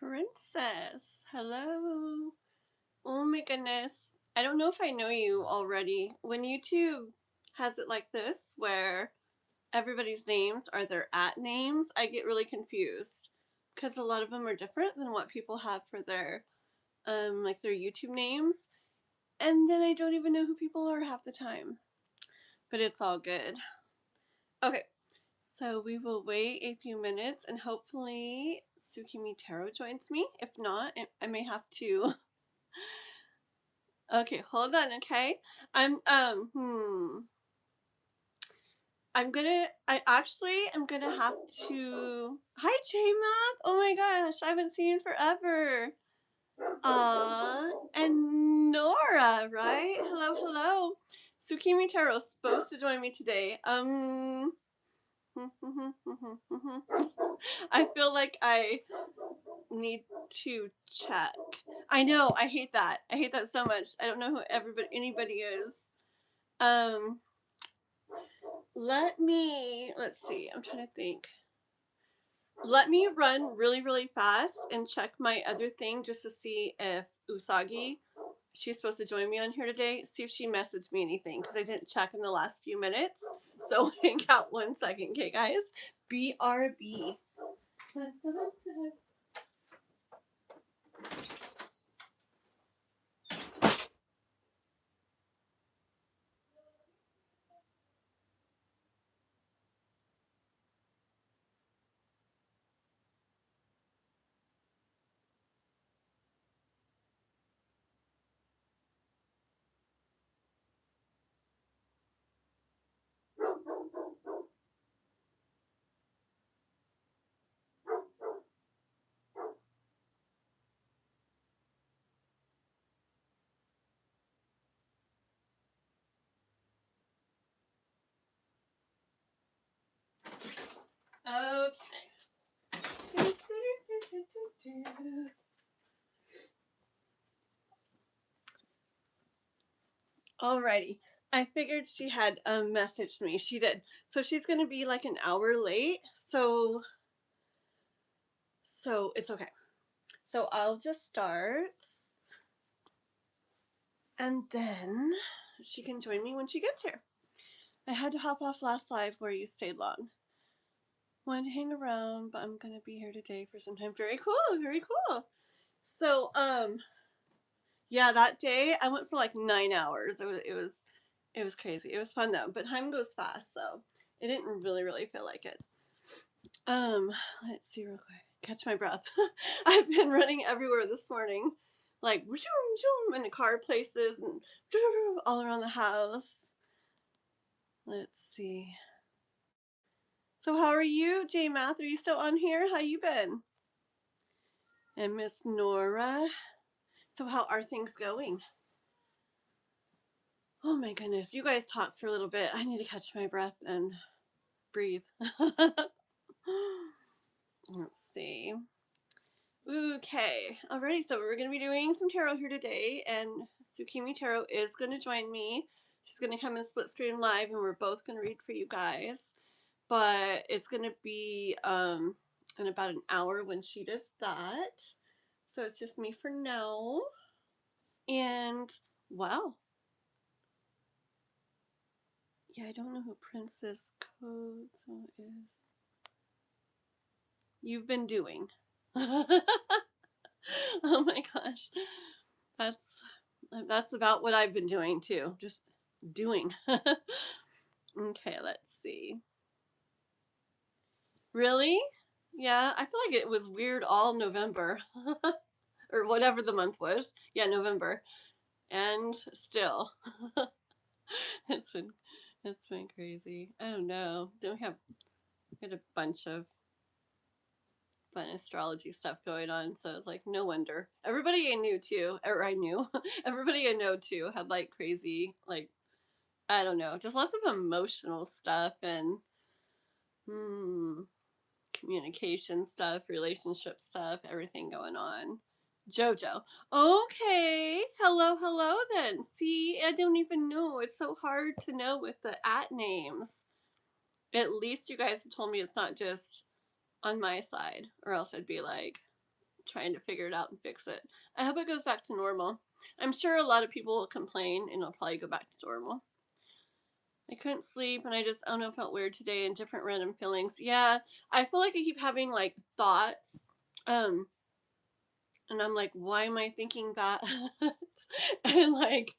Princess, hello. Oh my goodness. I don't know if I know you already. When YouTube has it like this, where everybody's names are their at names, I get really confused because a lot of them are different than what people have for their like their YouTube names, and then I don't even know who people are half the time. But it's all good. Okay. So we will wait a few minutes and hopefully Tsukimi Tarot joins me. If not, I may have to. Okay, hold on, okay? I'm I'm gonna I'm gonna have to. Hi J-Mac! Oh my gosh, I haven't seen you forever. And Nora, right? Hello, hello. Tsukimi Taro's supposed to join me today. I feel like I need to check. I know, I hate that. I hate that so much. I don't know who anybody is. Let's see, I'm trying to think. Let me run really, really fast and check my other thing just to see if Usagi, she's supposed to join me on here today, see if she messaged me anything because I didn't check in the last few minutes. So hang out 1 second, okay, guys? BRB. Okay. Alrighty. I figured she had messaged me. She did. So she's gonna be like an hour late. So it's okay. So I'll just start, and then she can join me when she gets here. I had to hop off last live where you stayed long. Wanted to hang around, but I'm gonna be here today for some time. Very cool, very cool. So yeah, that day I went for like 9 hours. It was crazy. It was fun though, but time goes fast, so it didn't really feel like it. Let's see real quick. Catch my breath. I've been running everywhere this morning, like in the car places and all around the house. Let's see. So how are you, J Math? Are you still on here? How you been? And Miss Nora. So how are things going? Oh my goodness, you guys talk for a little bit. I need to catch my breath and breathe. Let's see. Okay, alrighty, so we're going to be doing some tarot here today, and Tsukimi Tarot is going to join me. She's going to come in split screen live, and we're both going to read for you guys. But it's going to be in about an hour when she does that. So it's just me for now. And wow. Yeah, I don't know who Princess Kozo is. You've been doing. Oh my gosh. That's about what I've been doing too. Just doing. Okay, let's see. Really? Yeah, I feel like it was weird all November. Or whatever the month was. Yeah, November. And still. it's been it's been crazy. I don't know. Don't we had a bunch of fun astrology stuff going on, so it's like no wonder. Everybody I knew too, or I knew, everybody I know too had like crazy, like I don't know, just lots of emotional stuff and communication stuff, relationship stuff, everything going on. Jojo. Okay. Hello, hello then. See, I don't even know. It's so hard to know with the at names. At least you guys have told me it's not just on my side, or else I'd be like, trying to figure it out and fix it. I hope it goes back to normal. I'm sure a lot of people will complain and it'll probably go back to normal. I couldn't sleep and I don't know, felt weird today and different random feelings. Yeah, I feel like I keep having like thoughts. And I'm like, why am I thinking that? And like,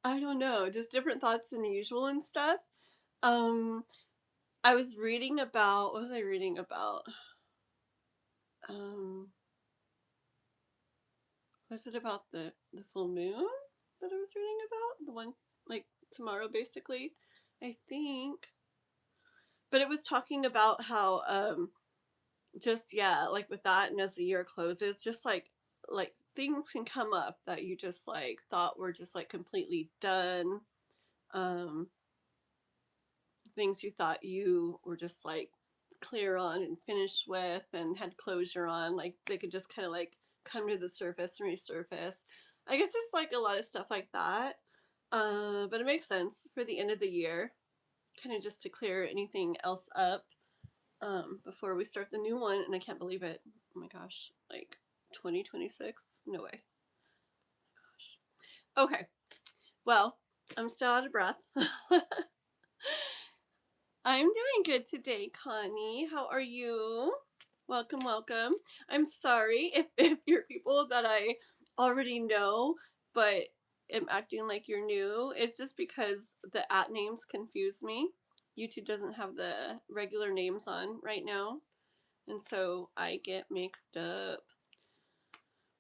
I don't know, just different thoughts than usual and stuff. I was reading about, what was I reading about? Was it about the full moon that I was reading about? The one like tomorrow basically, I think. But it was talking about how just yeah, like with that and as the year closes, just like things can come up that you just like thought were just like completely done. Um Things you thought you were just like clear on and finished with and had closure on, like they could just kind of like come to the surface and resurface. I guess just like a lot of stuff like that. But it makes sense for the end of the year, kind of just to clear anything else up before we start the new one. And I can't believe it. Oh my gosh, like 2026? No way. Gosh. Okay. Well, I'm still out of breath. I'm doing good today, Connie. How are you? Welcome, welcome. I'm sorry if you're people that I already know, but am acting like you're new. It's just because the @ names confuse me. YouTube doesn't have the regular names on right now, and so I get mixed up.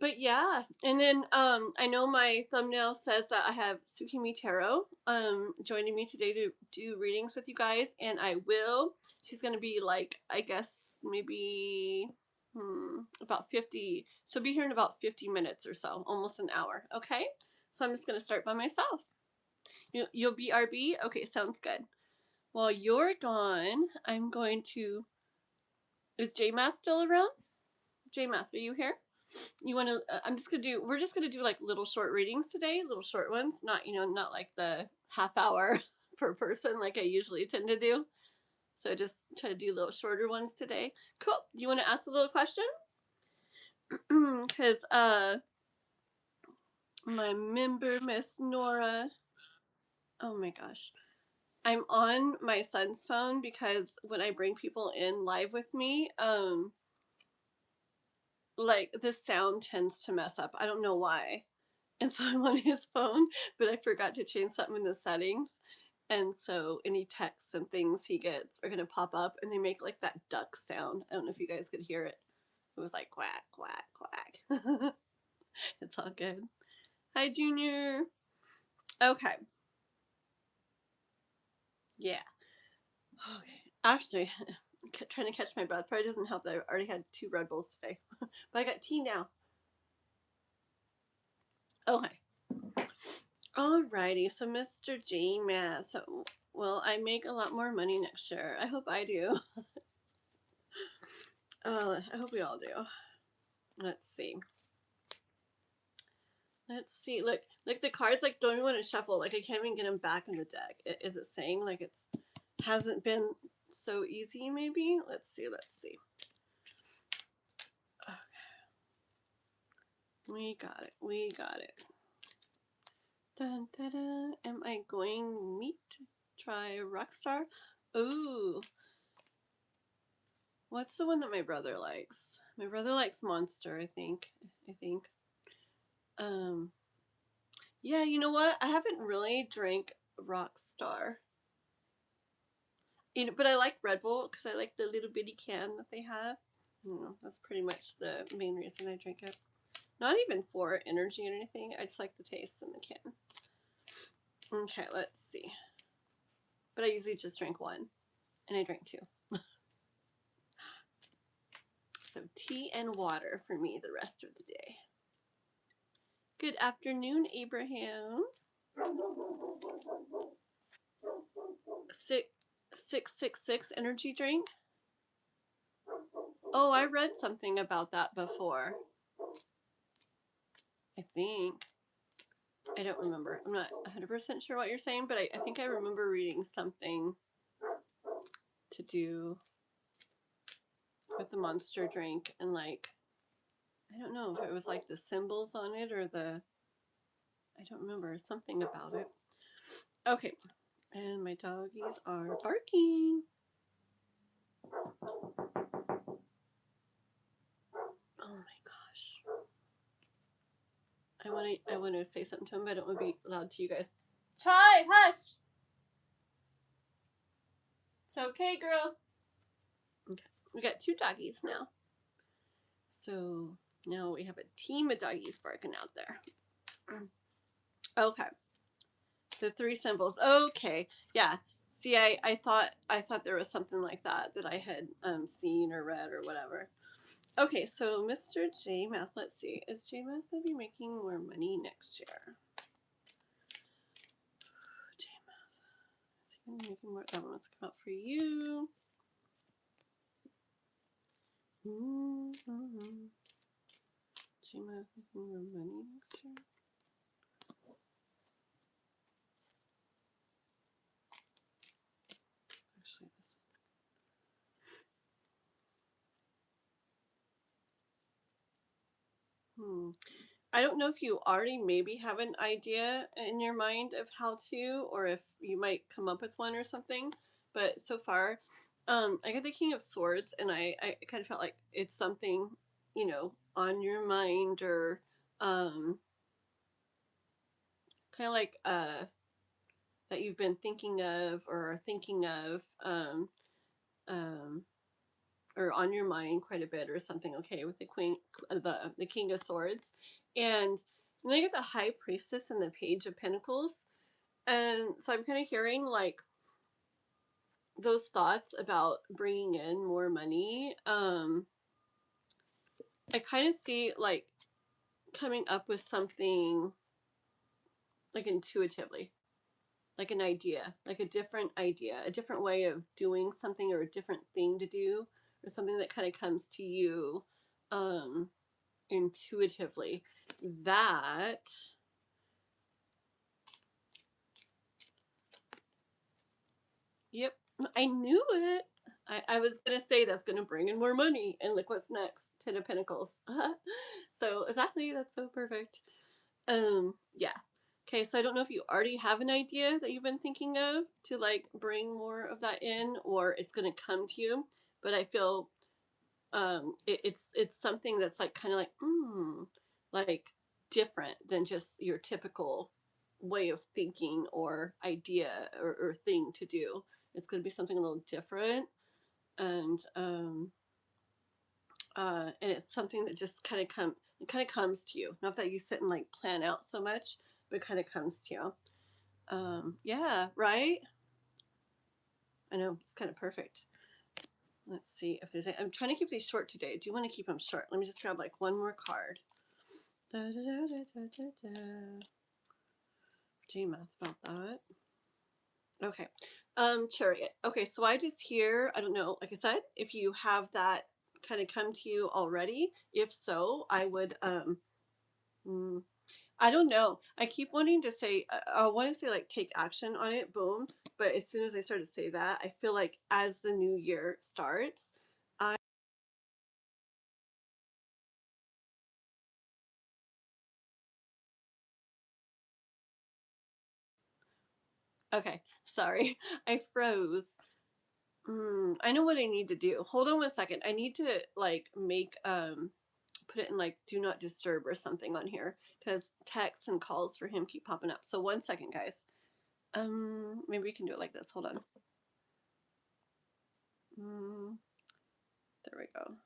But yeah, and then I know my thumbnail says that I have Tsukimi Tarot joining me today to do readings with you guys, and I will. She's gonna be like, I guess maybe about 50. She'll be here in about 50 minutes or so, almost an hour. Okay, so I'm just gonna start by myself. You'll be RB. Okay, sounds good. While you're gone, I'm going to. Is JMath still around? JMath, are you here? You want to we're just going to do like little short readings today, little short ones, not not like the half hour per person like I usually tend to do. So just try to do little shorter ones today. Cool. Do you want to ask a little question? Because my member Miss Nora, oh my gosh, I'm on my son's phone because when I bring people in live with me, like the sound tends to mess up. I don't know why. And so I'm on his phone, but I forgot to change something in the settings. And so any texts and things he gets are going to pop up and they make like that duck sound. I don't know if you guys could hear it. It was like quack, quack, quack. It's all good. Hi, Junior. Okay. Yeah. Okay. Actually, trying to catch my breath probably doesn't help that I already had 2 Red Bulls today. But I got tea now. Okay. Alrighty, so Mr. J Mass. So, will I make a lot more money next year? I hope I do. I hope we all do. Let's see. Let's see. Look, the cards like don't even want to shuffle. Like I can't even get them back in the deck. Is it saying like it's hasn't been so easy? Maybe. Let's see. Let's see. Okay. We got it. We got it. Dun, dun, dun. Am I going meet? Try Rockstar. Ooh. What's the one that my brother likes? My brother likes Monster, I think. Yeah, you know what? I haven't really drank Rockstar. But I like Red Bull because I like the little bitty can that they have. That's pretty much the main reason I drink it. Not even for energy or anything. I just like the taste in the can. Okay, let's see. But I usually just drink one. And I drink 2. So tea and water for me the rest of the day. Good afternoon, Abraham. 666 energy drink. Oh, I read something about that before. I think. I don't remember. I'm not 100% sure what you're saying, but I think I remember reading something to do with the Monster drink and like I don't know if it was like the symbols on it or I don't remember, something about it. Okay, and my doggies are barking. Oh my gosh. I want to say something to him, but I don't want to be loud to you guys. Chai, hush! It's okay, girl. Okay, we got 2 doggies now. So now we have a team of doggies barking out there. Okay. The 3 symbols. Okay. Yeah. See, I thought there was something like that I had seen or read or whatever. Okay, so Mr. J Math, let's see. Is J Math going to be making more money next year? J Math. Is he going to be making more? That one wants to come out for you. J Math making more money next year? Actually, this one. I don't know if you already maybe have an idea in your mind of how to, or if you might come up with one or something. But so far, I got the King of Swords, and I kind of felt like it's something, you know, on your mind, or kind of like that you've been thinking of, or thinking of, um, or on your mind quite a bit, or something. Okay, with the the King of Swords, and then you get the High Priestess and the Page of Pentacles, and so I'm kind of hearing like those thoughts about bringing in more money. I kind of see like coming up with something like intuitively, like an idea, like a different idea, a different way of doing something, or a different thing to do, or something that kind of comes to you intuitively. That Yep, I knew it. I was gonna say that's gonna bring in more money, and look what's next. 10 of Pentacles. So exactly, that's so perfect. Yeah. Okay, so I don't know if you already have an idea that you've been thinking of to like bring more of that in, or it's gonna come to you. But I feel it's something that's like kind of like different than just your typical way of thinking or idea, or thing to do. It's going to be something a little different, and it's something that just kind of comes to you. Not that you sit and like plan out so much, but kind of comes to you. Yeah, right. I know, it's kind of perfect. Let's see if there's I'm trying to keep these short today. I do want to keep them short. Let me just grab like one more card. Da, da, da, da, da, da. J-Math about that. Okay. Chariot. Okay, so I just hear, I don't know, like I said, if you have that kind of come to you already. If so, I would I don't know. I keep wanting to say, I want to say like take action on it, boom. But as soon as I start to say that, I feel like as the new year starts, I okay, sorry. I froze. I know what I need to do. Hold on one second. I need to like make put it in like do not disturb or something on here, because texts and calls for him keep popping up. So one second, guys. Maybe we can do it like this. Hold on. There we go.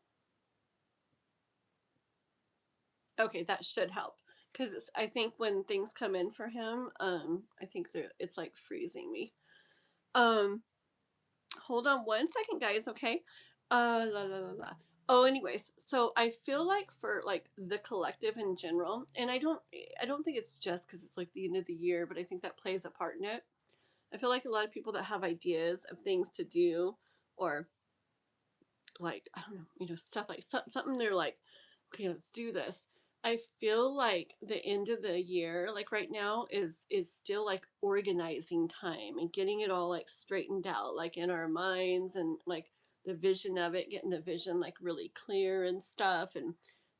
Okay, that should help, because I think when things come in for him, I think it's like freezing me. Hold on one second, guys. Okay. La la la la. Oh, anyways, so I feel like for like the collective in general, and I don't think it's just because it's like the end of the year, but I think that plays a part in it. I feel like a lot of people that have ideas of things to do, or like I don't know, stuff like something they're like, okay, let's do this. I feel like the end of the year, like right now, is still like organizing time and getting it all like straightened out, like in our minds, and like the vision of it, getting the vision like really clear and stuff, and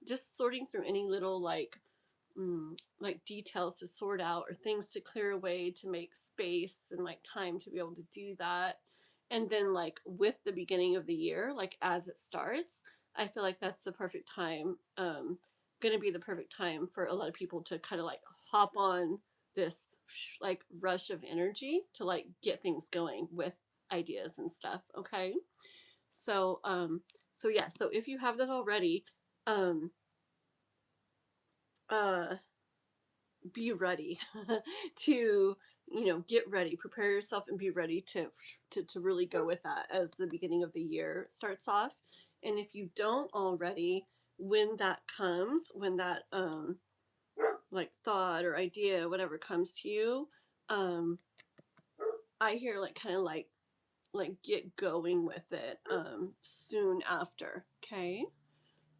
just sorting through any little like details to sort out or things to clear away to make space and like time to be able to do that. And then like with the beginning of the year, like as it starts, I feel like that's the perfect time, gonna be the perfect time for a lot of people to kind of like hop on this like rush of energy to like get things going with ideas and stuff. Okay. So so yeah, so if you have that already, um uh be ready to, you know, get ready, prepare yourself and be ready to really go with that as the beginning of the year starts off. And if you don't already, when that comes, when that like thought or idea, whatever comes to you, um I hear like kind of like get going with it soon after. Okay.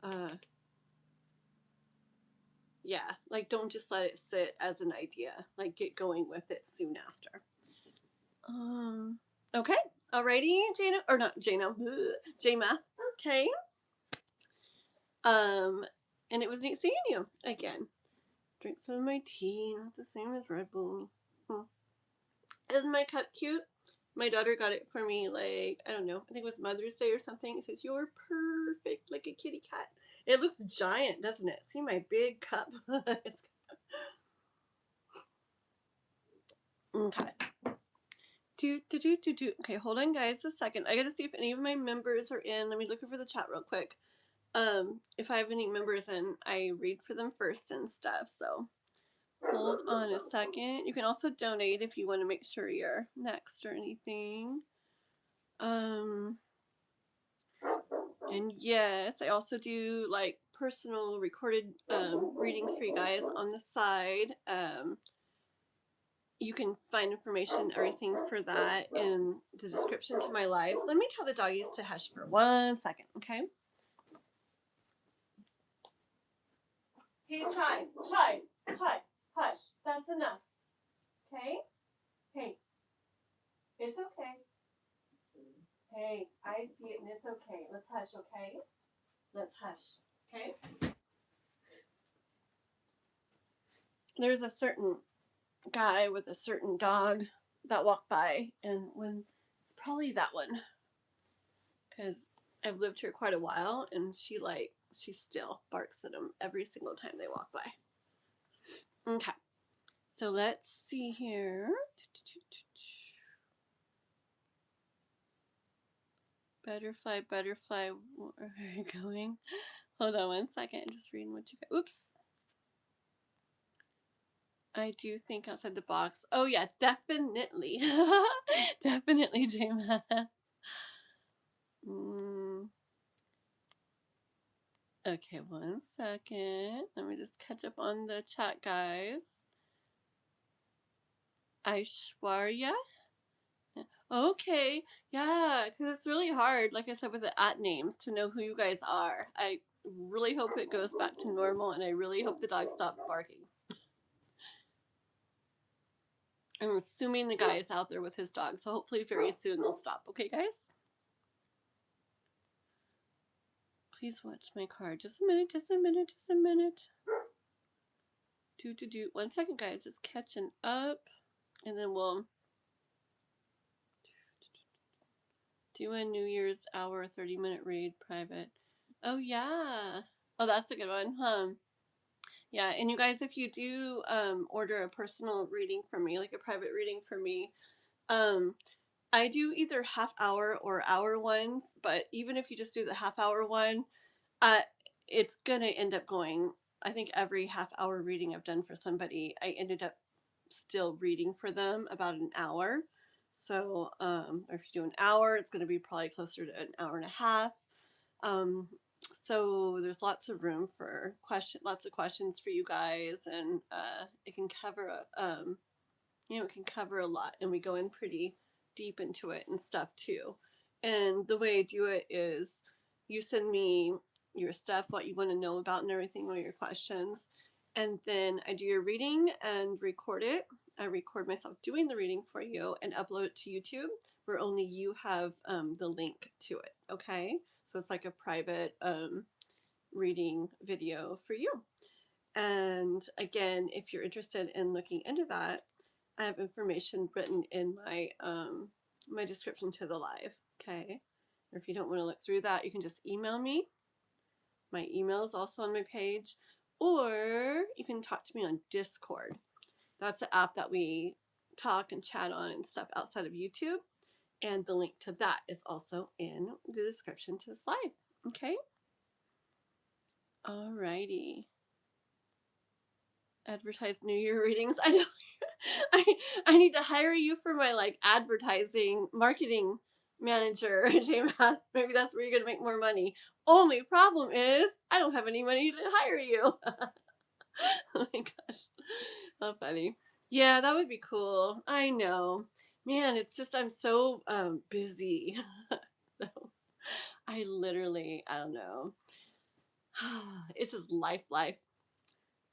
uh yeah, like don't just let it sit as an idea, like get going with it soon after. Okay. Alrighty, Jana, or not Jana, J-Math. Okay. Um, and it was neat seeing you again. Drink some of my tea, not the same as Red Bull. Isn't my cup cute? My daughter got it for me, like, I don't know, I think it was Mother's Day or something. It says, "You're perfect, like a kitty cat." It looks giant, doesn't it? See my big cup? Okay. Okay, hold on, guys, a second. I gotta see if any of my members are in. Let me look over the chat real quick. If I have any members in, I read for them first and stuff. So hold on a second. You can also donate if you want to make sure you're next or anything. And yes, I also do like personal recorded readings for you guys on the side. You can find information, everything for that in the description to my lives. Let me tell the doggies to hush for 1 second, okay? Hey, Chai, hush. That's enough, okay? Hey, it's okay. Hey, I see it and it's okay. Let's hush, okay? Let's hush, okay? There's a certain guy with a certain dog that walked by, and when it's probably that one, because I've lived here quite a while, and she still barks at them every single time they walk by. Okay, so let's see here. Butterfly, butterfly, where are you going? Hold on 1 second. I'm just reading what you got. Oops. I do think outside the box. Oh yeah, definitely. Definitely, J-Man. Okay, 1 second. Let me just catch up on the chat, guys. Aishwarya? Okay, yeah, because it's really hard, like I said, with the at names to know who you guys are. I really hope it goes back to normal, and I really hope the dog stops barking. I'm assuming the guy is out there with his dog, so hopefully very soon they'll stop. Okay, guys? Please watch my card. Just a minute, just a minute, just a minute. 1 second, guys. Just catching up, and then we'll do a New Year's hour 30-minute read private. Oh yeah. Oh, that's a good one, huh? Yeah, and you guys, if you do order a personal reading from me, like a private reading from me, I do either half hour or hour ones, but even if you just do the half hour one, it's gonna end up going, I think every half hour reading I've done for somebody, I ended up still reading for them about an hour. So if you do an hour, it's gonna be probably closer to an hour and a half. So there's lots of room for lots of questions for you guys, and it can cover it can cover a lot, and we go in pretty deep into it and stuff too. And the way I do it is you send me your stuff, what you want to know about and everything, all your questions, and then I do your reading and record it. I record myself doing the reading for you and upload it to YouTube, where only you have the link to it. Okay, so it's like a private reading video for you. And again, if you're interested in looking into that, I have information written in my my description to the live. Okay. Or if you don't want to look through that, you can just email me. My email is also on my page, or you can talk to me on Discord. That's an app that we talk and chat on and stuff outside of YouTube. And the link to that is also in the description to this live. Okay? Alrighty. Advertise New Year readings. I know. I need to hire you for my like advertising marketing manager, JMath. Maybe that's where you're gonna make more money. Only problem is I don't have any money to hire you. Oh my gosh. How funny. Yeah, that would be cool. I know. Man, it's just I'm so busy. So, I literally, I don't know. It's just life.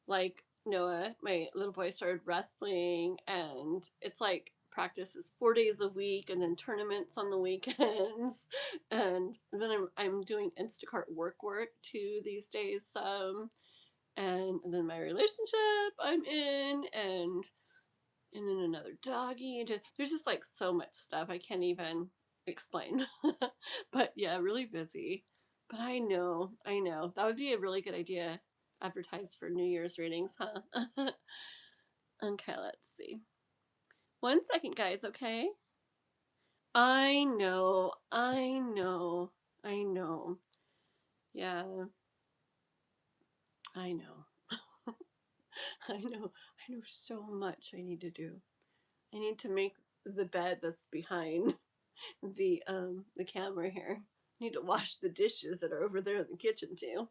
Like Noah, my little boy, started wrestling, and it's like practice is 4 days a week, and then tournaments on the weekends, and then I'm doing Instacart work too these days. And then my relationship I'm in, and then another doggy, and there's just like so much stuff I can't even explain. But yeah, really busy. But I know that would be a really good idea. Advertise for New Year's readings, huh? Okay, let's see. 1 second, guys. Okay. I know. Yeah, I know. I know so much I need to do. I need to make the bed that's behind the camera here. I need to wash the dishes that are over there in the kitchen too.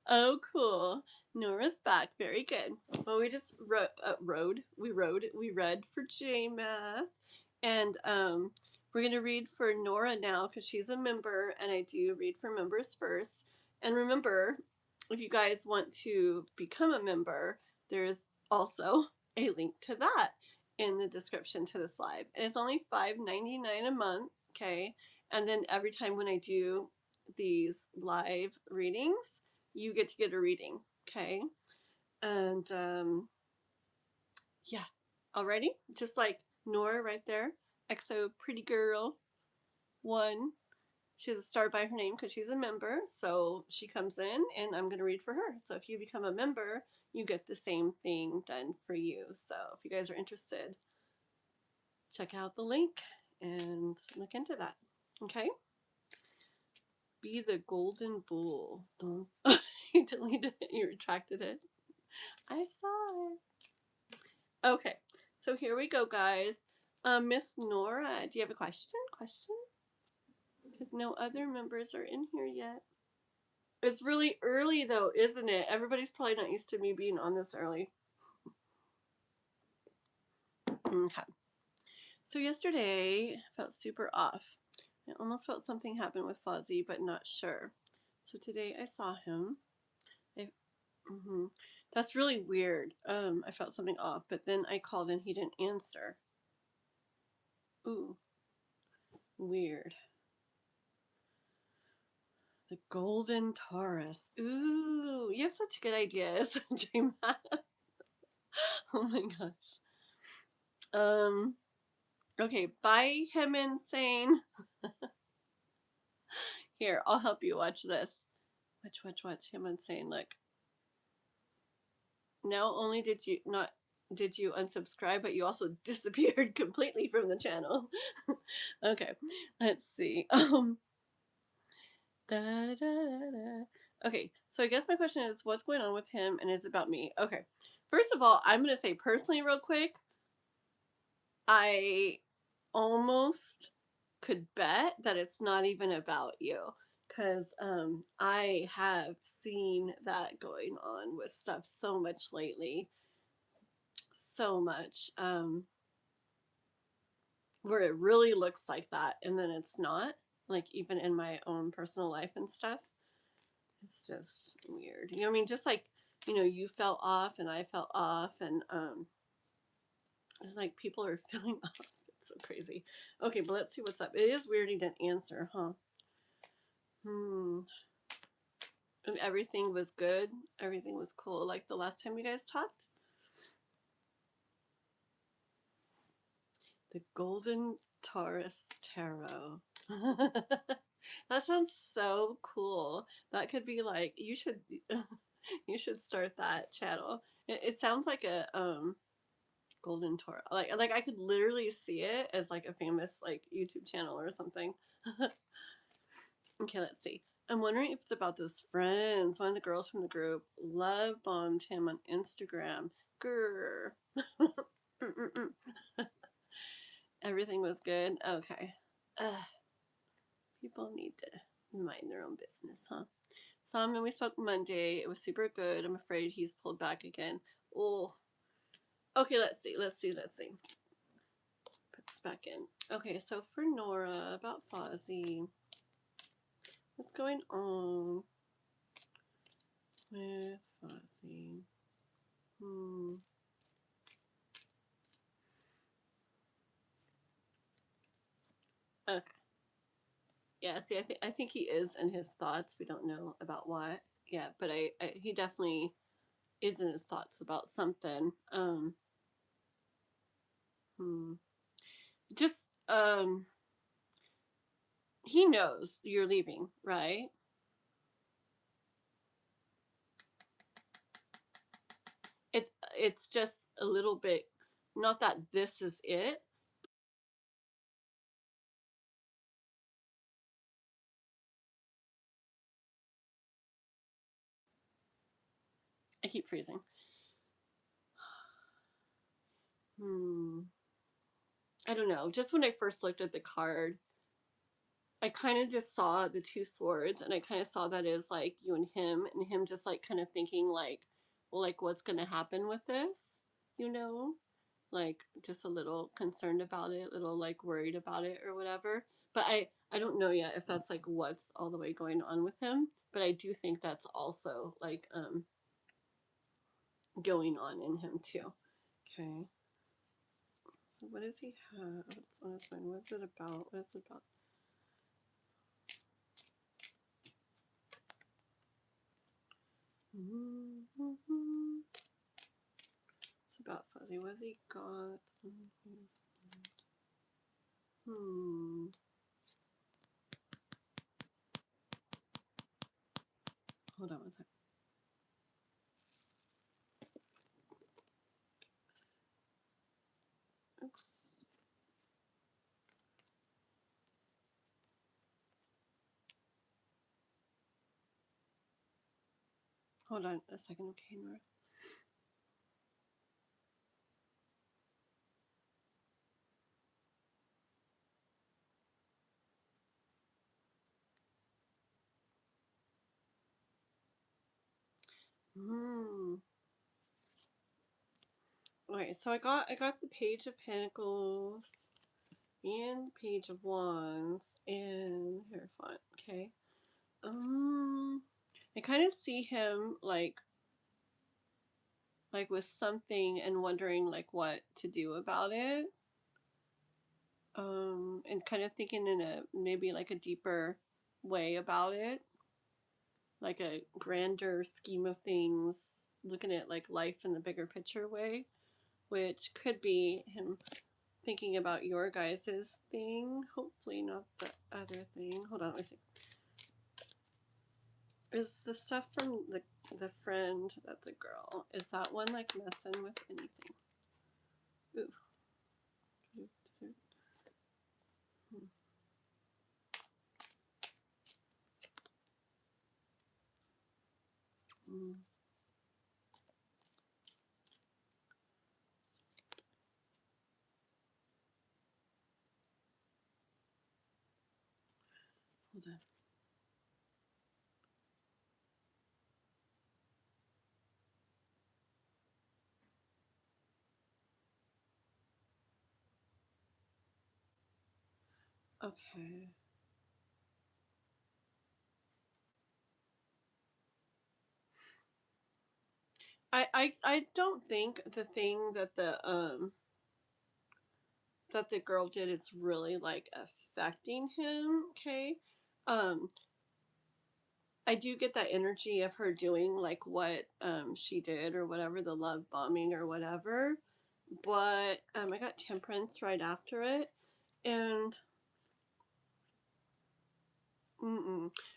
Oh, cool. Nora's back. Very good. Well, we just we read for JMath, and we're gonna read for Nora now because she's a member, and I do read for members first. And remember, if you guys want to become a member, there's also a link to that in the description to this live, and it's only $5.99 a month. Okay, and then every time when I do these live readings, you get a reading. Okay, and yeah, alrighty, just like Nora right there, XO pretty girl 1. She has a star by her name because she's a member, so she comes in and I'm going to read for her. So if you become a member, you get the same thing done for you. So if you guys are interested, check out the link and look into that. Okay? Be the golden bull. Don't you deleted it, you retracted it. I saw it. Okay, so here we go, guys. Miss Nora, do you have a question? Because no other members are in here yet. It's really early though, isn't it? Everybody's probably not used to me being on this early. Okay. So yesterday, I felt super off. I almost felt something happened with Fuzzy, but not sure. So today I saw him. That's really weird. I felt something off, but then I called and he didn't answer. Ooh, weird. The Golden Taurus. Ooh, you have such good ideas, J-Math. Oh my gosh. Okay, bye him insane. Here, I'll help you watch this. Watch him insane. Look. Not only did you unsubscribe, but you also disappeared completely from the channel. Okay, let's see. Okay, so I guess my question is, what's going on with him, and is it about me? Okay, first of all, I'm gonna say personally, real quick, I almost could bet that it's not even about you, because I have seen that going on with stuff so much lately, so much, where it really looks like that, and then it's not, like even in my own personal life and stuff. It's just weird. You know what I mean? Just like, you fell off and I fell off, and it's like people are feeling off. It's so crazy. Okay, but let's see what's up. It is weird he didn't answer, huh? everything was good. Everything was cool. Like the last time you guys talked. The Golden Taurus Tarot. That sounds so cool. That could be like, you should you should start that channel. It sounds like a Golden Taurus. Like I could literally see it as like a famous like YouTube channel or something. Okay, let's see. I'm wondering if it's about those friends. One of the girls from the group love bombed him on Instagram. Grr. Everything was good. Okay. People need to mind their own business, huh? Simon, we spoke Monday. It was super good. I'm afraid he's pulled back again. Oh. Okay, let's see. Put this back in. Okay, so for Nora, about Fozzie. What's going on with Fozzie? Okay. Yeah, see, I think he is in his thoughts. We don't know about what. Yeah, but he definitely is in his thoughts about something. Just he knows you're leaving, right? It's just a little bit, not that this is it. I keep freezing. I don't know. Just when I first looked at the card, I kind of just saw the two swords, and I kind of saw that as like you and him just like kind of thinking like, well, like what's gonna happen with this, you know? Like just a little concerned about it, a little like worried about it or whatever. But I don't know yet if that's like what's all the way going on with him. But I do think that's also like going on in him too. Okay. So what does he have? What's on his mind? What's it about? What is it about? It's about Fuzzy. What has he got? Hold on one second. Oops. Hold on a second, okay, Nora. Okay, so I got the Page of Pentacles and the Page of Wands and Hierophant. Okay. I kind of see him like with something and wondering like what to do about it. And kind of thinking in a maybe like a deeper way about it, like a grander scheme of things, looking at like life in the bigger picture way, which could be him thinking about your guys's thing. Hopefully not the other thing. Hold on, let me see. Is the stuff from the friend that's a girl, is that one like messing with anything? Ooh. Hold on. Okay. I don't think the thing that the girl did is really like affecting him, okay? I do get that energy of her doing like what she did or whatever, the love bombing or whatever. But I got Temperance right after it, and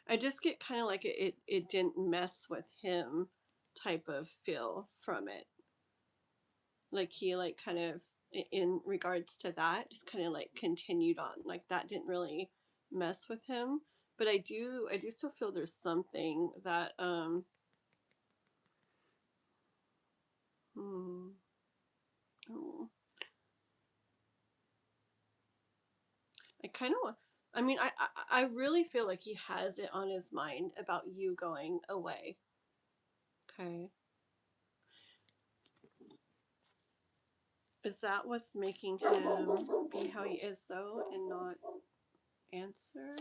I just get kind of like it didn't mess with him type of feel from it. Like he like kind of in regards to that just kind of like continued on, like that didn't really mess with him. But I do still feel there's something that oh, I kind of, I mean, I really feel like he has it on his mind about you going away. Okay. Is that what's making him be how he is, though, and not answer?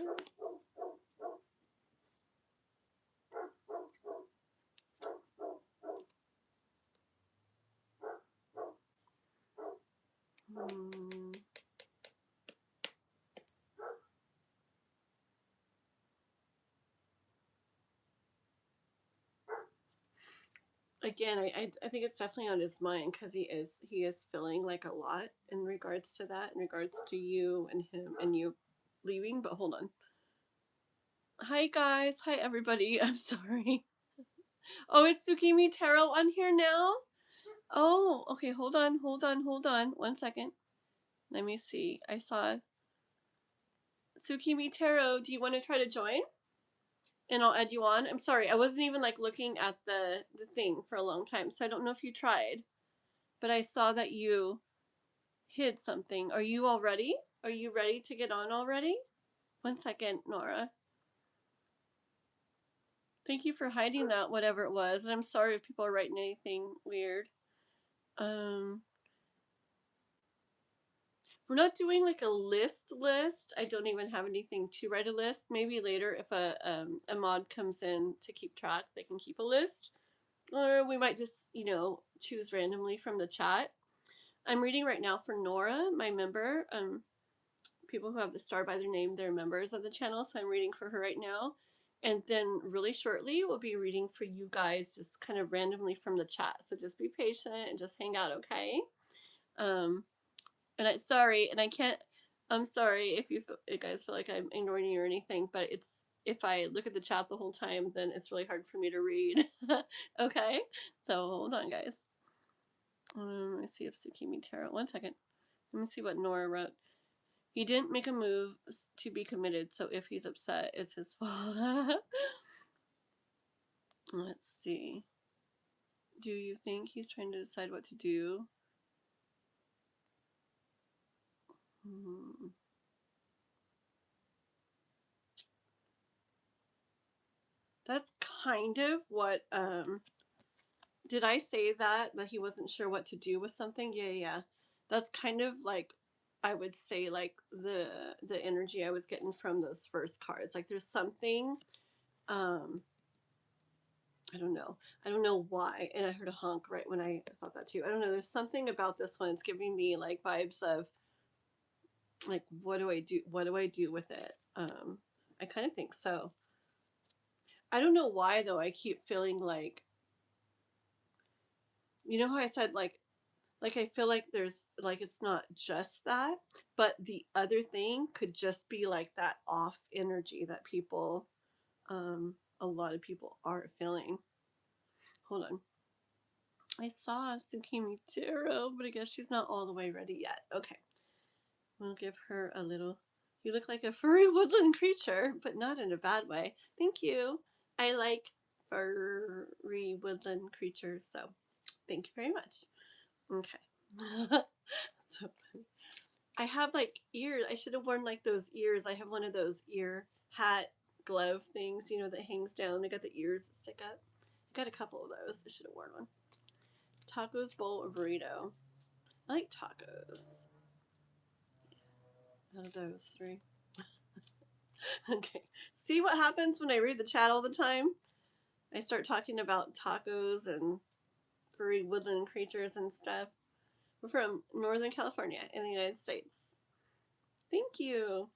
Hmm. Again, I think it's definitely on his mind because he is feeling like a lot in regards to that, in regards to you and him and you leaving. But hold on. Hi guys, hi everybody. I'm sorry. Oh, it's Tsukimi Tarot on here now. Oh, okay. Hold on. 1 second. Let me see. I saw Tsukimi Tarot. Do you want to try to join? And I'll add you on. I'm sorry. I wasn't even like looking at the thing for a long time, so I don't know if you tried. But I saw that you hid something. Are you all ready? Are you ready to get on already? 1 second, Nora. Thank you for hiding that, whatever it was. And I'm sorry if people are writing anything weird. We're not doing like a list. I don't even have anything to write a list. Maybe later if a mod comes in to keep track, they can keep a list. Or we might just, choose randomly from the chat. I'm reading right now for Nora, my member. People who have the star by their name, they're members of the channel, so I'm reading for her right now. And then really shortly, we'll be reading for you guys just kind of randomly from the chat. So just be patient and just hang out, okay? And I'm sorry if you guys feel like I'm ignoring you or anything, but if I look at the chat the whole time, then it's really hard for me to read. Okay? So hold on, guys. Let me see if Tsukimi Tarot. 1 second. Let me see what Nora wrote. He didn't make a move to be committed, so if he's upset, it's his fault. Let's see. Do you think he's trying to decide what to do? That's kind of what, did I say that he wasn't sure what to do with something? Yeah. That's kind of like, I would say, like the energy I was getting from those first cards. Like there's something, I don't know why. And I heard a honk right when I thought that too. I don't know. There's something about this one. It's giving me like vibes of like, what do I do? What do I do with it? I kind of think so. I don't know why though. I keep feeling like, you know how I said like I feel like there's like it's not just that, but the other thing could just be like that off energy that people, a lot of people are feeling. Hold on. I saw Tsukimi Tarot, but I guess she's not all the way ready yet. Okay. We'll give her a little. You look like a furry woodland creature, but not in a bad way. Thank you. I like furry woodland creatures, so thank you very much. Okay. So funny. I have like ears. I should have worn like those ears. I have one of those ear hat glove things, that hangs down. They got the ears that stick up. I got a couple of those. I should have worn one. Tacos, bowl, or burrito. I like tacos. Out of those three. Okay. See what happens when I read the chat all the time? I start talking about tacos and furry woodland creatures and stuff. We're from Northern California in the United States. Thank you.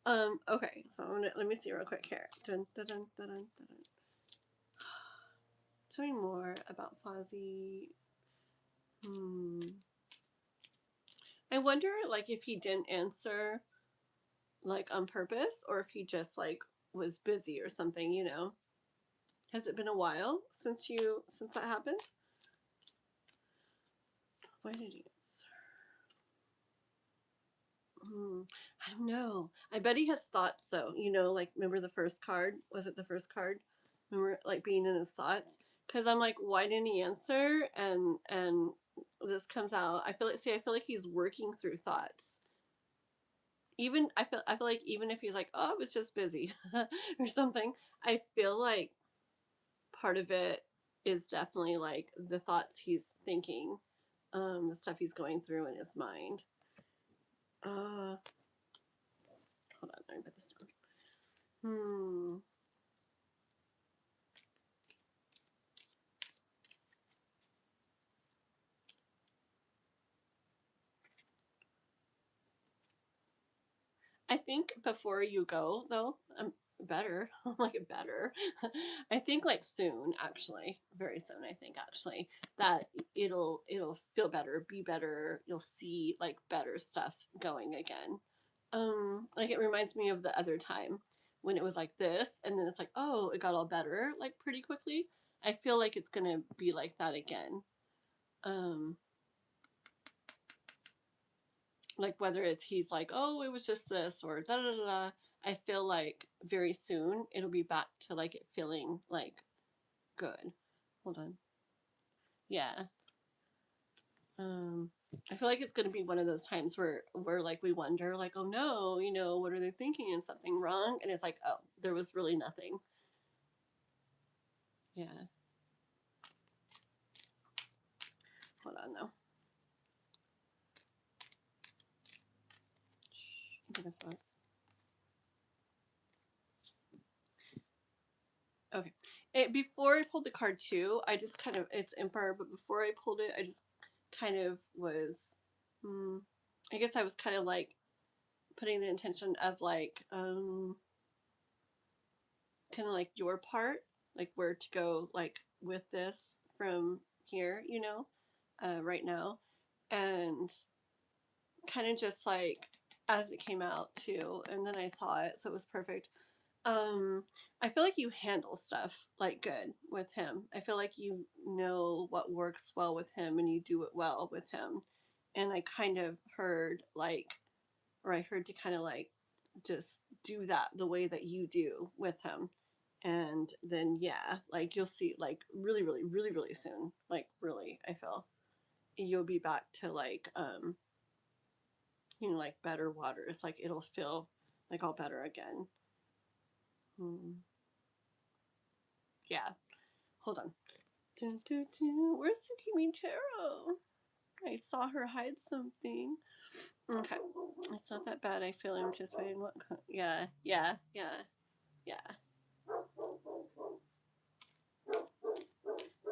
Okay, so let me see real quick here. Dun, dun, dun, dun, dun, dun. Tell me more about Fozzie. I wonder, like, if he didn't answer, like, on purpose, or if he just, like, was busy or something, you know? Has it been a while since that happened? Why did he answer? I don't know. I bet he has thoughts, though. You know, like, remember the first card? Was it the first card? Remember, like, being in his thoughts? Because I'm like, why didn't he answer? And this comes out. I feel like he's working through thoughts. Even I feel like even if he's like, oh, I was just busy or something, I feel like part of it is definitely like the thoughts he's thinking, the stuff he's going through in his mind. Hold on, let me put this down. I think before you go though, better like better. I think like soon, actually, very soon. I think actually that it'll feel better, be better. You'll see like better stuff going again. Like it reminds me of the other time when it was like this, and then it's like, oh, it got all better like pretty quickly. I feel like it's gonna be like that again. Like whether it's he's like, oh, it was just this or da da da da. I feel like very soon it'll be back to like it feeling like good. Hold on. Yeah. I feel like it's gonna be one of those times where like we wonder like, oh no, you know, what are they thinking? Is something wrong? And it's like, oh, there was really nothing. Yeah. Hold on though. I think I saw it. Okay. Before I pulled the card too, I just kind of, it's Emperor, but before I pulled it, I just kind of was, I guess I was kind of like putting the intention of like, kind of like your part, like where to go like with this from here, you know, right now. And kind of just like as it came out too. And then I saw it, so it was perfect. I feel like you handle stuff like good with him. I feel like you know what works well with him and you do it well with him. And I kind of heard like, or I heard to kind of like just do that the way that you do with him. And then, yeah, like you'll see like really, really, really, really soon. Like, really, I feel you'll be back to like, you know, like better waters. Like, it'll feel like all better again. Yeah. Hold on. Dun, dun, dun. Where's Tsukimi Tarot? I saw her hide something. Okay. It's not that bad. I feel I'm just waiting. What? Yeah. Yeah. Yeah. Yeah.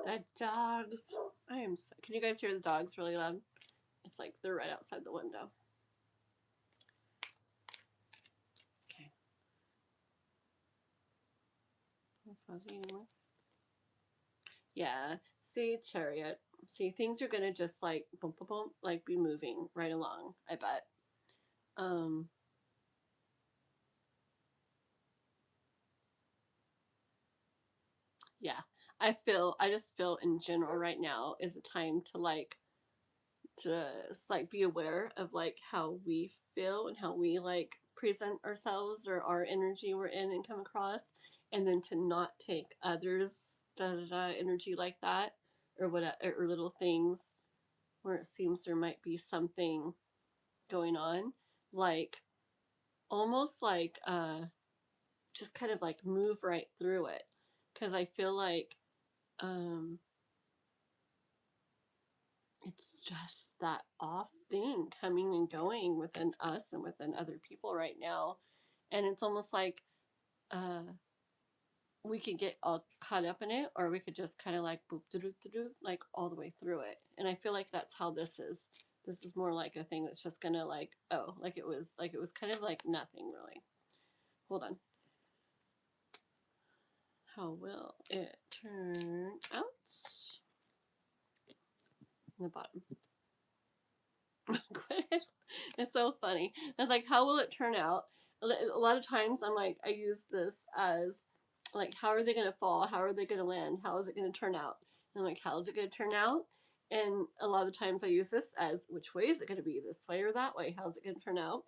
The dogs. I am so. Can you guys hear the dogs really loud? It's like they're right outside the window. Okay. Not fuzzy anymore. Yeah. See, Chariot. See, things are gonna just like boom, boom, boom, like be moving right along. I bet. Yeah. I just feel in general right now is a time to like just like be aware of like how we feel and how we like present ourselves or our energy we're in and come across, and then to not take others energy like that or what or little things where it seems there might be something going on, like almost like just kind of like move right through it, because I feel like it's just that off thing coming and going within us and within other people right now. And it's almost like uh, we could get all caught up in it, or we could just kind of like boop, like all the way through it. And I feel like that's how this is. This is more like a thing that's just gonna like, oh, like it was kind of like nothing really. Hold on. How will it turn out? In the bottom. It's so funny. It's like, how will it turn out? A lot of times I'm like, I use this as like, how are they going to fall? How are they going to land? How is it going to turn out? And I'm like, how is it going to turn out? And a lot of times I use this as, which way is it going to be? This way or that way? How's it going to turn out?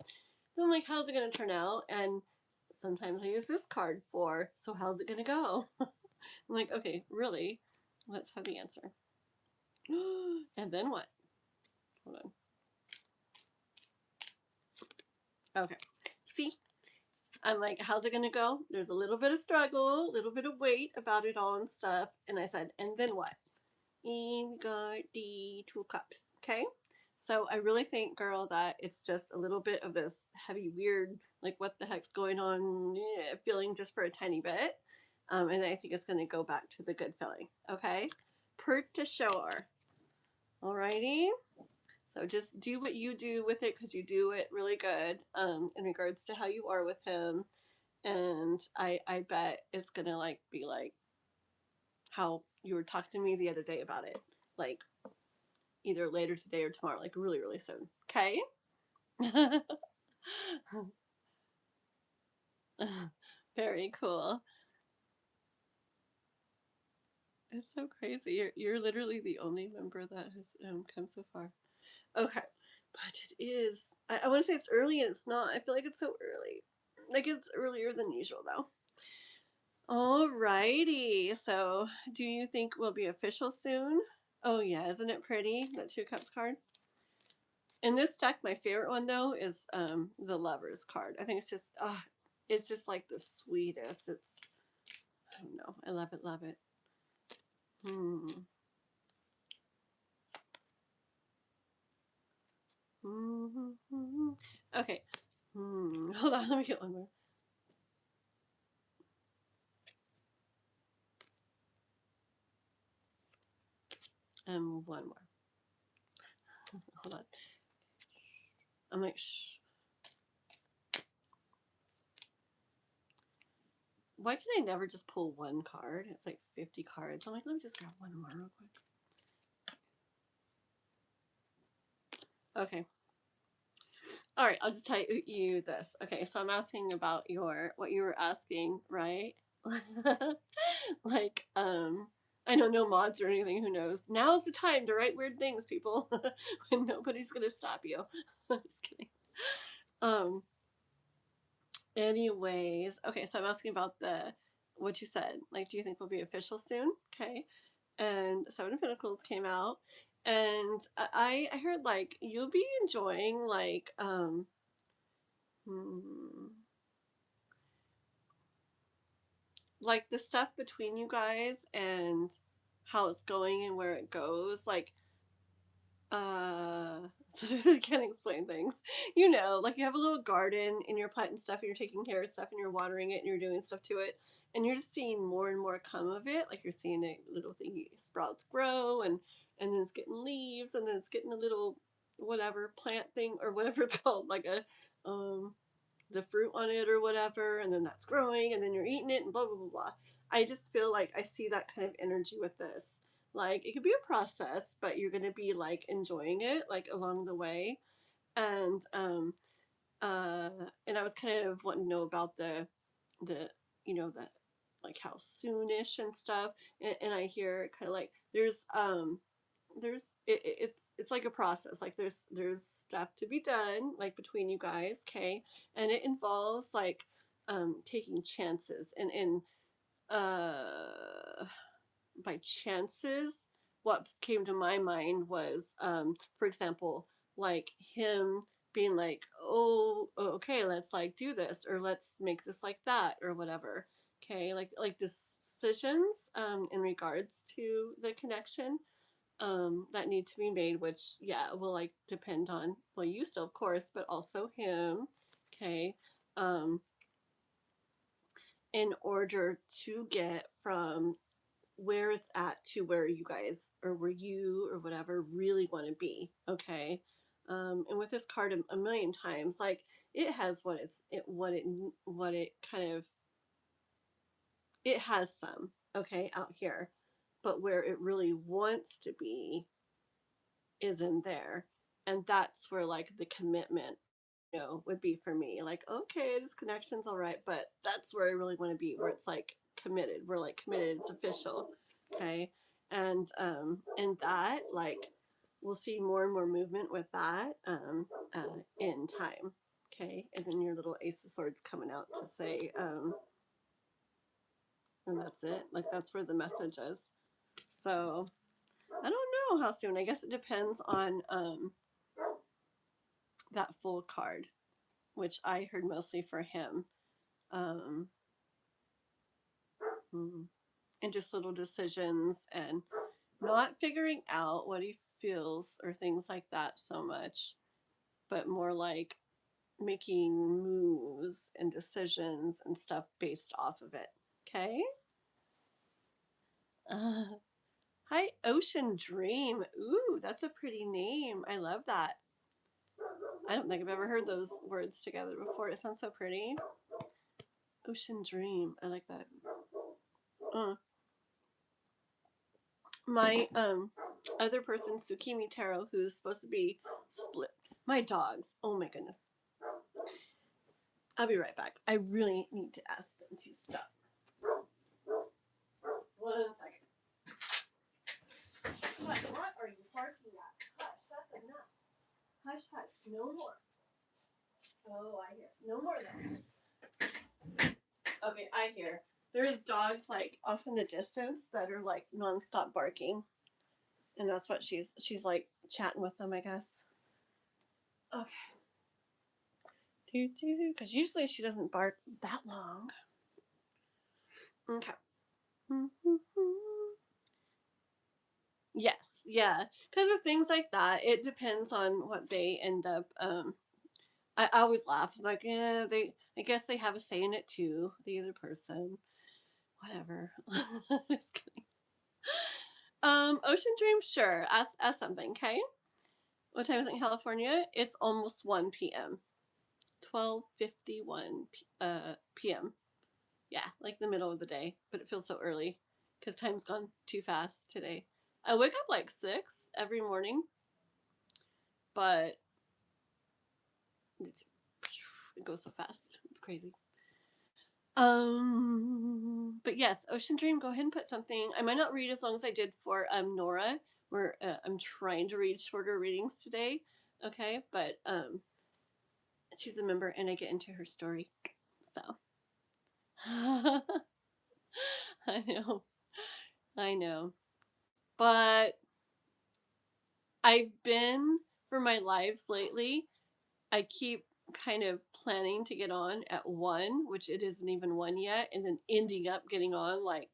And I'm like, how's it going to turn out? And sometimes I use this card for, so how's it going to go? I'm like, okay, really? Let's have the answer. And then what? Hold on. Okay. See? I'm like, how's it going to go? There's a little bit of struggle, a little bit of weight about it all and stuff. And I said, and then what? And we got the 2 of Cups. Okay. So I really think, girl, that it's just a little bit of this heavy, weird, like what the heck's going on feeling just for a tiny bit. And I think it's going to go back to the good feeling. Okay. Per to sure. Alrighty. So just do what you do with it because you do it really good in regards to how you are with him. And I bet it's going to like be like how you were talking to me the other day about it. Like either later today or tomorrow, like really, really soon. Okay? Very cool. It's so crazy. You're literally the only member that has come so far. Okay. But it is, I want to say it's early and it's not. I feel like it's so early. Like it's earlier than usual though. Alrighty. So do you think we'll be official soon? Oh yeah, isn't it pretty? That 2 Cups card. In this deck, my favorite one though is the Lovers card. I think it's just like the sweetest. It's, I don't know, I love it, love it. Okay. Hold on, let me get one more. One more. Hold on. I'm like, shh. Why can I never just pull one card? It's like 50 cards. I'm like, let me just grab one more real quick. Okay. All right, I'll just tell you this. Okay, so I'm asking about what you were asking, right? Like, I know no mods or anything, who knows. Now's the time to write weird things, people. When nobody's gonna stop you. Just kidding. Anyways, okay, so I'm asking about what you said. Like, do you think we'll be official soon? Okay. And 7 of Pentacles came out. And I heard like you'll be enjoying like like the stuff between you guys and how it's going and where it goes. Like sometimes I can't explain things. You know, like you have a little garden and you're planting stuff and you're taking care of stuff and you're watering it and you're doing stuff to it and you're just seeing more and more come of it. Like you're seeing a little thingy sprouts grow and then it's getting leaves and then it's getting a little whatever plant thing or whatever it's called, like a the fruit on it or whatever, and then that's growing and then you're eating it and blah blah blah blah. I just feel like I see that kind of energy with this. Like it could be a process, but you're gonna be like enjoying it like along the way. And and I was kind of wanting to know about the you know the like how soonish and stuff. And I hear kind of like it's like a process, like there's stuff to be done like between you guys, okay, and it involves like taking chances and by chances what came to my mind was for example like him being like, oh okay, let's like do this or let's make this like that or whatever, okay, like decisions in regards to the connection that need to be made, which yeah will like depend on, well, you still of course, but also him, okay, in order to get from where it's at to where you guys or where you or whatever really want to be, okay. And with this card a million times, like it has what it kind of it has some, okay, out here, but where it really wants to be is in there. And that's where like the commitment, you know, would be for me. Like, okay, this connection's all right, but that's where I really want to be, where it's like committed. We're like committed, it's official. Okay. And that, like, we'll see more and more movement with that in time. Okay. And then your little Ace of Swords coming out to say, and that's it. Like, that's where the message is. So I don't know how soon. I guess it depends on that full card, which I heard mostly for him. Um, and just little decisions and not figuring out what he feels or things like that so much, but more like making moves and decisions and stuff based off of it. Okay? Hi, Ocean Dream. Ooh, that's a pretty name. I love that. I don't think I've ever heard those words together before. It sounds so pretty. Ocean Dream. I like that. My other person, Tsukimi Tarot, who's supposed to be split. My dogs. Oh my goodness. I'll be right back. I really need to ask them to stop. 1 second. What are you barking at? Hush, that's enough. Hush, hush. No more. Oh, I hear. No more then. Okay, I hear. There's dogs like off in the distance that are like nonstop barking. And that's what she's like chatting with them, I guess. Okay. Because usually she doesn't bark that long. Okay. Yes, yeah. Because with things like that, it depends on what they end up. I always laugh. I'm like, yeah, I guess they have a say in it too. The other person, whatever. Just kidding. Ocean Dream, sure. Ask something, okay? What time is it in California? It's almost 1 p.m. 12:51 p.m. Yeah, like the middle of the day, but it feels so early because time's gone too fast today. I wake up like 6 every morning, but it goes so fast. It's crazy. But yes, Ocean Dream, go ahead and put something. I might not read as long as I did for Nora, where I'm trying to read shorter readings today. Okay, but she's a member and I get into her story. So I know. But I've been for my lives lately, I keep kind of planning to get on at 1, which it isn't even 1 yet, and then ending up getting on like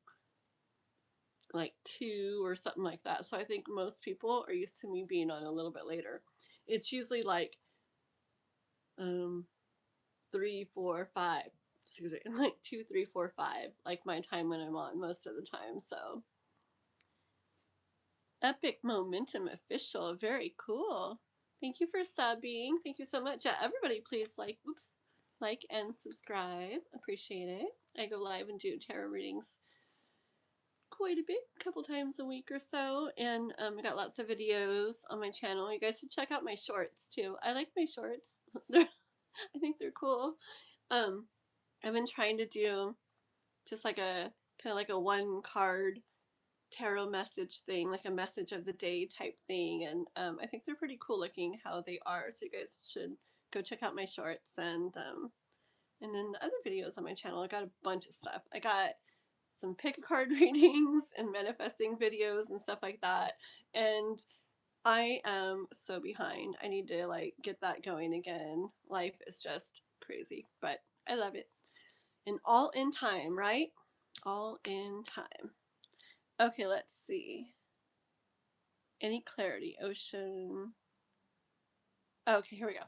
2 or something like that. So I think most people are used to me being on a little bit later. It's usually like 3, 4, 5. Excuse me, like 2, 3, 4, 5, like my time when I'm on most of the time. So epic momentum official, very cool. Thank you for subbing. Thank you so much. Yeah, everybody, please like and subscribe. Appreciate it. I go live and do tarot readings quite a bit, a couple times a week or so, and I got lots of videos on my channel. You guys should check out my shorts too. I like my shorts. I think they're cool. I've been trying to do just like a kind of like a 1 card tarot message thing, like a message of the day type thing, and I think they're pretty cool looking how they are. So you guys should go check out my shorts, and then the other videos on my channel. I got a bunch of stuff. I got some pick a card readings and manifesting videos and stuff like that. And I am so behind. I need to like get that going again. Life is just crazy, but I love it. And all in time, right? All in time. Okay, let's see. Any clarity? Ocean. Okay, here we go.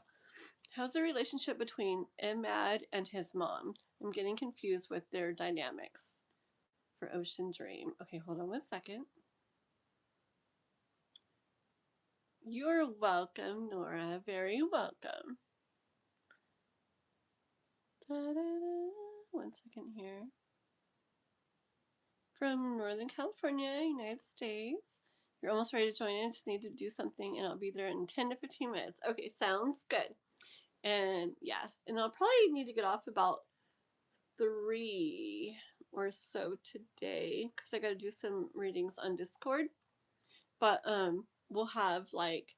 How's the relationship between Imad and his mom? I'm getting confused with their dynamics. For Ocean Dream. Okay, hold on 1 second. You're welcome, Nora. Very welcome. 1 second here. from Northern California, United States. You're almost ready to join in. Just need to do something, and I'll be there in 10 to 15 minutes. Okay, sounds good. And yeah, and I'll probably need to get off about 3 or so today because I got to do some readings on Discord. But we'll have like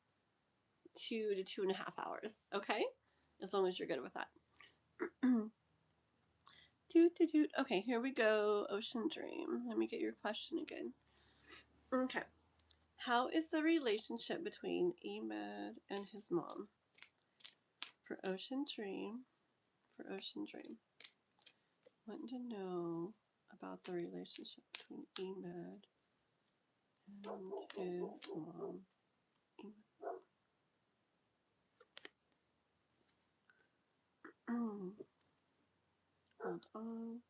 2 to 2.5 hours. Okay, as long as you're good with that. Okay, here we go. Ocean Dream. Let me get your question again. Okay. How is the relationship between Ahmed and his mom? For Ocean Dream. For Ocean Dream. Wanting to know about the relationship between Ahmed and his mom. Hold on.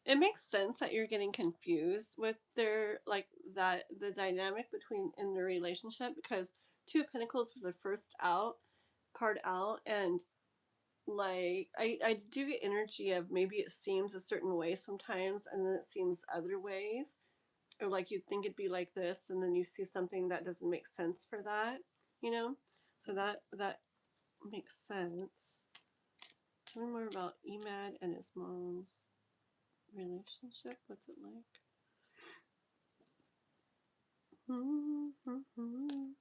It makes sense that you're getting confused with their like that the dynamic between in the relationship because Two of Pentacles was the first card out, and like I do get energy of maybe it seems a certain way sometimes and then it seems other ways, or like you'd think it'd be like this and then you see something that doesn't make sense for that, you know? So that makes sense. Tell me more about Ahmed and his mom's relationship. What's it like? Hold on.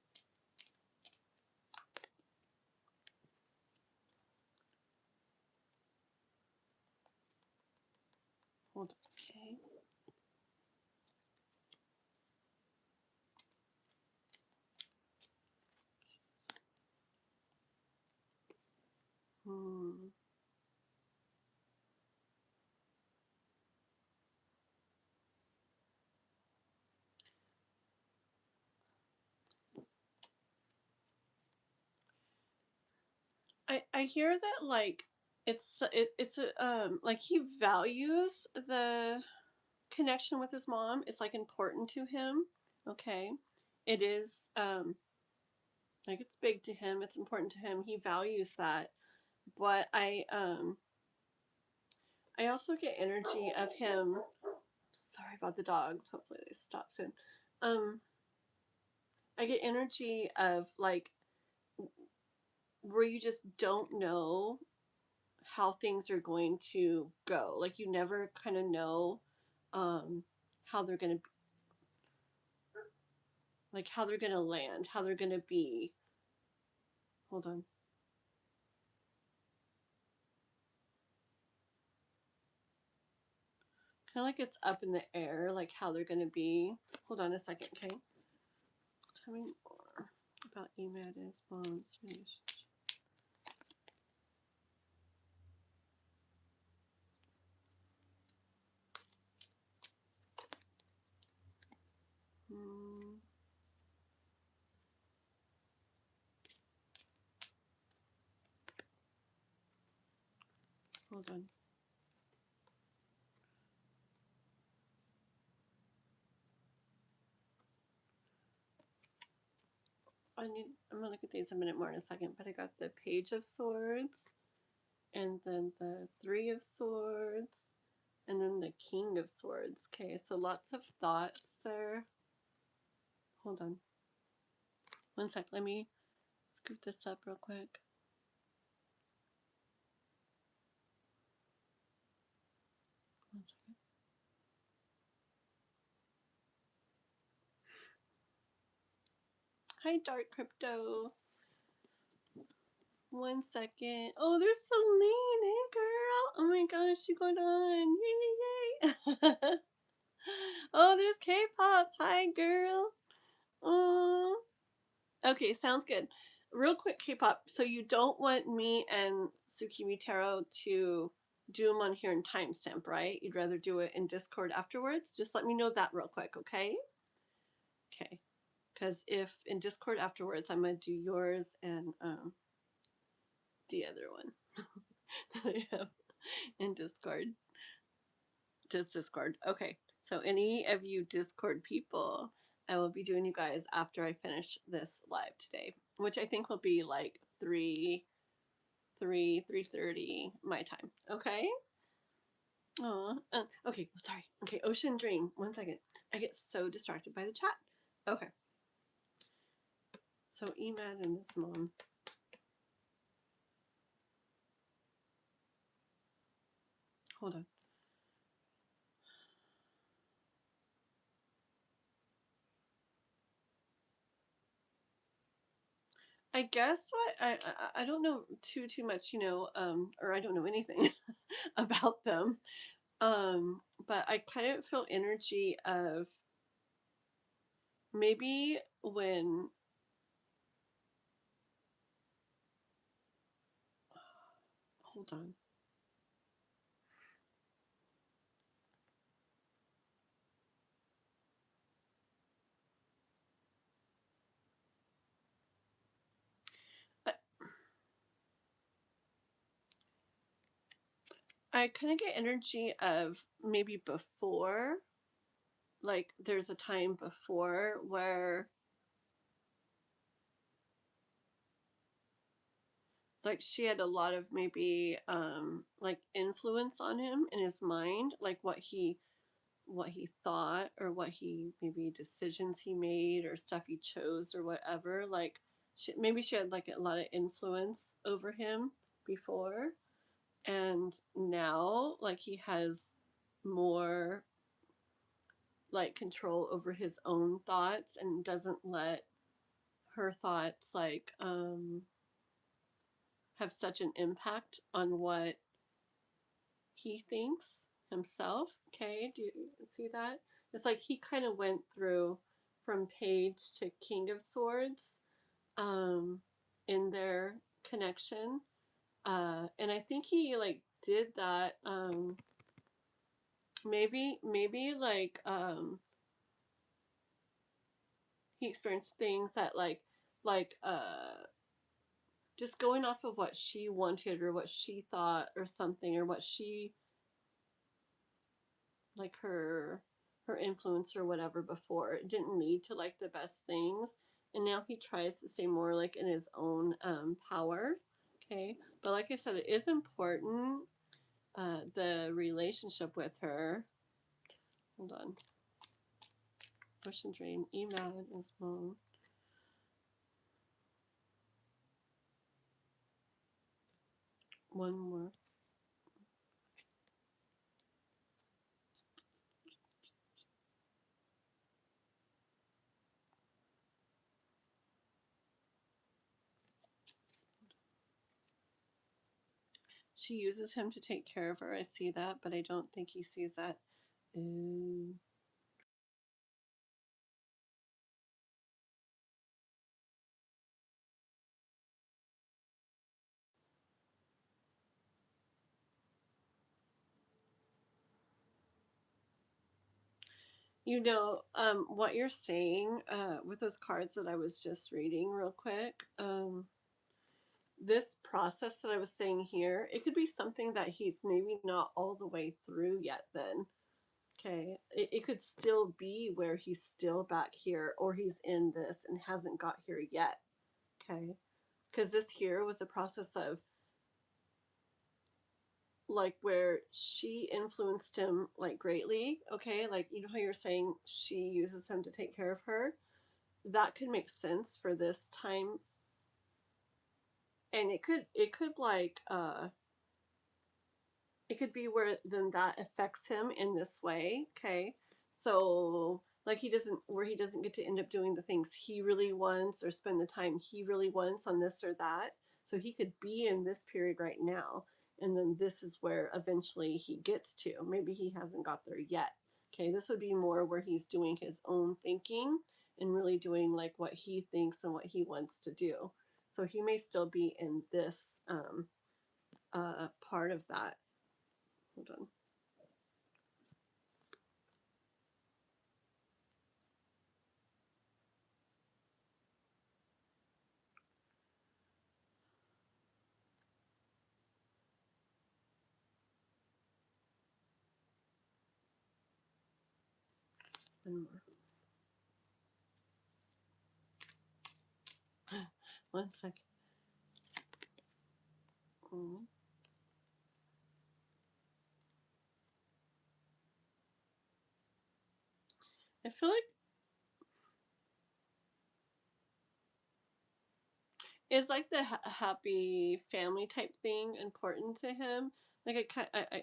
Okay. I hear that like it's a like he values the connection with his mom. It's like important to him. Okay. It is like it's big to him. It's important to him. He values that. But I also get energy of him. Sorry about the dogs. Hopefully they stop soon. I get energy of like where you just don't know how things are going to go. Like you never kind of know how they're going to how they're going to land, how they're going to be. Hold on. Kind of like it's up in the air, like how they're going to be. Hold on a second, okay? Tell me more about Ahmed and his mom's relationship. Hold on. I'm gonna look at these a minute more in a second, but I got the Page of Swords, and then the Three of Swords, and then the King of Swords. Okay, so lots of thoughts there. Hold on. One sec, let me scoot this up real quick. One second. Hi, Dark Crypto. One second. Oh, there's Celine. Hey, girl. Oh my gosh, you got on. Yay, yay, yay. Oh, there's K-pop. Hi, girl. Oh. Okay, sounds good. Real quick, K-pop. So you don't want me and Tsukimi Tarot to do them on here in timestamp, right? You'd rather do it in Discord afterwards? Just let me know that real quick, okay? Okay. Because if in Discord afterwards, I'm going to do yours and the other one that I have in Discord. Discord. Okay. So any of you Discord people, I will be doing you guys after I finish this live today, which I think will be like 3:30 my time. Okay? Oh, okay, sorry. Okay, Ocean Dream. 1 second. I get so distracted by the chat. Okay. So Emad and his mom. Hold on. I guess what I don't know too much, you know, or I don't know anything about them. But I kind of feel energy of maybe when, hold on. I kind of get energy of maybe before, like there's a time before where like she had a lot of maybe like influence on him in his mind, like what he thought, or what he, maybe decisions he made or stuff he chose or whatever. Like maybe she had like a lot of influence over him before, and now like he has more like control over his own thoughts and doesn't let her thoughts like have such an impact on what he thinks himself. Okay, do you see that? It's like he kind of went through from Page to King of Swords in their connection. And I think he like did that maybe like he experienced things that like just going off of what she wanted or what she thought or something, or what she, like her influence or whatever before, it didn't lead to like the best things, and now he tries to stay more like in his own power. Okay, but like I said, it is important, the relationship with her. Hold on. Ocean Dream, Emad is mom. One more. She uses him to take care of her. I see that, but I don't think he sees that. Ooh. You know, what you're saying with those cards that I was just reading real quick, this process that I was saying here, it could be something that he's maybe not all the way through yet then. Okay. It could still be where he's still back here, or he's in this and hasn't got here yet. Okay. Because this here was a process of like where she influenced him like greatly. Okay. Like, you know how you're saying she uses him to take care of her? That could make sense for this time. And it could like it could be where then that affects him in this way. Okay, so like he doesn't get to end up doing the things he really wants or spend the time he really wants on this or that. So he could be in this period right now, and then this is where eventually he gets to. Maybe he hasn't got there yet. Okay, this would be more where he's doing his own thinking and really doing like what he thinks and what he wants to do. So he may still be in this part of that. Hold on. One more. 1 second. I feel like it's like the happy family type thing important to him. Like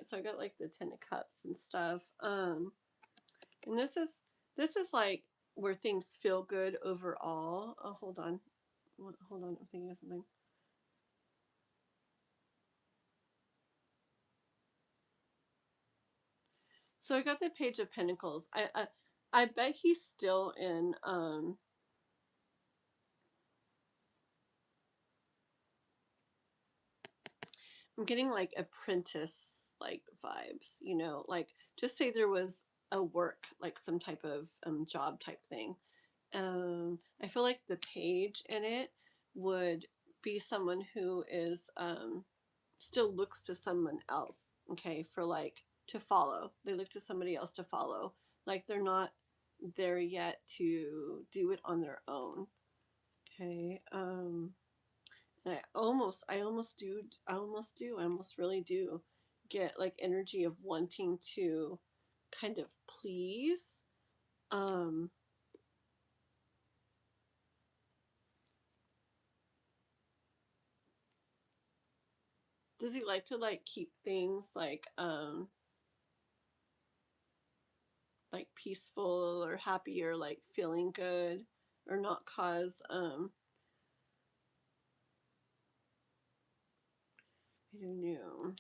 so I got like the 10 of Cups and stuff. And this is like where things feel good overall. Oh, hold on, I'm thinking of something. So I got the Page of Pentacles. I bet he's still in I'm getting like apprentice like vibes, you know, like just say there was a work, like some type of job type thing. I feel like the page in it would be someone who is still looks to someone else, okay, for like to follow. They look to somebody else to follow. Like they're not there yet to do it on their own. Okay. And I almost really do get like energy of wanting to kind of please. Does he like to like keep things like peaceful or happy or like feeling good or not cause I don't know.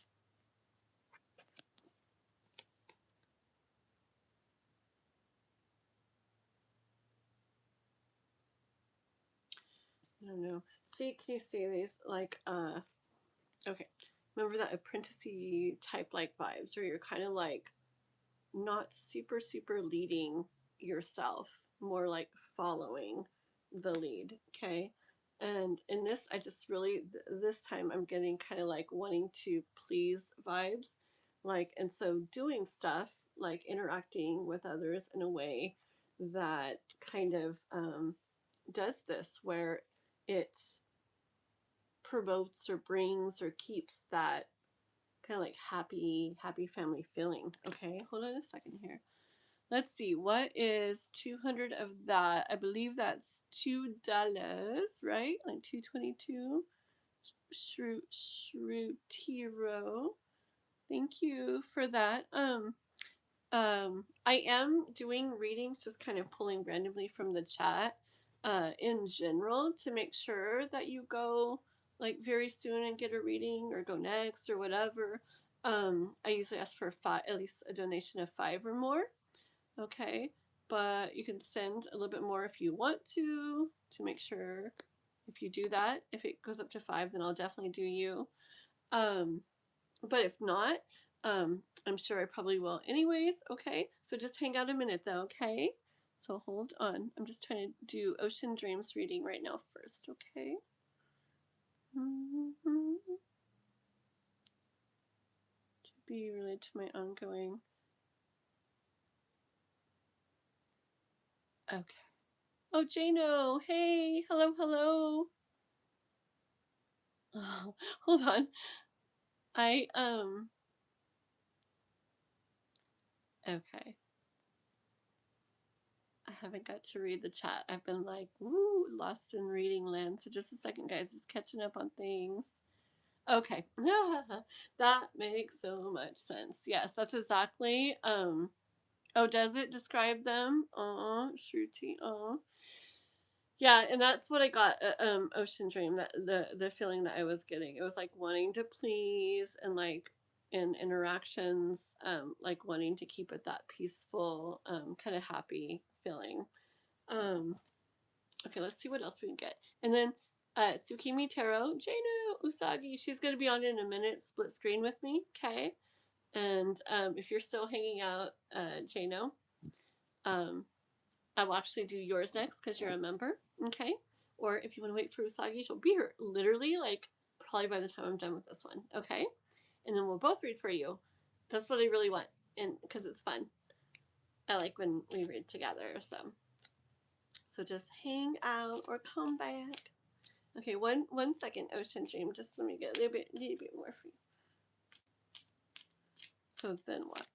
I don't know. See, can you see these like okay. Remember that apprenticey type like vibes where you're kind of like not super leading yourself, more like following the lead, okay? And in this, I just really, this time I'm getting kind of like wanting to please vibes. Like, and so doing stuff, like interacting with others in a way that kind of does this, where it promotes or brings or keeps that kind of like happy family feeling. Okay, hold on a second here. Let's see, what is 200 of that? I believe that's $2, right? Like 222. Shrutiro. Thank you for that. I am doing readings, just kind of pulling randomly from the chat, in general, to make sure that you go like very soon and get a reading or go next or whatever. I usually ask for at least a donation of 5 or more. Okay, but you can send a little bit more if you want to make sure. If you do that, if it goes up to 5, then I'll definitely do you. But if not, I'm sure I probably will anyways. Okay, so just hang out a minute though. Okay, so hold on. I'm just trying to do Ocean Dreams reading right now first. Okay. To be related to my ongoing. Okay. Oh, Jano, hey, hello. Oh, hold on. Okay. I haven't got to read the chat. I've been like, woo, lost in reading land. So just a second, guys, just catching up on things. Okay. That makes so much sense. Yes, that's exactly. Oh, does it describe them? Oh, Shruti. Oh. Yeah, and that's what I got. Ocean Dream. That the feeling that I was getting. It was like wanting to please and like in interactions, like wanting to keep it that peaceful, kind of happy feeling. Okay, let's see what else we can get. And then Tsukimi Tarot, Jano Usagi. She's gonna be on in a minute. Split screen with me, okay? And if you're still hanging out, Jano, I will actually do yours next because you're a member, okay? Or if you want to wait for Usagi, she'll be here literally like probably by the time I'm done with this one, okay? And then we'll both read for you. That's what I really want, and because it's fun. I like when we read together, so just hang out or come back. Okay, one second, Ocean Dream. Just let me get a little bit more for you. So then what?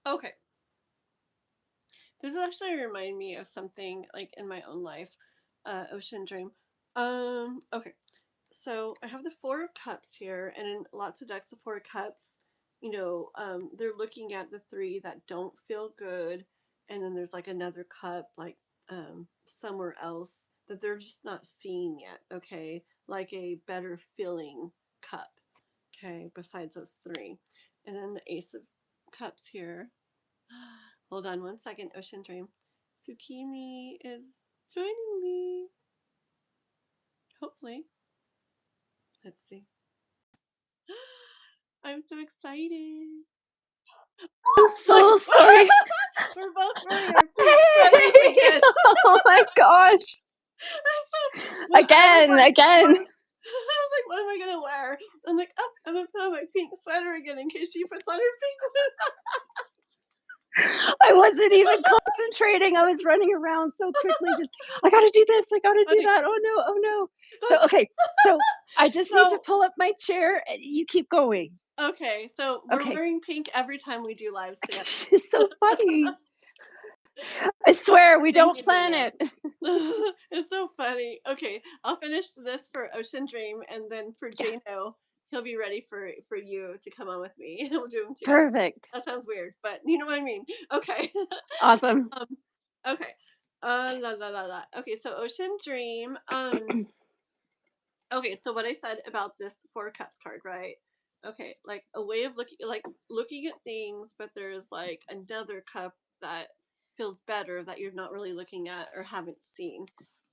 Okay. This is actually remind me of something like in my own life, ocean dream. Okay. So I have the Four of Cups here, and in lots of decks, the Four of Cups, they're looking at the three that don't feel good, and then there's like another cup, like somewhere else that they're just not seeing yet. Okay, like a better feeling cup. Okay, besides those three, and then the Ace of Cups here. Hold on one second, Ocean Dream. Tsukimi is joining me. Hopefully. Let's see. I'm so excited. I'm Like, so sorry. we're both wearing our pink sweaters again. Oh my gosh. I was Again. like, what am I gonna wear? I'm like, oh, I'm gonna put on my pink sweater again in case she puts on her pink one. I wasn't even concentrating. I was running around so quickly. Just, I gotta do this. I gotta do that. Oh no. Oh no. So, okay. So I just need to pull up my chair and you keep going. Okay. So we're wearing pink every time we do lives together. It's so funny. I swear we don't plan Jana. it. It's so funny. Okay, I'll finish this for Ocean Dream, and then for Jano, he'll be ready for you to come on with me. We'll do them together. Perfect. That sounds weird, but you know what I mean. Okay. Awesome. Okay. La la la la. Okay, so Ocean Dream. Okay, so what I said about this Four of Cups card, right? Okay, like a way of looking at things, but there's like another cup that feels better that you're not really looking at or haven't seen.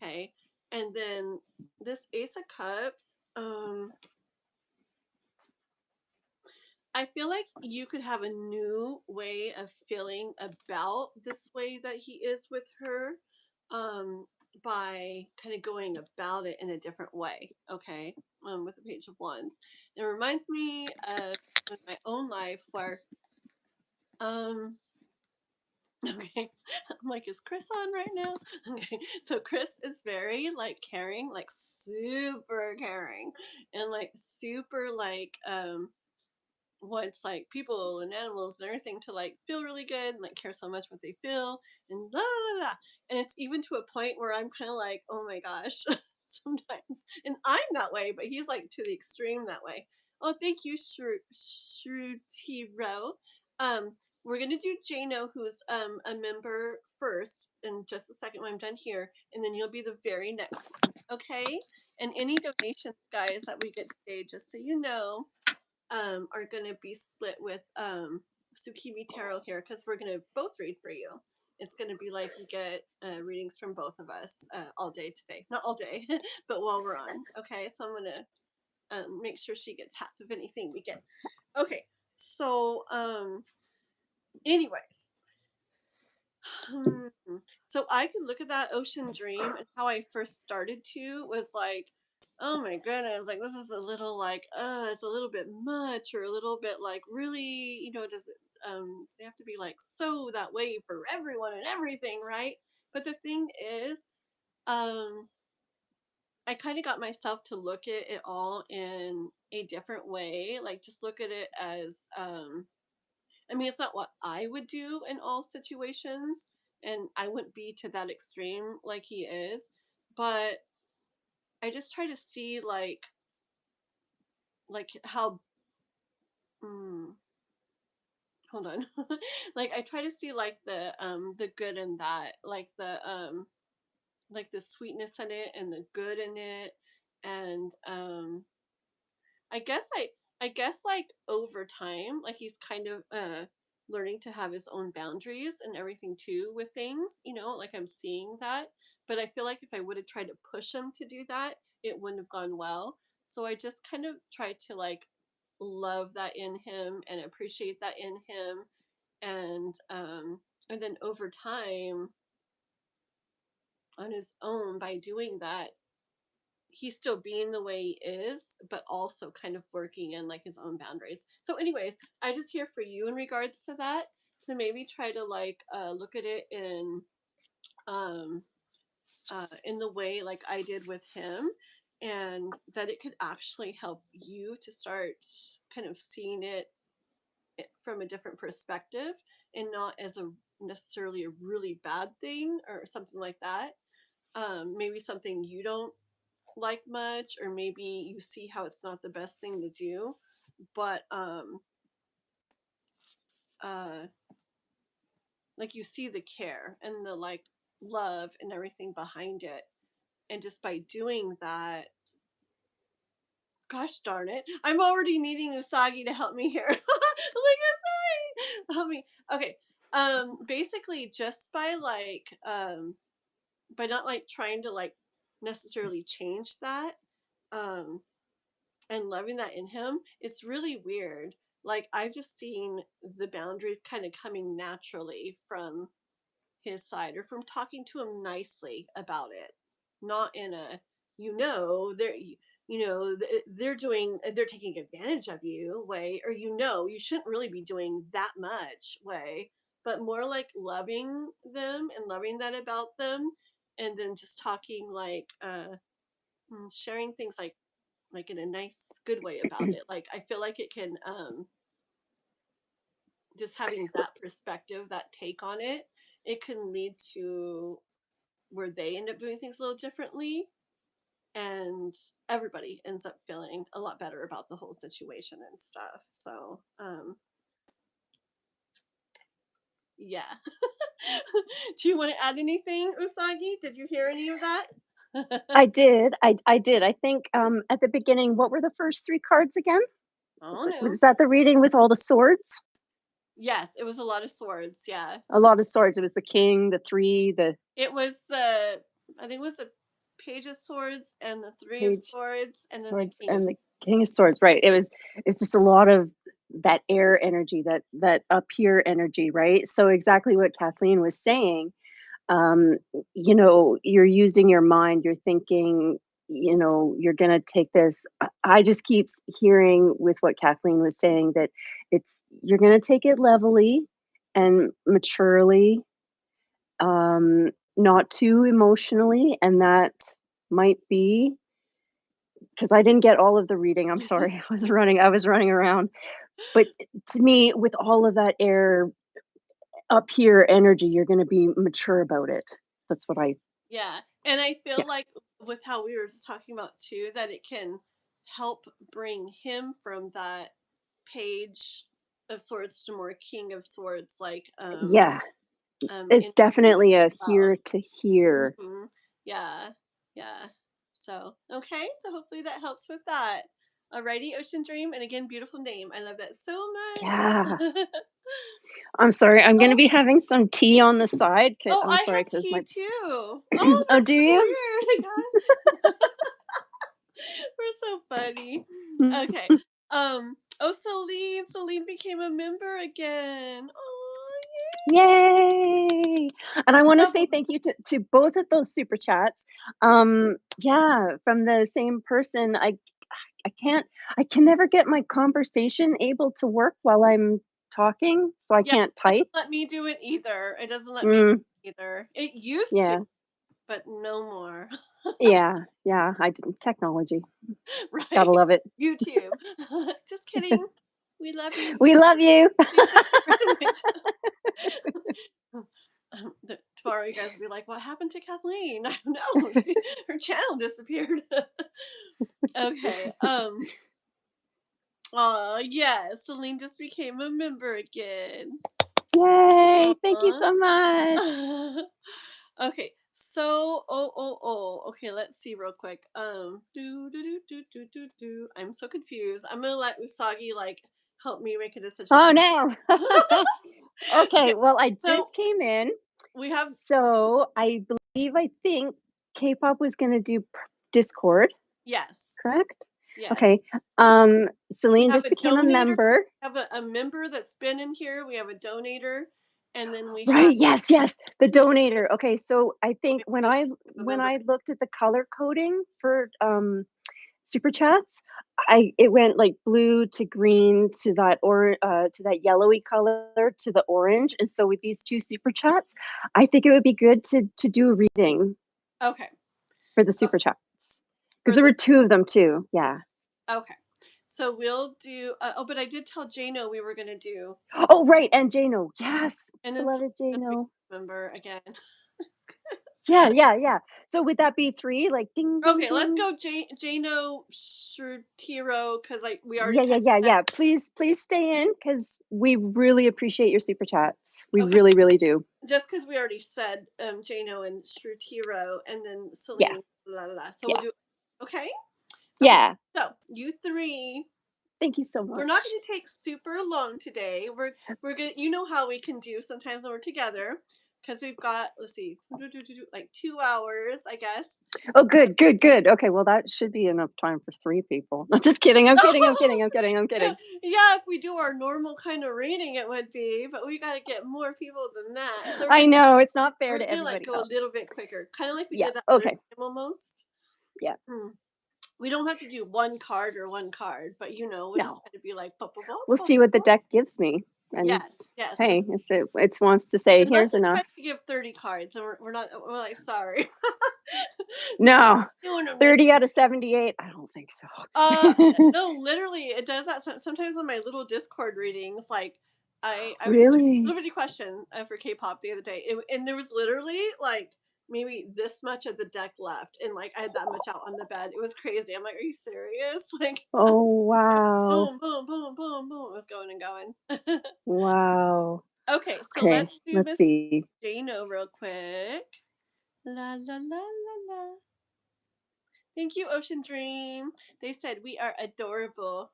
Okay, and then this Ace of Cups. I feel like you could have a new way of feeling about this way that he is with her, by kind of going about it in a different way. Okay, with the Page of Wands, it reminds me of my own life where, okay, I'm like, is Chris on right now? Okay, so Chris is very like caring, like super caring, and like super like wants like people and animals and everything to like feel really good and like care so much what they feel and blah blah blah. And it's even to a point where I'm kind of like, oh my gosh, sometimes. And I'm that way, but he's like to the extreme that way. Oh, thank you, Shrutiro. We're gonna do Jano, who's a member first, in just a second when I'm done here, and then you'll be the very next one, okay? And any donations, guys, that we get today, just so you know, are going to be split with Tsukimi Tarot here, because we're going to both read for you. It's going to be like you get readings from both of us all day today. Not all day, but while we're on. Okay, so I'm going to make sure she gets half of anything we get. Okay, so anyways. So I could look at that Ocean Dream, and how I first started to was like, oh my goodness, like this is a little like, it's a little bit much, or a little bit like really, does it have to be like so that way for everyone and everything, right? But the thing is, I kind of got myself to look at it all in a different way, like just look at it as I mean, it's not what I would do in all situations, and I wouldn't be to that extreme like he is, but I just try to see like how hold on. Like I try to see like the good in that, like the sweetness in it and the good in it, and I guess I guess like over time, like he's kind of learning to have his own boundaries and everything too with things, like I'm seeing that. But I feel like if I would have tried to push him to do that, it wouldn't have gone well. So I just kind of tried to like love that in him and appreciate that in him, and then over time, on his own, by doing that, he's still being the way he is, but also kind of working in like his own boundaries. So anyways, I just hear for you in regards to that, to maybe try to like look at it in the way like I did with him, and that it could actually help you to start kind of seeing it from a different perspective, and not as a necessarily a really bad thing or something like that. Maybe something you don't like much, or maybe you see how it's not the best thing to do, but like you see the care and the like love and everything behind it, and just by doing that, gosh darn it, I'm already needing Usagi to help me here. Like I say, help me. Okay. Basically just by not like trying to like necessarily change that, um and loving that in him, it's really weird. Like I've just seen the boundaries kind of coming naturally from his side, or from talking to him nicely about it, not in a they're taking advantage of you way, or you shouldn't really be doing that much way, but more like loving them and loving that about them, and then just talking like sharing things like in a nice good way about it. Like I feel like it can just having that perspective, that take on it, it can lead to where they end up doing things a little differently, and everybody ends up feeling a lot better about the whole situation and stuff. So yeah. Do you want to add anything, Usagi? Did you hear any of that? I did. I did. I think at the beginning, what were the first three cards again? Oh no. Was that the reading with all the swords? Yes, it was a lot of swords. Yeah. A lot of swords. It was the king, the three, the It was the, I think it was the page of swords and the three of page swords and then the swords king of and swords. the king of swords. Right. It's just a lot of that air energy, that up here energy, right? So exactly what Kathleen was saying. um, you're using your mind, you're thinking, you're going to take this. I just keep hearing with what Kathleen was saying that you're going to take it levelly and maturely, not too emotionally. And that might be because I didn't get all of the reading. I'm sorry. I was running around. But to me, with all of that air up here energy, you're going to be mature about it. That's what I, Yeah. And I feel yeah. like with how we were just talking about too, that it can help bring him from that page of swords to more king of swords, like Yeah, it's energy definitely a as well. here to here. Hmm. Yeah. Yeah. So okay, so hopefully that helps with that. Alrighty, Ocean Dream, and again, beautiful name. I love that so Yeah. much. I'm sorry, I'm gonna Oh, be having some tea on the side. oh, I'm I sorry, have 'cause tea my too. Oh, oh, that's do so you? weird. Yeah. We're so funny. Okay. Oh, Celine became a member again. Oh, Yay! And I wanna say double. thank you to both of those super chats. Yeah, from the same person. I I can never get my conversation able to work while I'm talking, so I Yeah, can't it doesn't type. let me do it either. It doesn't let me do Mm, it either. It used to, yeah. but no more. Yeah, yeah, I didn't technology. Gotta Right? love it. YouTube. Just kidding. We love you, We YouTube. love you. Please don't get rid of it. Tomorrow you guys will be like, what happened to Kathleen? I don't know. Her channel disappeared. Okay. Yes, Celine just became a member again. Yay! Thank you Aw. so much. Okay, so okay, let's see real quick. I'm so confused. I'm gonna let Usagi like help me make a decision Oh, for me. no. Okay, Okay, well, I so just came in, we have, so I think K-pop was gonna do Discord, yes, correct? Yes. Okay. We Celine have just a became a donator. member. We have a member that's been in here. We have a donator, and then we have Right, yes, yes, the two donator. Okay, so I think when members I of a when member. I looked at the color coding for, super chats, it went like blue to green to that yellowy color to the orange, and so with these 2 super chats, I think it would be good to do a reading Okay. for the Okay. super chats because For there the were 2 of them too, yeah. okay. So we'll do. Oh, but I did tell Jano we were gonna do, Oh, right, and Jano, yes, and then beloved Selena Jano. member again. Yeah, yeah, yeah. So would that be 3, like, ding, ding, Okay, let's ding? go Jano Shrutiro because like we already Yeah, yeah, kind yeah, of yeah. Please stay in because we really appreciate your super chats. We okay. really, really do. Just because we already said Jano and Shrutiro, and then Yeah, Celine, la la la. So we'll yeah, do. Okay. Okay. yeah. So you three, Thank you so we're not much. going to take super long today. We're gonna, you know how we can do sometimes when we're together, because we've got, let's see, like 2 hours, I guess. Oh, good, good, good. Okay, well, that should be enough time for 3 people. No, just kidding. I'm kidding. I'm kidding. I'm kidding. I'm kidding. Yeah, if we do our normal kind of reading, it would be, but we got to get more people than that. So I know it's not fair we're to gonna like everybody go a else. little bit quicker, kind of like we Yeah. did that other Okay. time almost. Yeah. Hmm. We don't have to do one card or one card, but we'll just No, kind of be like, pop, pop, pop, we'll pop, see what the pop. deck gives me. And Yes, yes. hey, if it wants to say, Unless here's it enough. tries to give 30 cards, and we're not, we're like, sorry. No, Doing a miss. 30 out of 78. I don't think so. No, literally, it does that sometimes on my little Discord readings. Like, I was just doing a Really? little bitty question for K-pop the other day, and there was literally like maybe this much of the deck left, and like I had that much out on the bed. It was crazy. I'm like, are you serious? Like, Oh, wow. boom, boom, boom, boom, boom. It was going and going. Wow. Okay, so Okay, let's do let's Miss see. Jano real quick. La la la la la. Thank you, Ocean Dream. They said we are adorable.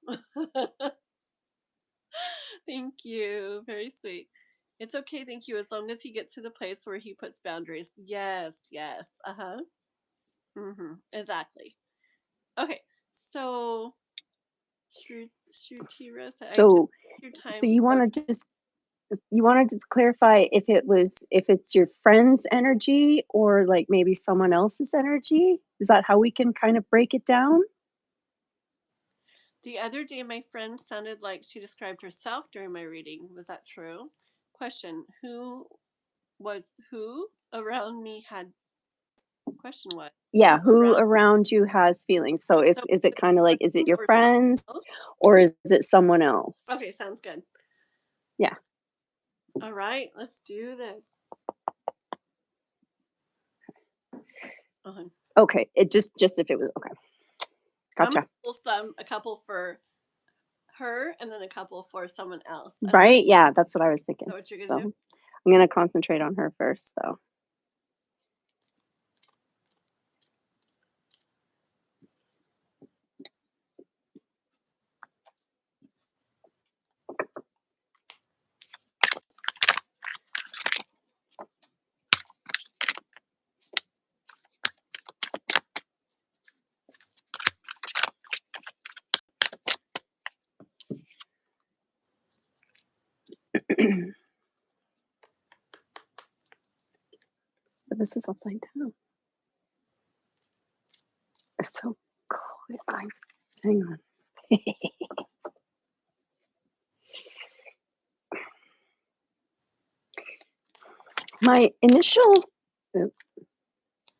Thank you. Very sweet. It's okay, thank you, as long as he gets to the place where he puts boundaries. Yes, yes. Uh-huh. Mm-hmm. Exactly. Okay, so Shrutira said I just So your so time. you wanna just clarify if it's your friend's energy or, like, maybe someone else's energy? Is that how we can kind of break it down? The other day, my friend sounded like she described herself during my reading. Was that true? Question: who around me had? Question: what? Yeah, Who's who around? around you has feelings? So So is it kinda like, is it friends your or someone friend else? or is it someone else? Okay, sounds good. Yeah. All right, let's do this. Uh-huh. Okay, it just if it was okay. I'm gonna Gotcha. pull a couple for her, and then a couple for someone else. I don't know. Right? Yeah, that's what I was Is that thinking. what you're So, gonna do? I'm gonna concentrate on her first, though. But this is upside down. It's so clear. Hang on. My initial oop,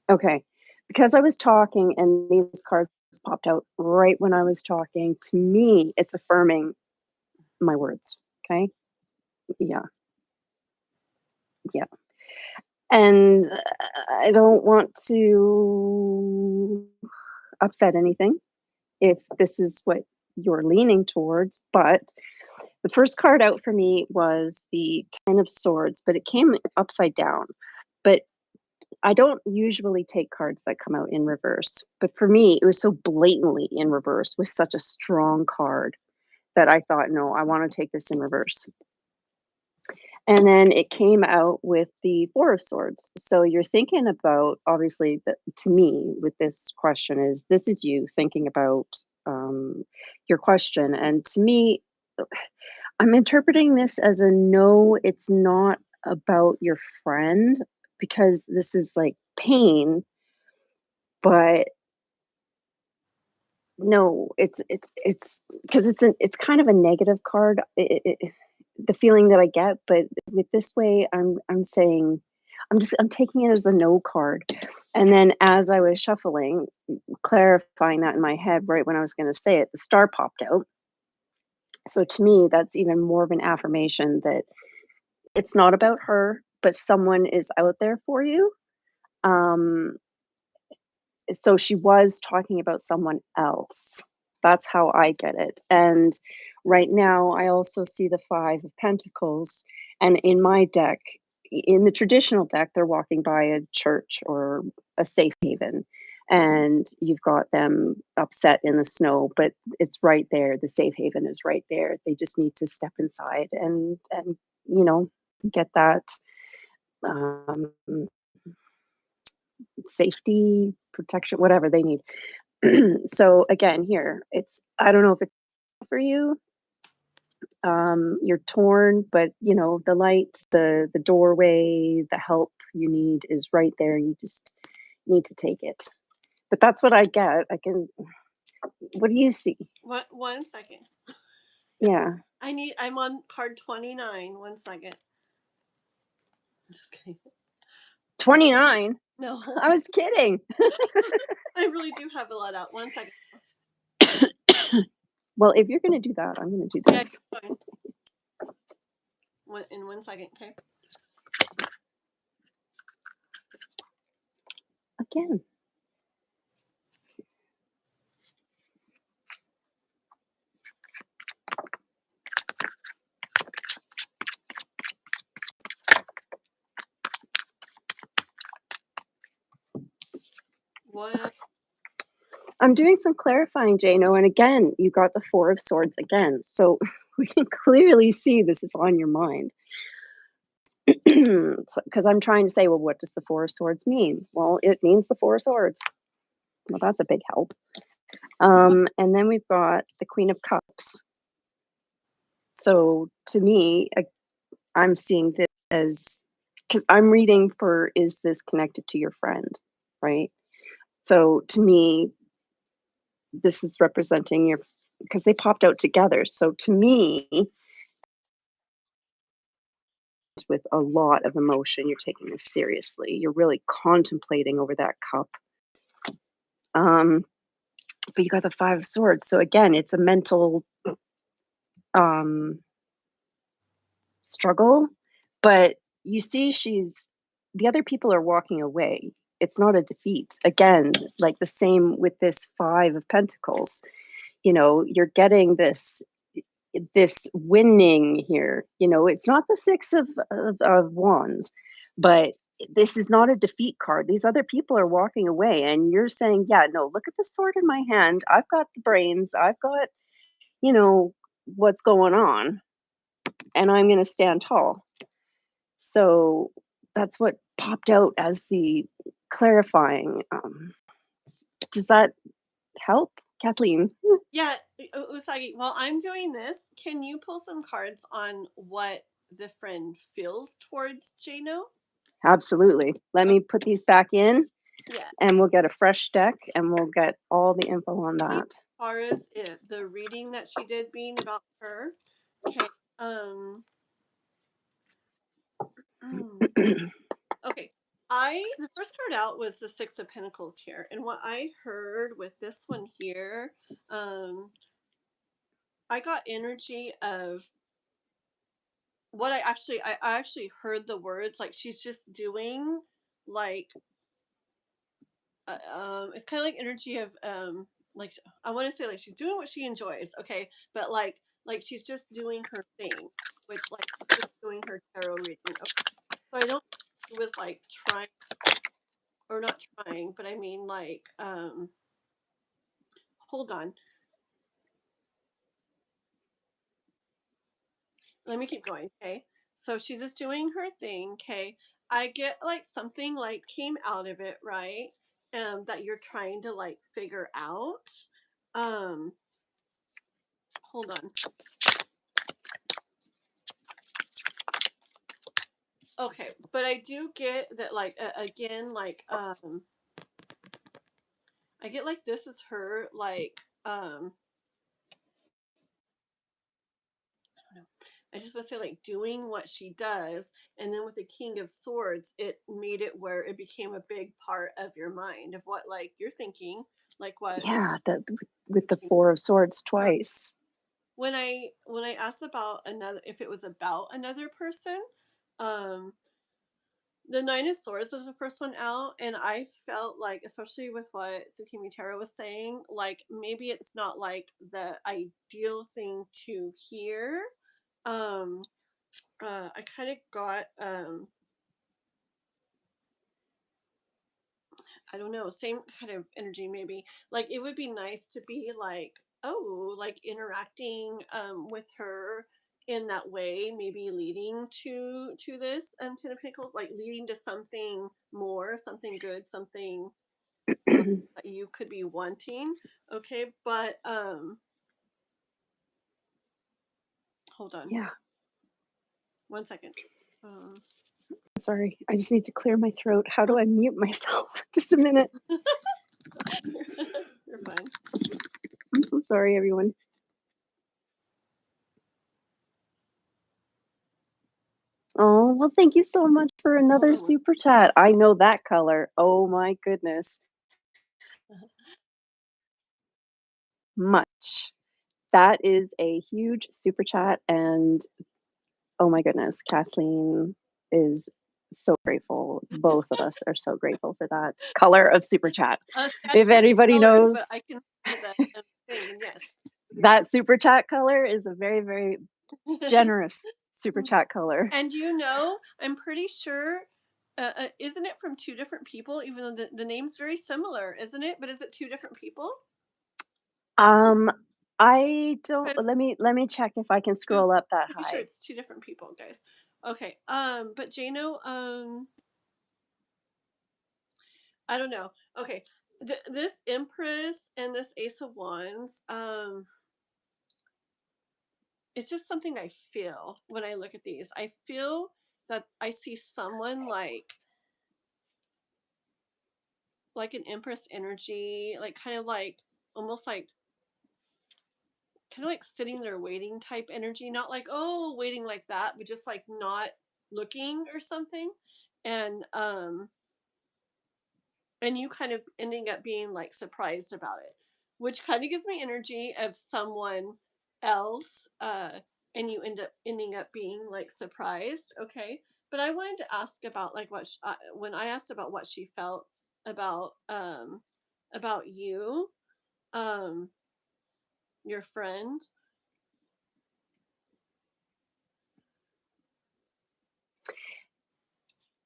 okay, because I was talking and these cards popped out right when I was talking, to me, it's affirming my words, okay? Yeah, yeah. And I don't want to upset anything if this is what you're leaning towards, but the first card out for me was the 10 of swords, but it came upside down. But I don't usually take cards that come out in reverse, but for me, it was so blatantly in reverse with such a strong card that I thought, no, I want to take this in reverse. And then it came out with the Four of Swords. So you're thinking about, obviously, that to me, with this question, is this is you thinking about your question. And to me, I'm interpreting this as a no, it's not about your friend because this is like pain, but no, it's because it's kind of a negative card. The feeling that I get, but with this way, I'm saying I'm taking it as a no card. And then as I was shuffling, clarifying that in my head right when I was going to say it, the star popped out. So to me, that's even more of an affirmation that it's not about her, but someone is out there for you. Um, so she was talking about someone else. That's how I get it. And right now, I also see the Five of Pentacles. And in my deck, in the traditional deck, they're walking by a church or a safe haven. And you've got them upset in the snow, but it's right there. The safe haven is right there. They just need to step inside and you know get that um, safety, protection, whatever they need. So again, here it's I don't know if it's for you. You're torn, but the light, the doorway, the help you need is right there. You just need to take it. But that's what I get. I can. What do you see? One second. Yeah, I'm on card 29. 1 second. Just kidding. 29. No, hold I on. was kidding. I really do have a lot out. 1 second. Well, if you're gonna do that, I'm gonna do Yeah, this keep going. In 1 second, okay? again. What? I'm doing some clarifying, Jano, and again, you got the Four of Swords again. So we can clearly see this is on your mind. Because I'm trying to say, well, what does the Four of Swords mean? Well, it means the Four of Swords. Well, that's a big help. And then we've got the Queen of Cups. So to me, I'm seeing this as because I'm reading for is this connected to your friend, right? So to me, this is representing your because they popped out together. So to me, with a lot of emotion, you're taking this seriously. You're really contemplating over that cup. Um, but you got the Five of Swords. So again, it's a mental um struggle, but you see the other people are walking away. It's not a defeat. Again, like the same with this Five of Pentacles. You're getting this winning here. It's not the Six of Wands, but this is not a defeat card. These other people are walking away, and you're saying, yeah, no, look at the sword in my hand. I've got the brains. I've got, you know, what's going on, and I'm going to stand tall. So that's what popped out as the clarifying. Does that help, Kathleen? Yeah, Usagi, while I'm doing this, can you pull some cards on what the friend feels towards Jano? Absolutely. Let me put these back in Yeah. and we'll get a fresh deck and we'll get all the info on As that. far as the reading that she did being about her. Okay. Okay. The first card out was the Six of Pentacles here. And what I heard with this one here, I got energy of what I actually heard the words like she's just doing like it's kind of like energy of like I want to say like she's doing what she enjoys, okay, but like she's just doing her thing, which like just doing her tarot reading. Okay. So I don't think it was like trying or not trying, but I mean like hold on, let me keep going. Okay, so she's just doing her thing. Okay, I get like something like came out of it, right? That you're trying to like figure out. hold on. Okay, but I do get that, like, again, like, I get like this is her, like, I don't know. I just want to say, like, doing what she does, and then with the King of Swords, it made it where it became a big part of your mind of what, like, you're thinking, like what Yeah, with the King. Four of Swords Um, twice. when I asked about another, if it was about another person, um, the Nine of Swords was the first one out, and I felt like, especially with what Tsukimi Tarot was saying, like maybe it's not like the ideal thing to hear. Um, I kind of got, I don't know, same kind of energy maybe. Like it would be nice to be like, oh, like interacting with her in that way, maybe leading to this Ten of Pentacles, like leading to something more, something good, something that you could be wanting. Okay, but hold on Yeah. 1 second. Um, Sorry, I just need to clear my throat. How do I mute myself? Just a minute. you're fine. I'm so sorry, everyone. Oh, well, thank you so much for Hold another on one. super chat. I know that color. Oh my goodness. Much. That is a huge super chat. And oh my goodness, Kathleen is so grateful. Both of us are so grateful for that color of super chat. See, I If don't see anybody colors, but knows, I can see the thing, and yes. that super chat color is a very, very generous super chat color. And I'm pretty sure, isn't it from two different people? Even though the name's very similar, isn't it? But is it two different people? Um, I don't. Because Let me check if I can scroll up that pretty sure high. it's two different people, guys. Okay. But Jano, I don't know. Okay, this Empress and this Ace of Wands, it's just something I feel when I look at these. I feel that I see someone like an Empress energy, like kind of like almost like kind of like sitting there waiting type energy, not like, oh, waiting like that, but just like not looking or something. And and you kind of ending up being like surprised about it, which kind of gives me energy of someone else, and you end up ending up being like surprised. Okay, but I wanted to ask about like when I asked about what she felt about you, um your friend.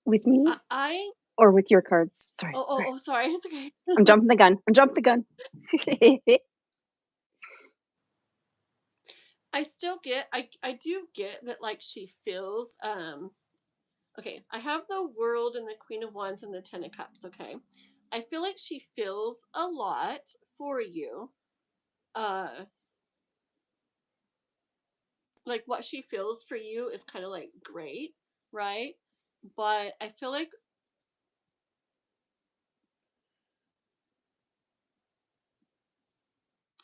With me I or with your cards? Sorry, Oh, sorry. sorry, it's okay. I'm jumping the gun. I'm jumping the gun. I still get, I do get that like she feels, okay, I have the World and the Queen of Wands and the Ten of Cups, okay? I feel like she feels a lot for you. Uh like what she feels for you is kind of like great, right? But I feel like,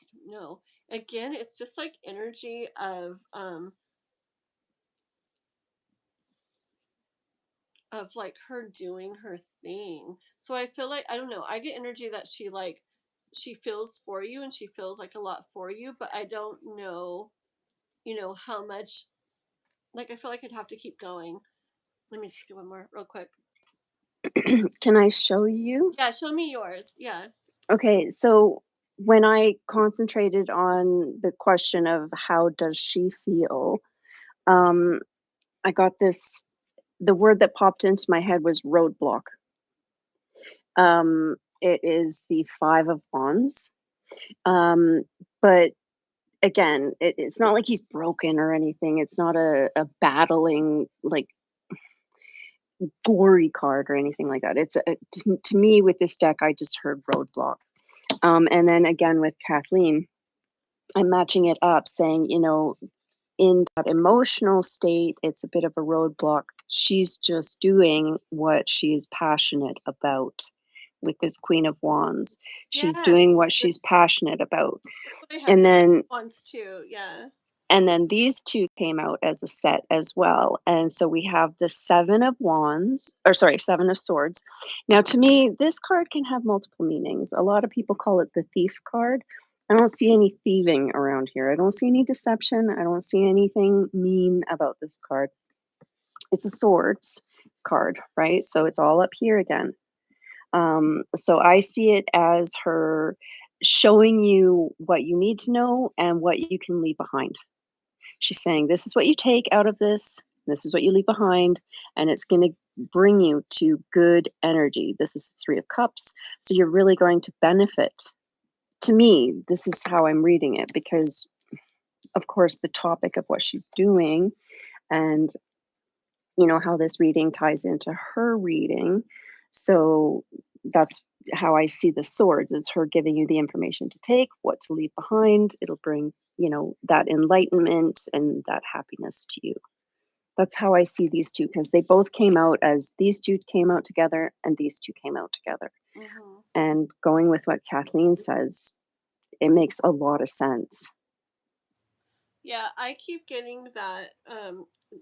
I don't know. Again, it's just like energy of like her doing her thing. So I feel like, I don't know, I get energy that she feels for you and she feels like a lot for you, but I don't know, how much. Like I feel like I'd have to keep going. Let me just get one more real quick. Can I show you? Yeah, show me yours. Yeah. Okay, so when I concentrated on the question of how does she feel, um, I got this. The word that popped into my head was roadblock. It is the Five of Wands. But again, it's not like he's broken or anything. It's not a battling, like, gory card or anything like that. To me, with this deck, I just heard roadblock. And then again with Kathleen, I'm matching it up saying, in that emotional state, it's a bit of a roadblock. She's just doing what she's passionate about with this Queen of Wands. She's Yes. doing what she's passionate about. That's what I had And the then ones too. Yeah. these two came out as a set as well. And so we have the Seven of Wands, or sorry, Seven of Swords. Now, to me, this card can have multiple meanings. A lot of people call it the Thief card. I don't see any thieving around here. I don't see any deception. I don't see anything mean about this card. It's a swords card, right? So it's all up here again. So I see it as her showing you what you need to know and what you can leave behind. She's saying, this is what you take out of this is what you leave behind, and it's going to bring you to good energy. This is the Three of Cups. So you're really going to benefit. To me, this is how I'm reading it because, of course, the topic of what she's doing and, how this reading ties into her reading. So that's how I see the swords is her giving you the information to take, what to leave behind. It'll bring, that enlightenment and that happiness to you. That's how I see these two because they both came out as these two came out together and these two came out together. Mm-hmm. And going with what Kathleen says, it makes a lot of sense. Yeah, I keep getting that.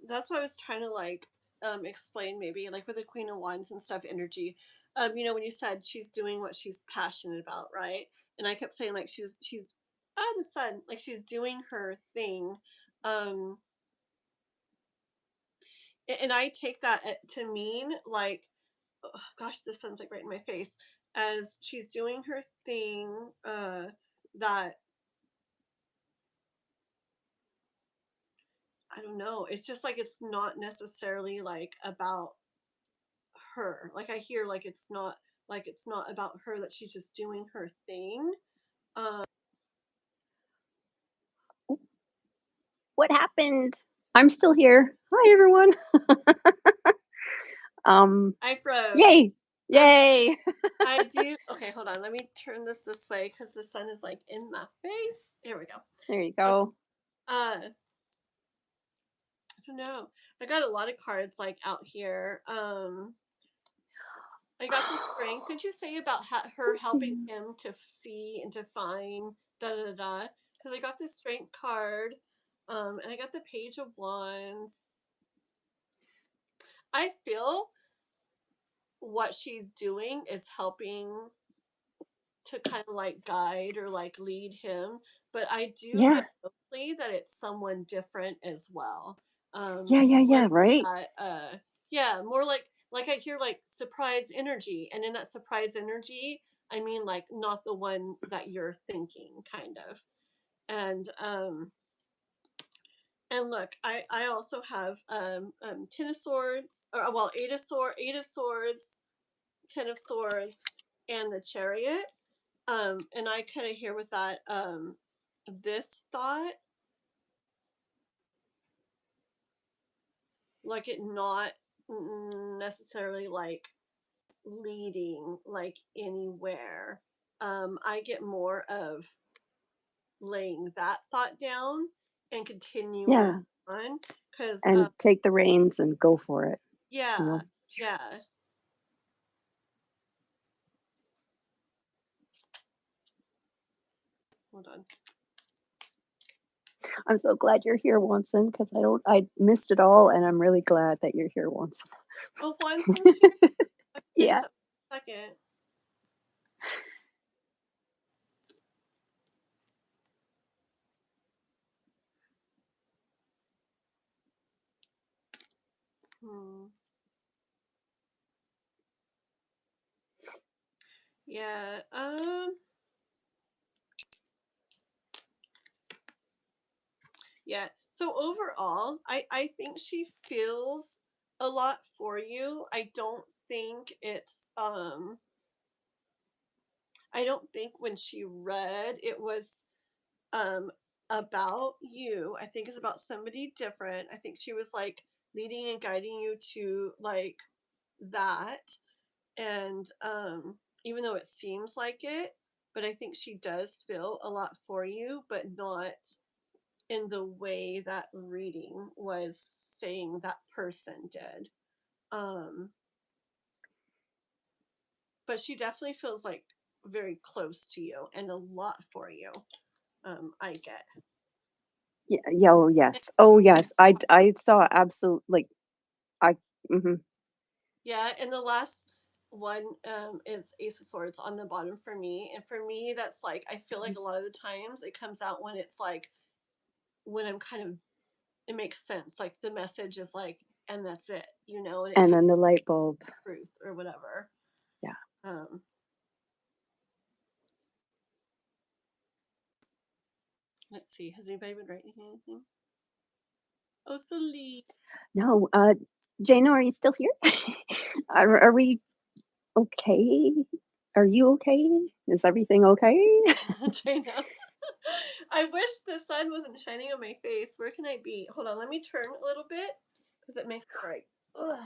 That's what I was trying to explain maybe like with the Queen of Wands and stuff energy. When you said she's doing what she's passionate about, right? And I kept saying like she's the sun, like she's doing her thing. Um, and I take that to mean like, oh, gosh, this sun's like right in my face, as she's doing her thing. That I don't know. It's just like it's not necessarily like about her. Like I hear like it's not about her, that she's just doing her thing. Um What happened? I'm still here. Hi everyone. I froze. Yay. Okay, Yay. I do. Okay, hold on. Let me turn this way because the sun is like in my face. Here we go. There you Okay, go. I don't know. I got a lot of cards like out here. I got the strength. Did you say about her helping him to see and to find da da da? Because I got the strength card, and I got the Page of Wands. I feel what she's doing is helping to kind of like guide or like lead him, but I do Yeah. get mostly that it's someone different as well. Yeah, Someone right? that yeah, more like I hear like surprise energy, and in that surprise energy, I mean like not the one that you're thinking, kind of. And look, I also have Ten of Swords, or well, Eight of Swords, Ten of Swords, and the Chariot. And I kind of hear with that this thought, like it not necessarily like leading like anywhere. I get more of laying that thought down and continuing Yeah. on because And take the reins and go for it, you yeah, know. yeah. Hold on. I'm so glad you're here, Watson, because I missed it all and I'm really glad that you're here, Watson. Oh, Watson's here. Okay, Yeah. just a second. Hmm. Yeah. Yeah. So overall, I think she feels a lot for you. I don't think when she read it was um about you. I think it's about somebody different. I think she was like leading and guiding you to like that. And even though it seems like it, but I think she does feel a lot for you, but not in the way that reading was saying that person did. But she definitely feels like very close to you and a lot for you. I get. Yeah, yeah, oh yes. Oh yes. I saw absolute like I mhm. Yeah, and the last one is Ace of Swords on the bottom for me. And for me, that's like, I feel like a lot of the times it comes out when it's like, when I'm kind of, it makes sense. Like the message is like, and that's it, you know, and it And comes then the light bulb. truth or whatever. Yeah. Um, let's see. Has anybody been writing anything? Oh, Celine. No, Jana, are you still here? Are we okay? Are you okay? Is everything okay? China. I wish the sun wasn't shining on my face. Where can I be? Hold on, let me turn a little bit because it makes it bright. Ugh.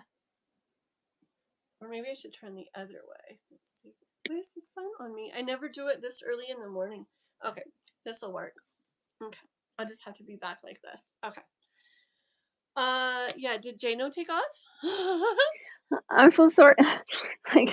Or maybe I should turn the other way. Let's see. Why is the sun on me? I never do it this early in the morning. Okay, this will work. Okay, I'll just have to be back like this. Okay. Yeah. Did Jano take off? I'm so sorry. Like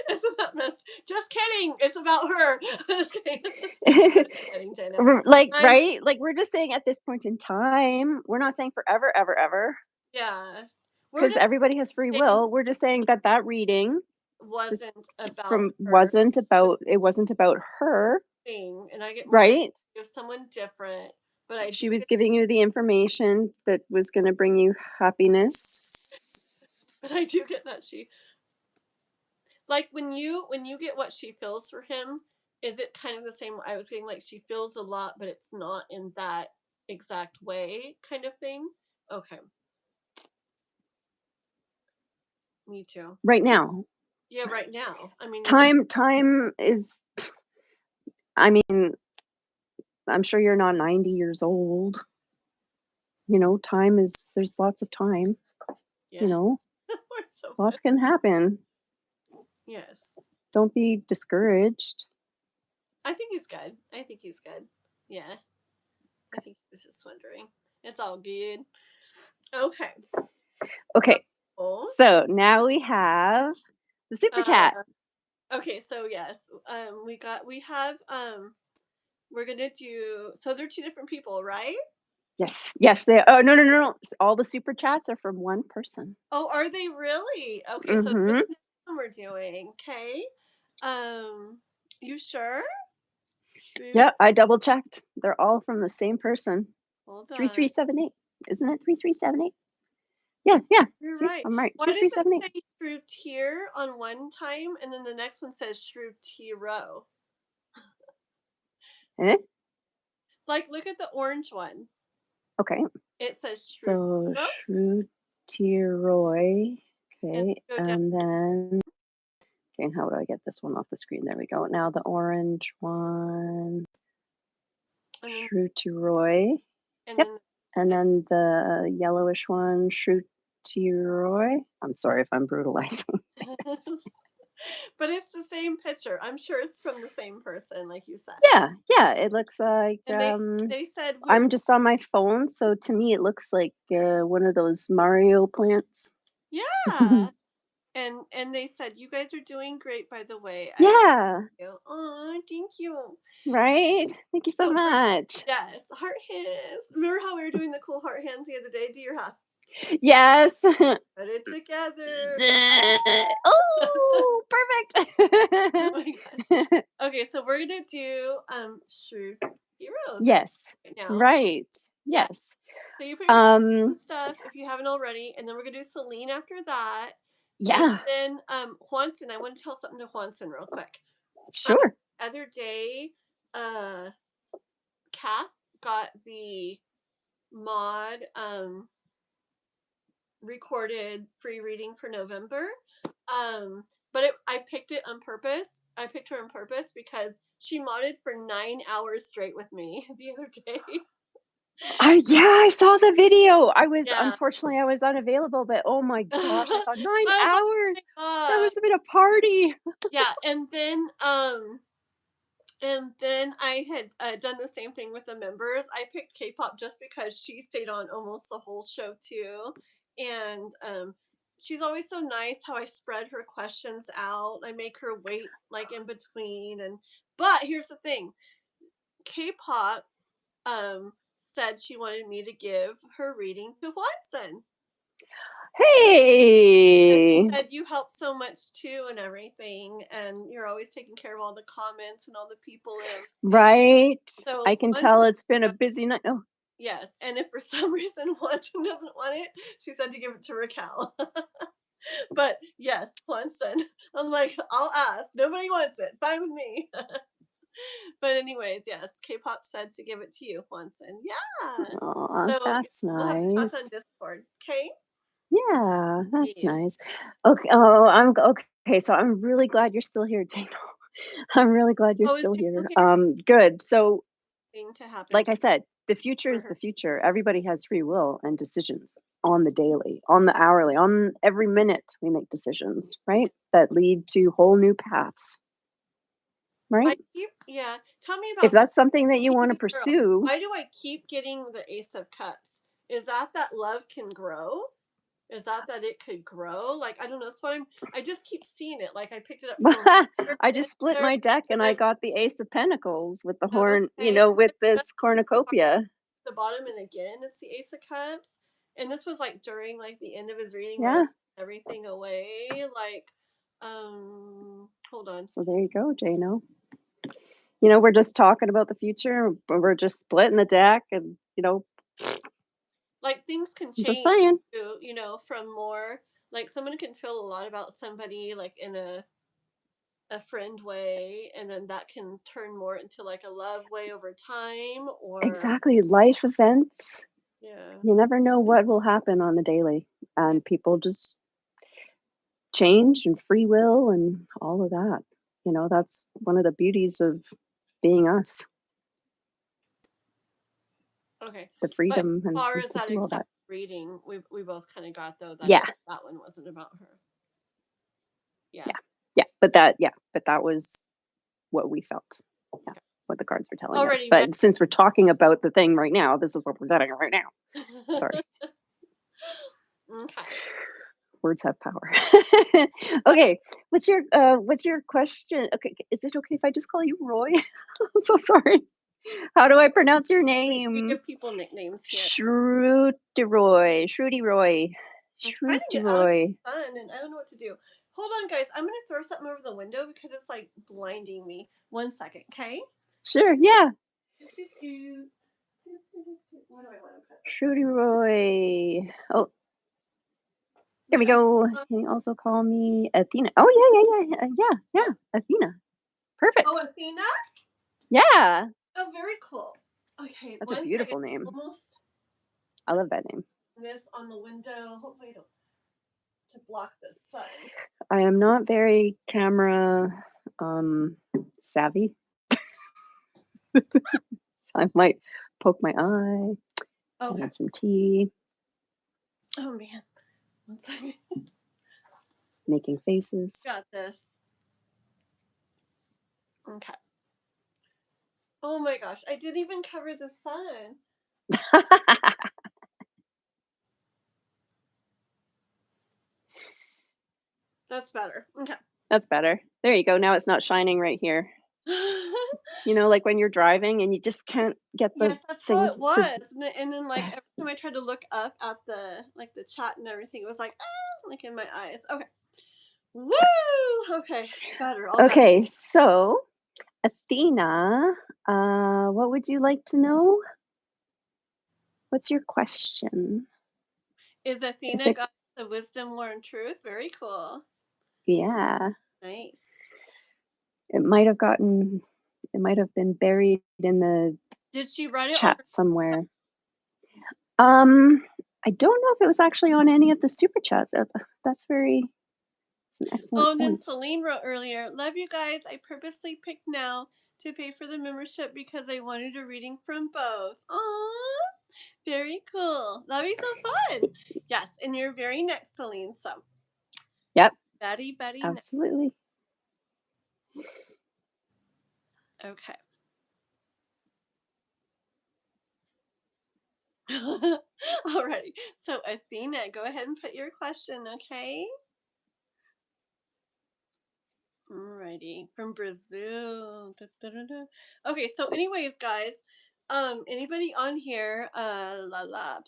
Isn't that mess? Just kidding. It's about her. Just kidding. Just kidding, Jano. like I'm right? Like we're just saying at this point in time, we're not saying forever, ever, ever, yeah. We're because just everybody has free saying will. We're just saying that that reading wasn't about from her wasn't about her, thing, and I get more right? of someone different, but I She do was get, giving you the information that was going to bring you happiness. but I do get that she, like when you get what she feels for him, is it kind of the same? I was getting like she feels a lot, but it's not in that exact way, kind of thing. Okay, me too. Right now, Yeah, right now. I mean, with the time is, I mean, I'm sure you're not 90 years old. You know, time is, there's lots of time, you yeah, know, we're so lots good. can happen. Yes, Don't be discouraged. I think he's good. I think he's good. Yeah, I think he was just wondering. It's all good. Okay. Okay, Oh. so now we have the super Uh, chat. okay, so yes, we're gonna do, so they're two different people, right? Yes, yes, they, oh, no, no, no, no. All the super chats are from one person. Oh, are they really? Okay, so they're Mm-hmm. the next one we're doing. Okay. Um, you sure? Shoot. Yeah, I double checked. They're all from the same person. Hold on. 3378. Isn't it 3378? Yeah, yeah. You're See, right. I'm right. Why does it 3378. say Shrew Tier on one time and then the next one says Shrew Tiro? Eh? Like, look at the orange one. Okay. It says Shrew So Tiro, Shruti. and Okay. go down, And then, okay, how do I get this one off the screen? There we go. Now the orange one. and then Shruti. and Yep. then And then the yellowish one, Shruti. I'm sorry if I'm brutalizing. but it's the same picture. I'm sure it's from the same person, like you said. Yeah, yeah. It looks like And they said I'm just on my phone, so to me it looks like one of those Mario plants. yeah. And they said you guys are doing great, by the way. I Yeah, you. Oh, thank you. right? Thank you so So much. yes, heart hands. Remember how we were doing the cool heart hands the other day? Do your half. Yes. Put it together. Oh, Oh perfect. my gosh. Okay, so we're gonna do Shrew Hero then Yes. right now. Right. Yeah. Yes. So you put your Um, stuff if you haven't already, and then we're gonna do Celine after that. And yeah, then Juanson, I want to tell something to Juanson real quick. sure. Other day, Kath got the mod recorded free reading for November. But I picked it on purpose. I picked her on purpose because she modded for 9 hours straight with me the other day. I saw the video. Yeah. Unfortunately, I was unavailable, but oh my gosh, I thought 9 I was like, hours. "Oh That my god." must have been a party. Yeah, and then I had, done the same thing with the members. I picked K-pop just because she stayed on almost the whole show too, and, she's always so nice how I spread her questions out. I make her wait, like, in between, and but here's the thing, K-pop, said she wanted me to give her reading to Watson. And she Hey. said, "You help so much too and everything, and you're always taking care of all the comments and all the people and everything." Right? I So can once tell it's been a busy night. Oh, yes, and if for some reason Watson doesn't want it, she said to give it to Raquel. But yes, Watson. I'm like, "I'll ask. Nobody wants it. Fine with me." But anyways, yes, K-pop said to give it to you, Watson. Yeah. aw, So yeah, that's we'll have to talk on nice. Discord. Okay? Yeah, that's Yeah. nice. Okay. Oh, okay. So I'm really glad you're still here, Dana. I'm really glad you're Oh, is still Daniel here. here? Good. So, Thing to happen like I to said, the future for is her. the future. Everybody has free will and decisions on the daily, on the hourly, on every minute we make decisions, right? That lead to whole new paths, right? I keep yeah. Tell me If about this. that's something that you Keep want to it girl. pursue, Why do I keep getting the Ace of Cups? Is that love can grow? Is that it could grow? Like, I don't know, that's what I just keep seeing it, like, I picked it up from here I and just split there, my deck and and I then got the Ace of Pentacles with the horn, okay, and with then this cornucopia. the bottom, and again, it's the Ace of Cups, and this was, like, during, like, the end of his reading where I Yeah. was putting everything away, like, hold on. So there you go, Jano. We're just talking about the future. We're just splitting the deck and, Like, things can I'm just change saying. too, from more like, someone can feel a lot about somebody, like, in a friend way, and then that can turn more into, like, a love way over time, or Exactly. Life events. yeah. You never know what will happen on the daily. Yeah. And people just change and free will and all of that. That's one of the beauties of being us, Okay. the But as freedom and far as to that do all exact that. reading, we both kinda got, though, that Yeah. that one wasn't about her. Yeah. Yeah. Yeah. But that was what we felt. Yeah. Okay. What the cards were telling us. Already read. But since we're talking about the thing right now, this is what we're getting right now. Sorry. Okay. Words have power. So, Okay, what's your question? Okay, is it okay if I just call you Roy? I'm so sorry. How do I pronounce your we name? give people nicknames here. Shruti Roy. I'm trying to Shruti get out of Roy. the sun, and I don't know what to do. Hold on, guys. I'm gonna throw something over the window because it's, like, blinding me. 1 second, okay? Sure, yeah. What do I wanna put? Shruti Roy. Oh, here we Yeah. go. Can you also call me Athena? Oh, yeah. Athena. Oh, Perfect. Athena? Yeah, Oh, very cool. Okay, that's a 1 second. beautiful name. Almost I love that name. this on the window. Hopefully, I don't to block the sun. I am not very camera savvy. So I might poke my eye, Okay. add some tea, Oh man. 1 second. making faces. Got this. Okay. Oh my gosh, I didn't even cover the sun. That's better. Okay. That's better. There you go. Now it's not shining right here. Like when you're driving and you just can't get the Yes, that's how thing it to. was. And then like every time I tried to look up at the chat and everything, it was like like in my eyes. Okay. Woo! Okay. Better, all better. Okay, so Athena, what would you like to know? What's your question? Is If Athena it, got the wisdom, learn truth? Very cool. yeah, Nice. it might have gotten, it might have been buried in the Did she write it on chat her? somewhere. Um, I don't know if it was actually on any of the super chats. That's an excellent Oh, and then point. Celine wrote earlier, love you guys. I purposely picked now to pay for the membership because I wanted a reading from both. Aww. Very cool. That'll be so fun. Yes, and you're very next, Celine. So, Yep, Betty. absolutely. Okay. Alrighty. So, Athena, go ahead and put your question, okay? Alrighty. From Brazil. Da, da, da, da. Okay, so anyways, guys, anybody on here,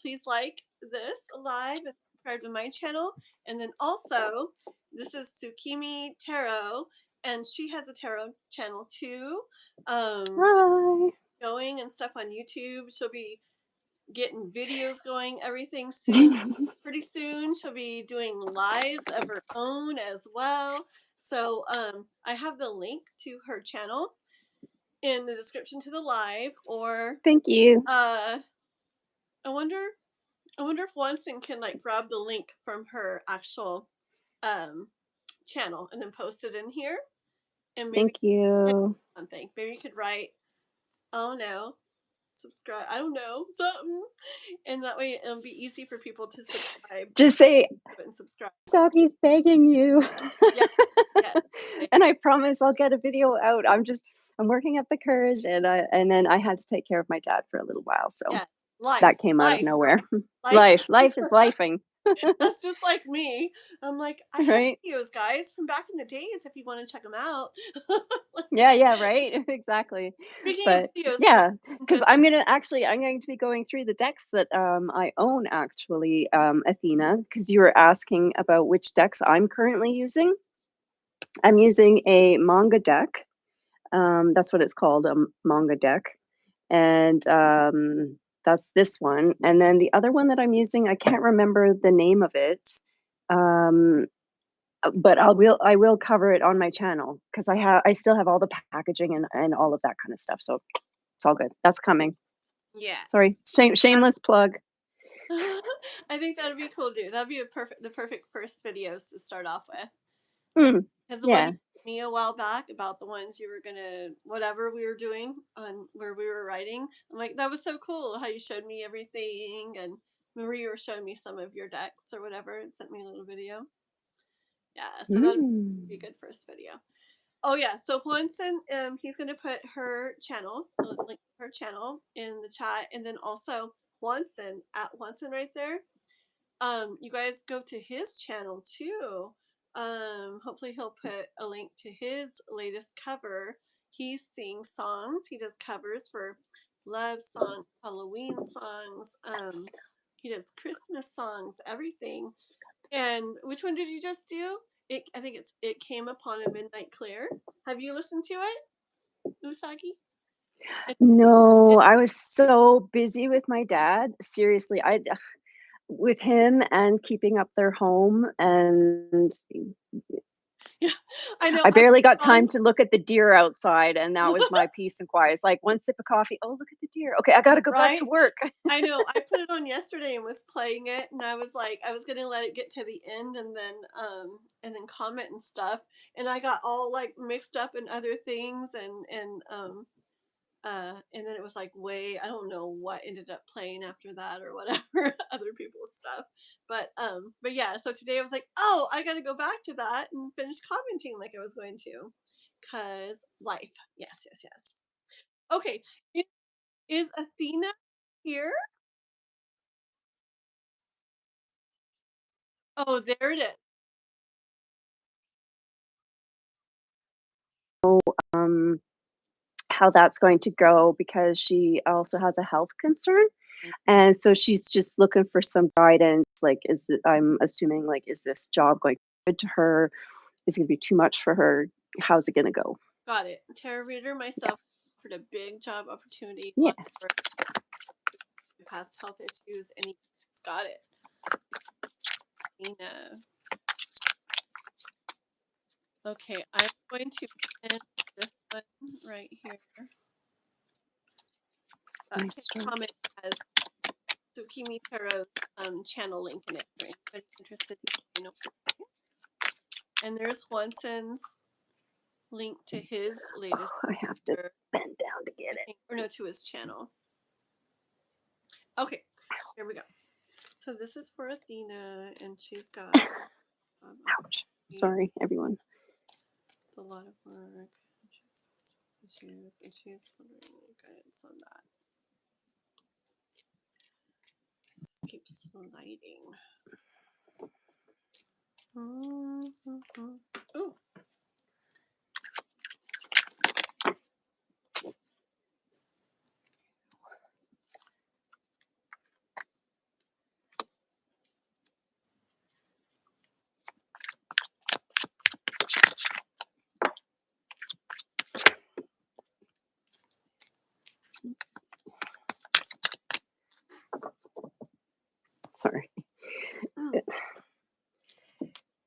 please like this live and subscribe to my channel. And then also, this is Tsukimi Tarot, and she has a tarot channel too. Hi. Going and stuff on YouTube. She'll be getting videos going, everything soon. Pretty soon, she'll be doing lives of her own as well. So, I have the link to her channel in the description to the live. Or, Thank you. I wonder, if Wanson can like grab the link from her actual channel and then post it in here, and maybe Thank you. something. Maybe you could write, oh no, subscribe. I don't know, something, and that way it'll be easy for people to subscribe Just say, and subscribe. stop, he's begging you. Yeah, yeah, And I promise I'll get a video out. I'm working up the courage, and then I had to take care of my dad for a little while, so yeah. Life, that came out of girl. nowhere. Life. Life is lifing, That's just like me. I'm like, I have right? videos, guys, from back in the days if you want to check them out. Yeah, right. Exactly. Speaking of But videos, yeah, because just I'm going to be going through the decks that I own actually, Athena, because you were asking about which decks I'm currently using. I'm using a manga deck. That's what it's called, a manga deck. And that's this one. And then the other one that I'm using, I can't remember the name of it. Um, but I will cover it on my channel because I still have all the packaging and all of that kind of stuff. So it's all good. That's coming. yes. Sorry, shameless plug. I think that'd be cool, dude. That'd be the perfect first videos to start off with. Mm, Because the one yeah. you told me a while back about the ones you were gonna, whatever we were doing on where we were writing, I'm like, that was so cool how you showed me everything. And remember, you were showing me some of your decks or whatever and sent me a little video. Yeah, so that'd be a Mm. good first video. Oh yeah, so Juanson, he's gonna put her channel, link to her channel in the chat, and then also Juanson at Juanson right there. You guys go to his channel too. Hopefully he'll put a link to his latest cover. He sings songs. He does covers for love songs, Halloween songs. He does Christmas songs, everything. And which one did you just do? I think it came upon a midnight clear. Have you listened to it, Usagi? It, No, it, I was so busy with my dad. Seriously, I with him and keeping up their home, and yeah, I know. I I barely got put on time to look at the deer outside, and that was my peace and quiet. It's like one sip of coffee. Oh, look at the deer. Okay, I got to go back to right. work. I know. I put it on yesterday and was playing it, and I was like, I was gonna let it get to the end and then comment and stuff, and I got all like mixed up in other things, and then it was like way, I don't know what ended up playing after that or whatever, other people's stuff. But yeah, so today I was like, oh, I gotta go back to that and finish commenting like I was going to. Cause life. Yes, yes, yes. Okay. Is Athena here? Oh, there it is. Um, how that's going to go because she also has a health concern, and so she's just looking for some guidance. Like, I'm assuming, like, is this job going good to her? Is it going to be too much for her? How's it going to go? Got it. Tarot reader Yeah. myself offered a big job opportunity Yeah. for past health issues, and he got it. Athena. Okay, I'm going to end this one right here. Nice His start. comment has Tsukimi Tarot's channel link in it for anybody interested in joining. And there's Wanson's link to his latest I have to cover, bend down to get I it. think, or no, to his channel. Okay, here we go. So this is for Athena, and she's got Ouch. Sorry, everyone. it's a lot of work. She's issues, and she's wondering guidance on that. This keeps sliding. Ooh. Sorry. I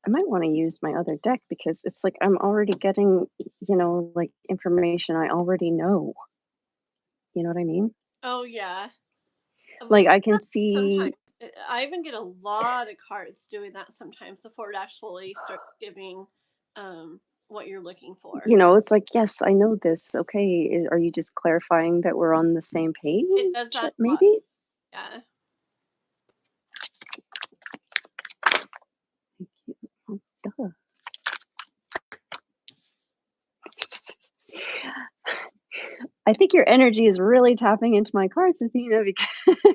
might want to use my other deck because it's like I'm already getting, like information I already know. You know what I mean? Oh yeah. Like I can Sometimes see, I even get a lot of cards doing that sometimes before it actually starts giving what you're looking for. it's like, yes, I know this. Okay, are you just clarifying that we're on the same page? It does that a lot. Maybe? Yeah. Oh, duh. I think your energy is really tapping into my cards, Athena,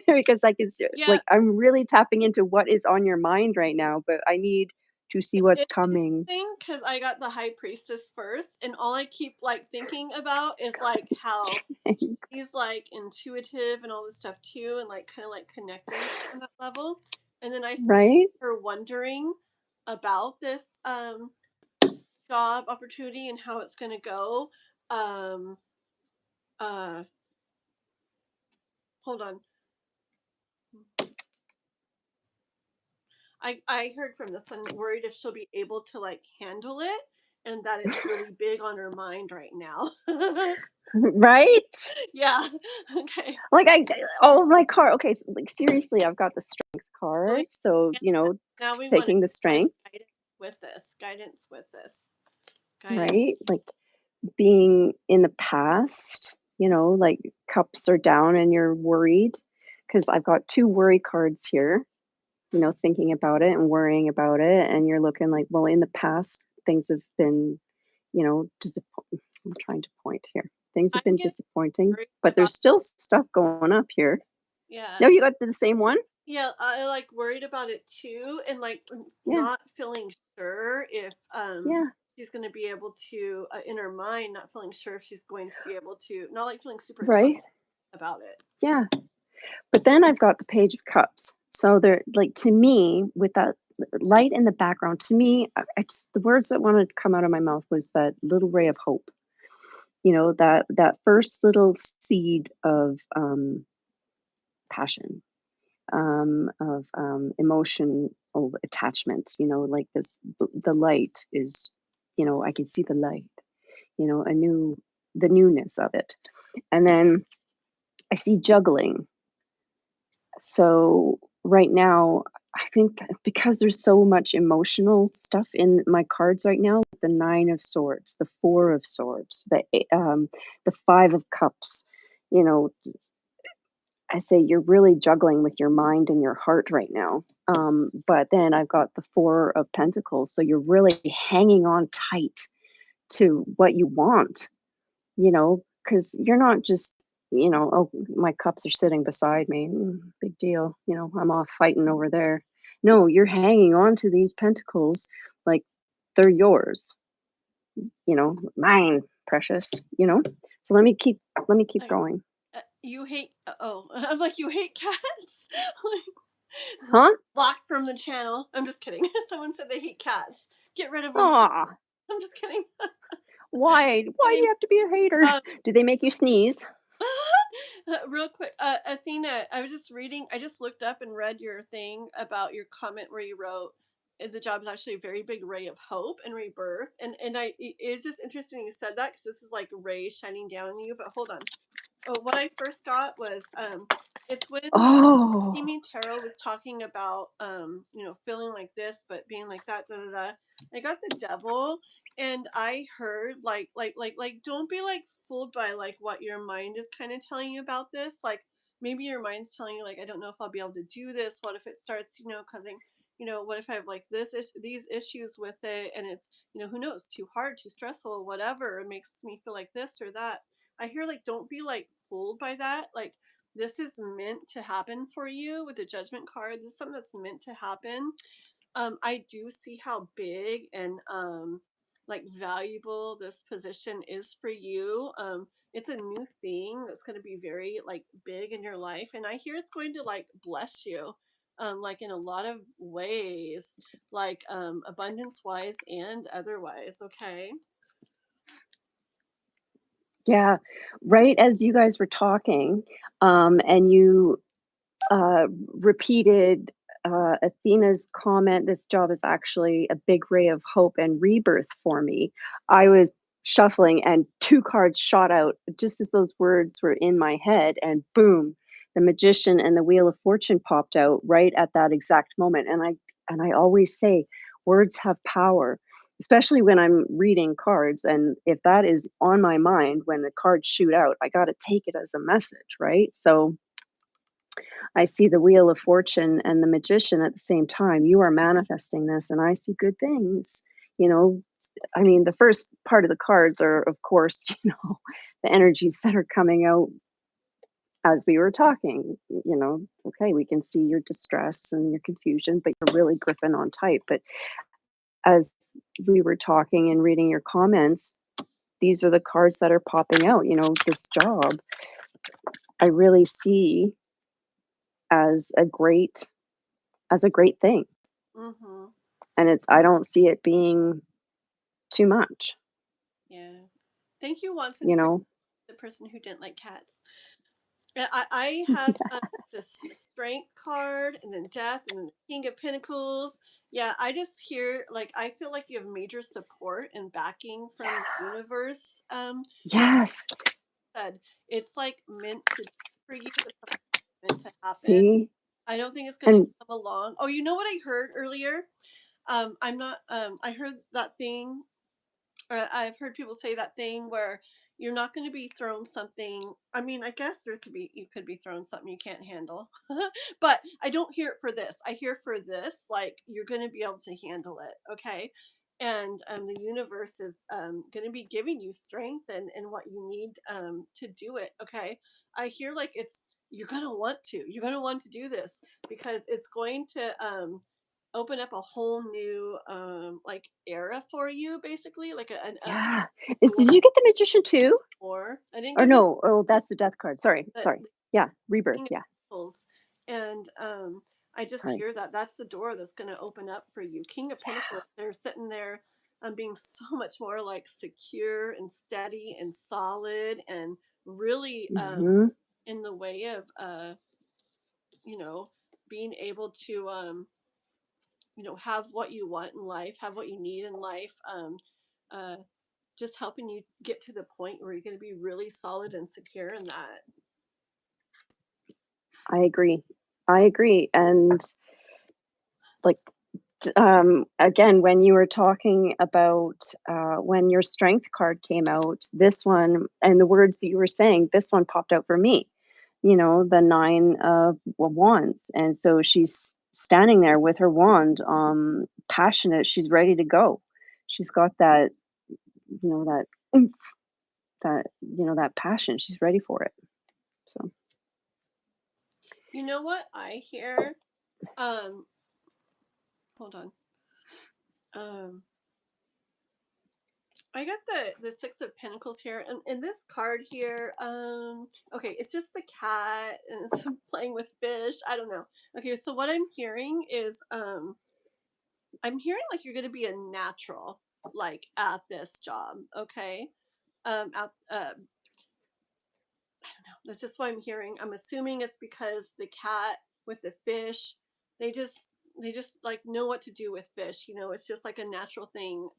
because I can see, Yeah, like, I'm really tapping into what is on your mind right now, but I need to see what's it's coming. interesting because I got the High Priestess first, and all I keep like thinking about is like how she's like intuitive and all this stuff too, and like kind of like connecting on that level. And then I see Right? her wondering about this job opportunity and how it's going to go. Um, uh, hold on. I heard from this one worried if she'll be able to like handle it and that it's really big on her mind right now. Right? Yeah. Okay. Like oh my card. Okay, so, like seriously, I've got the strength So card. So, now we want to taking the what is strength, guidance with this? Guidance with this. Guidance. right? Like being in the past, like cups are down and you're worried because I've got two worry cards here, thinking about it and worrying about it. And you're looking like, well, in the past, things have been, disappointing. I'm trying to point here. Things have I'm been getting disappointing, worried but about there's still stuff going up here. yeah. No, you got the same one? Yeah, I like worried about it too and like Yeah. not feeling sure if Yeah. she's going to be able to in her mind not feeling sure if she's going to be able to not like feeling super confident Right. about it. Yeah. But then I've got the Page of Cups. So they're like, to me, with that light in the background, to me, the words that wanted to come out of my mouth was that little ray of hope. That first little seed of passion, of emotional attachment. Like this, the light is, I can see the light. The newness of it, and then I see juggling. So right now, I think that because there's so much emotional stuff in my cards right now, the 9 of swords, the 4 of swords, the 5 of cups, you know, I say you're really juggling with your mind and your heart right now. But then I've got the 4 of pentacles, so you're really hanging on tight to what you want, because you're not just, oh, my cups are sitting beside me. Big deal. I'm off fighting over there. No, you're hanging on to these pentacles like they're yours, mine, precious, So let me keep Like going. you hate oh, I'm like you hate cats? Like Huh? blocked from the channel. I'm just kidding. Someone said they hate cats. Get rid of them. Aw, I'm just kidding. why do Kidding. you have to be a hater? Um, Do they make you sneeze? real quick, Athena, I was just reading, I just looked up and read your thing about your comment where you wrote, the job is actually a very big ray of hope and rebirth. And it's just interesting you said that because this is like rays shining down on you. But hold on. Oh, what I first got was, it's when Oh, Tsukimi Tarot was talking about, feeling like this, but being like that, da da da. I got the devil, and I heard like, don't be like fooled by like what your mind is kind of telling you about this. Like, maybe your mind's telling you like, I don't know if I'll be able to do this. What if it starts, causing, what if I have like these issues with it, and it's, who knows, too hard, too stressful, whatever, it makes me feel like this or that. I hear like, don't be like fooled by that. Like, this is meant to happen for you with the Judgment card. This is something that's meant to happen. I do see how big and like valuable this position is for you. It's a new thing that's going to be very like big in your life, and I hear it's going to like bless you, like in a lot of ways, like abundance wise and otherwise. Okay. Yeah, right as you guys were talking, and you repeated Athena's comment, this job is actually a big ray of hope and rebirth for me. I was shuffling and two cards shot out just as those words were in my head, and boom, the Magician and the Wheel of Fortune popped out right at that exact moment. And I always say words have power, especially when I'm reading cards. And if that is on my mind when the cards shoot out, I got to take it as a message, right? So I see the Wheel of Fortune and the Magician at the same time. You are manifesting this, and I see good things. You know, I mean, the first part of the cards are, of course, the energies that are coming out as we were talking. Okay, we can see your distress and your confusion, but you're really gripping on tight. But as we were talking and reading your comments, these are the cards that are popping out. This job I really see as a great thing. Mm-hmm. And I don't see it being too much, Yeah. Thank you once and you for know? the person who didn't like cats. Yeah, I have this strength card, and then death, and then the King of Pentacles. Yeah, I just hear like, I feel like you have major support and backing from the universe. Because Yes. said, it's like meant to be for you. It's meant to happen. See? I don't think it's gonna And come along. Oh, you know what I heard earlier? I'm not. I heard that thing. I've heard people say that thing where you're not going to be thrown something. I mean, I guess you could be thrown something you can't handle, but I don't hear it for this. I hear for this, like you're going to be able to handle it. Okay. And the universe is going to be giving you strength and what you need to do it. Okay. I hear like you're going to want to. You're going to want to do this because it's going to open up a whole new like era for you, basically like a yeah. door Did you get the Magician too? more. I didn't Or get the no? Oh, that's the Death card. Sorry. but Sorry. Yeah, Rebirth. King of Yeah. Pentacles, and I just Sorry. hear that that's the door that's going to open up for you. King of Pentacles, they're sitting there being so much more like secure and steady and solid, and really Mhm. in the way of you know being able to have what you want in life, have what you need in life, uh just helping you get to the point where you're going to be really solid and secure in that. I agree. I agree. And like again, when you were talking about when your strength card came out, this one and the words that you were saying, this one popped out for me. The nine of wands, and so she's standing there with her wand, passionate. She's ready to go. She's got that oomph, that passion. She's ready for it. So You know what I hear? um Hold on. um I got the Six of Pentacles here, and in this card here, okay, it's just the cat and it's playing with fish. I don't know. Okay, so what I'm hearing is I'm hearing like you're gonna be a natural like at this job. Okay. At I don't know. That's just what I'm hearing. I'm assuming it's because the cat with the fish, they just like know what to do with fish. It's just like a natural thing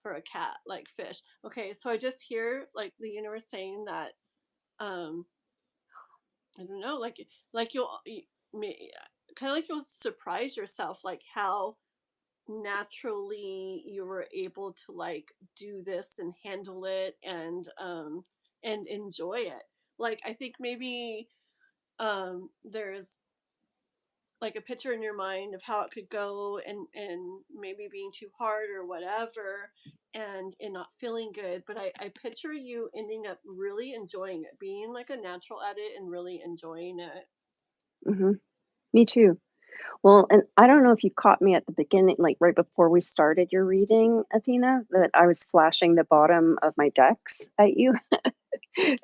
for a cat, like fish. Okay, so I just hear like the universe saying that um I don't know, like kind of like you'll surprise yourself like how naturally you were able to like do this and handle it and enjoy it. Like I think maybe there's like a picture in your mind of how it could go, and maybe being too hard or whatever, and not feeling good. But I picture you ending up really enjoying it, being like a natural at it and really enjoying it. Hmm. Me too. Well, and I don't know if you caught me at the beginning, like right before we started your reading, Athena, that I was flashing the bottom of my decks at you,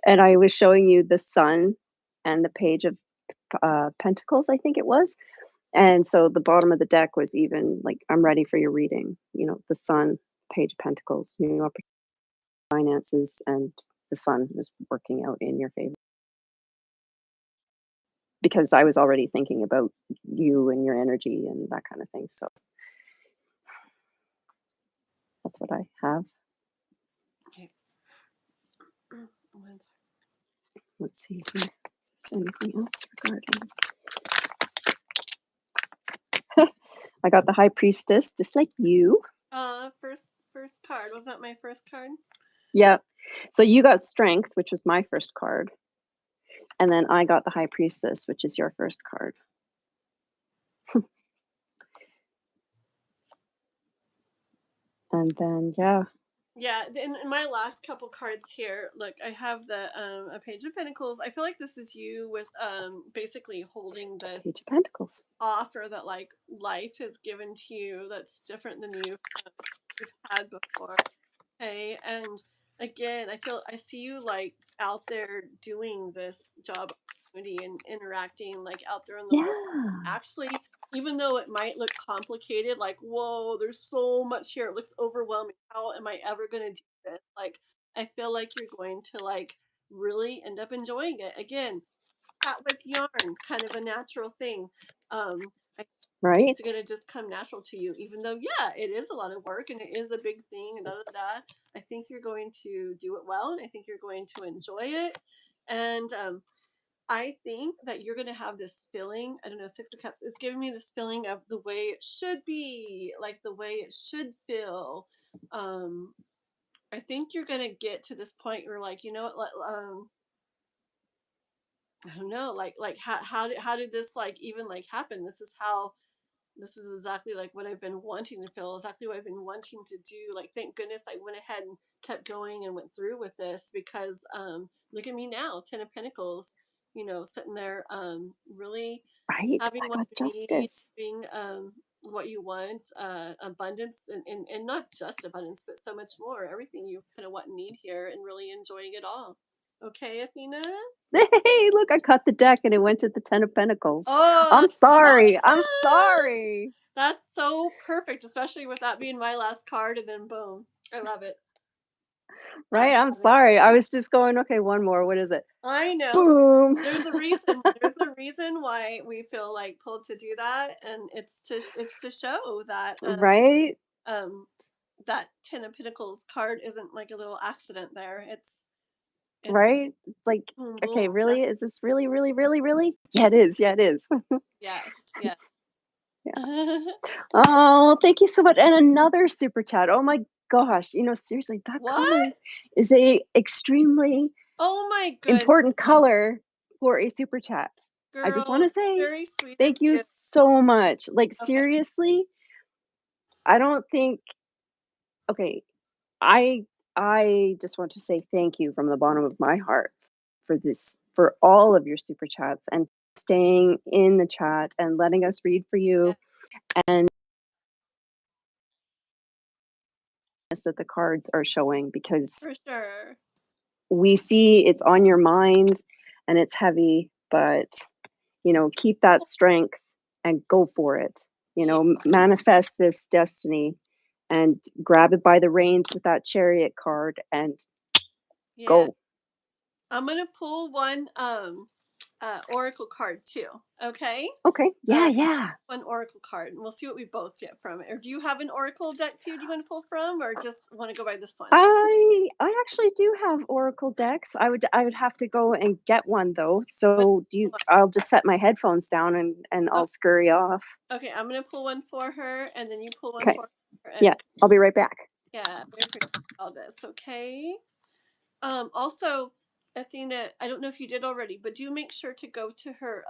and I was showing you the sun and the page of pentacles, I think it was. And so the bottom of the deck was even like, I'm ready for your reading. You know, the sun, page of pentacles, new finances, and the sun is working out in your favor. Because I was already thinking about you and your energy and that kind of thing. So that's what I have. Okay. One sec. Let's see if there's anything else regarding. I got the High Priestess, just like you. First card. Was that my first card? Yeah. So you got Strength, which was my first card. And then I got the High Priestess, which is your first card. And then, yeah. Yeah, in my last couple cards here, look, I have the a Page of Pentacles. I feel like this is you with basically holding this Page of Pentacles. offer that like life has given to you that's different than you've had before. Okay, and again, I see you like out there doing this job opportunity and interacting like out there in the world. Yeah. Actually, even though it might look complicated, like, whoa, there's so much here, it looks overwhelming. How am I ever gonna do this? Like, I feel like you're going to like really end up enjoying it. Again, cat with yarn, kind of a natural thing. I think it's Right? gonna just come natural to you, even though yeah, it is a lot of work and it is a big thing and da da da. I think you're going to do it well, and I think you're going to enjoy it. And I think that you're gonna have this feeling. I don't know, Six of Cups. It's giving me this feeling of the way it should be, like the way it should feel. Um, I think you're gonna get to this point where, like, you know what, I don't know, like how did this like even like happen? This is exactly like what I've been wanting to feel, exactly what I've been wanting to do. Like, thank goodness I went ahead and kept going and went through with this, because look at me now, Ten of Pentacles, sitting there, really Right? having I what got you need, Justice. having what you want, abundance, and not just abundance, but so much more, everything you kind of want and need here, and really enjoying it all. Okay, Athena? Hey, look, I cut the deck and it went to the Ten of Pentacles. Oh, I'm that's sorry. I'm awesome! sorry. That's so perfect, especially with that being my last card, and then boom. I love it. Right? I'm Absolutely. sorry. I was just going, okay, one more. What is it? I know. Boom. There's a reason. There's a reason why we feel like pulled to do that, and it's to show that Right? um that Ten of Pentacles card isn't like a little accident there. It's Right? Like, boom okay, boom. really? Is this really, really, really, really? Yeah, it is. Yeah, it is. Yes, yes. Yeah. Oh, thank you so much. And another super chat. Oh my gosh. Seriously, that What? color is a extremely Oh my goodness, important color for a super chat. I just want girl. to say Very sweet of thank you you. so much. Like, Okay. seriously, I don't think, okay, I I just want to say thank you from the bottom of my heart for this, for all of your super chats and staying in the chat and letting us read for Yeah, you, and that the cards are showing, because for sure. we see it's on your mind and it's heavy, but keep that strength and go for it. Yeah, Manifest this destiny and grab it by the reins with that Chariot card and yeah. go. I'm gonna pull one oracle card too. Okay. Okay. Yeah, Uh, yeah. one oracle card, and we'll see what we both get from it. Or do you have an oracle deck too? Do you want to pull from, or just want to go by this one? I actually do have Oracle decks. I would have to go and get one though. What? So I'll just set my headphones down and Oh, I'll scurry off. okay. I'm gonna pull one for her, and then you pull one Okay. for her, and Yeah, I'll be right back. yeah, we appreciate all this. Okay. Also, Athena, I don't know if you did already, but do make sure to go to her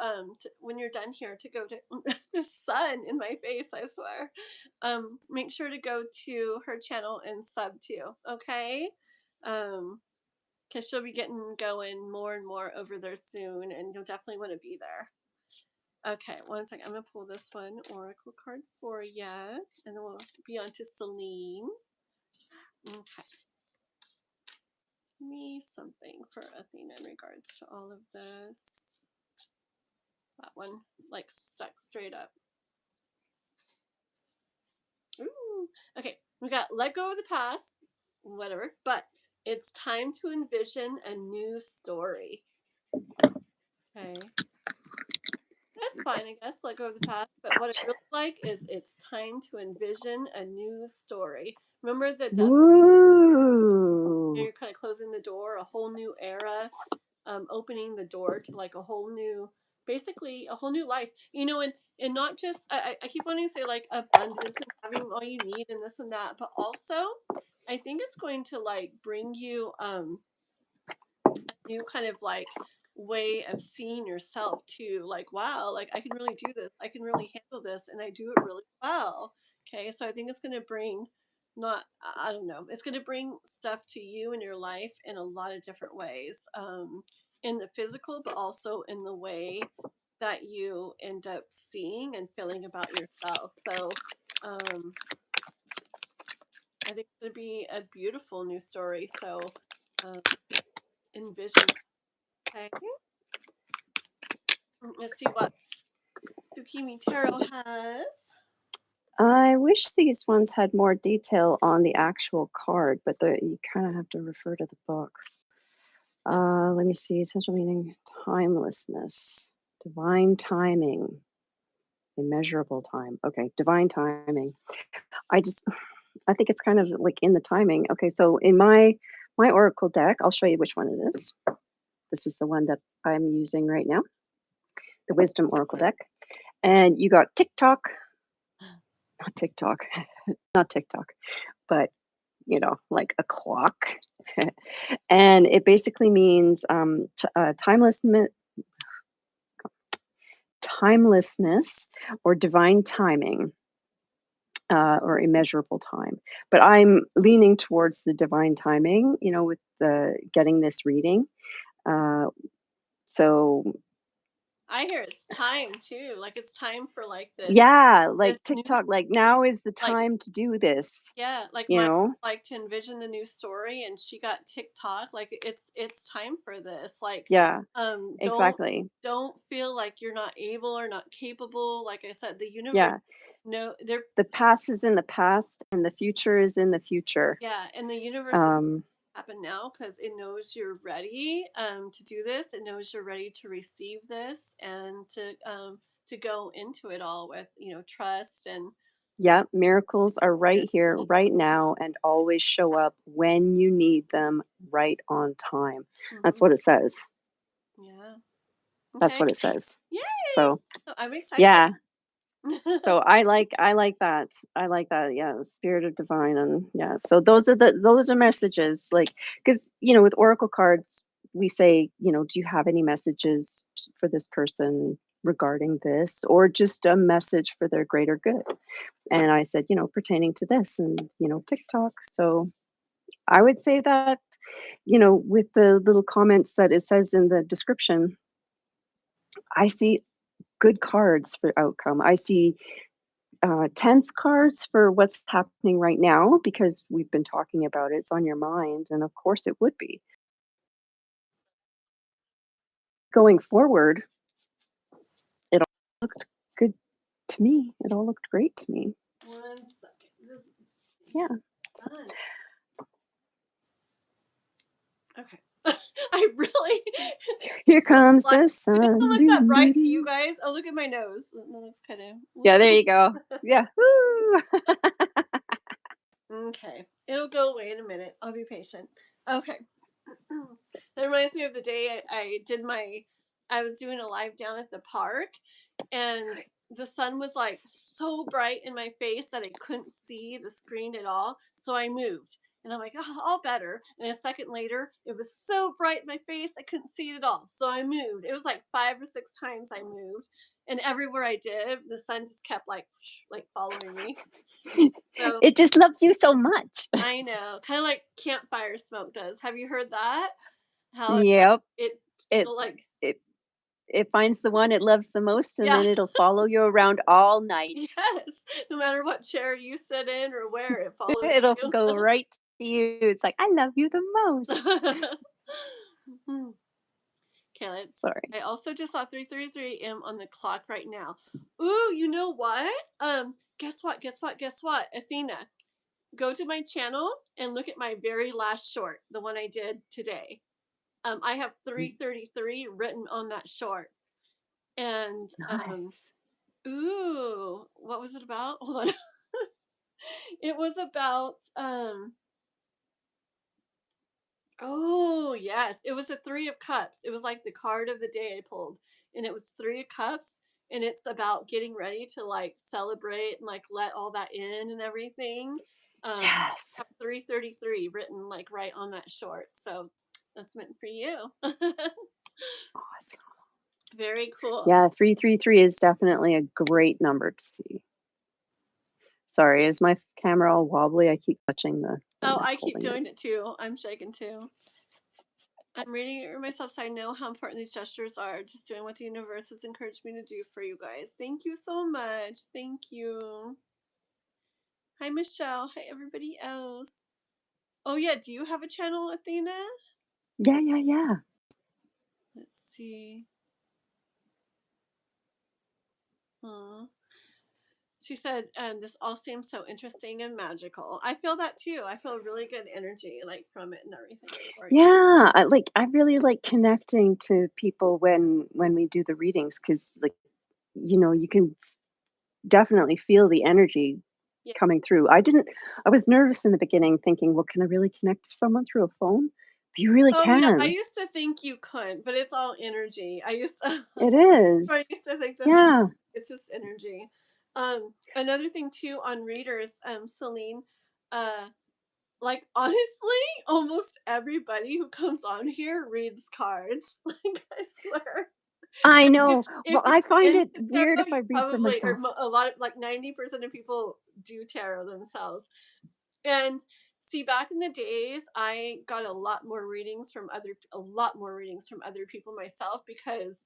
when you're done here to go to the sun in my face, I swear. Make sure to go to her channel and sub too, okay? Because she'll be getting going more and more over there soon, and you'll definitely want to be there. Okay, one second. I'm gonna pull this one oracle card for you, and then we'll be on to Celine. Okay. Me something for Athena in regards to all of this. That one, like, stuck straight up. Ooh. Okay, we got let go of the past, whatever, but it's time to envision a new story. Okay. That's fine, I guess, let go of the past, but what I really like is it's time to envision a new story. Remember the death? Ooh. You're kind of closing the door, a whole new era, opening the door to like a whole new, basically a whole new life, and not just, I keep wanting to say like abundance and having all you need and this and that, but also I think it's going to like bring you a new kind of like way of seeing yourself too, like, wow, like I can really do this, I can really handle this, and I do it really well. Okay, so I think it's going to bring, not, I don't know, it's going to bring stuff to you in your life in a lot of different ways, in the physical, but also in the way that you end up seeing and feeling about yourself. So I think it's going to be a beautiful new story. So um, envision. Okay, let's see what Tsukimi Tarot has. I wish these ones had more detail on the actual card, but you kind of have to refer to the book. Let me see. Essential meaning: timelessness, divine timing, immeasurable time. Okay, divine timing. I think it's kind of like in the timing. Okay, so in my oracle deck, I'll show you which one it is. This is the one that I'm using right now, the Wisdom Oracle deck. And you got TikTok, not TikTok, not TikTok, but like a clock. And it basically means timelessness or divine timing, or immeasurable time. But I'm leaning towards the divine timing, with the getting this reading. So I hear it's time too. Like it's time for like yeah, this like new, TikTok, like now is the like, time to do this, yeah, like you my, know? like to envision the new story, and she got TikTok. Like it's time for this. Like, Yeah, don't exactly. feel like you're not able or not capable. Like I said, the universe, Yeah. no, they're, The past is in the past and the future is in the future. yeah, and the universe is Um, happen now because it knows you're ready to do this. It knows you're ready to receive this and to go into it all with trust and yeah, miracles are right here, right now, and always show up when you need them right on time. That's mhm, what it says. yeah. That's Okay. what it says. Yay! So, So I'm excited. yeah. So I like that. I like that. Yeah, the spirit of divine, and yeah. So those are messages, like, because with oracle cards we say, do you have any messages for this person regarding this, or just a message for their greater good? And I said, pertaining to this, and TikTok. So I would say that, with the little comments that it says in the description, I see good cards for outcome. I see tense cards for what's happening right now, because we've been talking about it. It's on your mind, and of course it would be. Going forward, it all looked good to me. It all looked great to me. 1 second. This Yeah. done. Okay. I really. Here comes Like, the it doesn't sun. look Doo, that doo, doo, bright to you doo. guys. Oh, look at my nose. That looks kind Yeah, there you of. go. Yeah. Woo! Okay. It'll go away in a minute. I'll be patient. Okay. That reminds me of the day I was doing a live down at the park, and the sun was like so bright in my face that I couldn't see the screen at all. So I moved. And I'm like, oh, all better. And a second later, it was so bright in my face, I couldn't see it at all. So I moved. It was like 5 or 6 times I moved. And everywhere I did, the sun just kept like following me. So It just loves you so much. I know, kind of like campfire smoke does. Have you heard that? How it like Yep. it It it'll like it it finds the one it loves the most, and yeah, then it'll follow you around all night. yes. No matter what chair you sit in or where, it follows It'll you. go right to you. It's like, "I love you the most." Mhm. Okay, let's. Sorry. I also just saw 3:33 a.m. on the clock right now. Ooh, you know what? Guess what? Guess what? Guess what? Athena, go to my channel and look at my very last short, the one I did today. I have 3:33 written on that short, and Nice. ooh, what was it about? Hold on. It was about oh, yes. It was a 3 of cups. It was like the card of the day I pulled, and it was 3 of cups, and it's about getting ready to, like, celebrate and, like, let all that in and everything. I Yes. have 333 written, like, right on that short, so that's meant for you. Awesome. Very cool. Yeah, 333 is definitely a great number to see. Sorry, is my camera all wobbly? I keep touching the thing Oh, that's I keep holding it. doing it too. I'm shaking too. I'm reading it myself so I know how important these gestures are. Just doing what the universe has encouraged me to do for you guys. Thank you so much. Thank you. Hi, Michelle. Hi, everybody else. Oh, yeah. Do you have a channel, Athena? Yeah, yeah, yeah. Let's see. Aw. She said, this all seems so interesting and magical. I feel that too. I feel really good energy, like, from it and everything for you. Yeah, I really like connecting to people when we do the readings, because like, you can definitely feel the energy Yeah. coming through. I was nervous in the beginning thinking, "Well, can I really connect to someone through a phone?" But you really Oh, yeah. I can. used to think you couldn't, but it's all energy. I used to, It I is. used to think this. Yeah. It's just energy. Another thing too on readers, Celine, uh, like, honestly, almost everybody who comes on here reads cards. Like, I swear. I If know. if Well, you're I find into it weird tarot, if I you read for probably or myself. a lot of, like, 90% of people do tarot themselves. And see, back in the days, I got a lot more readings from other people myself because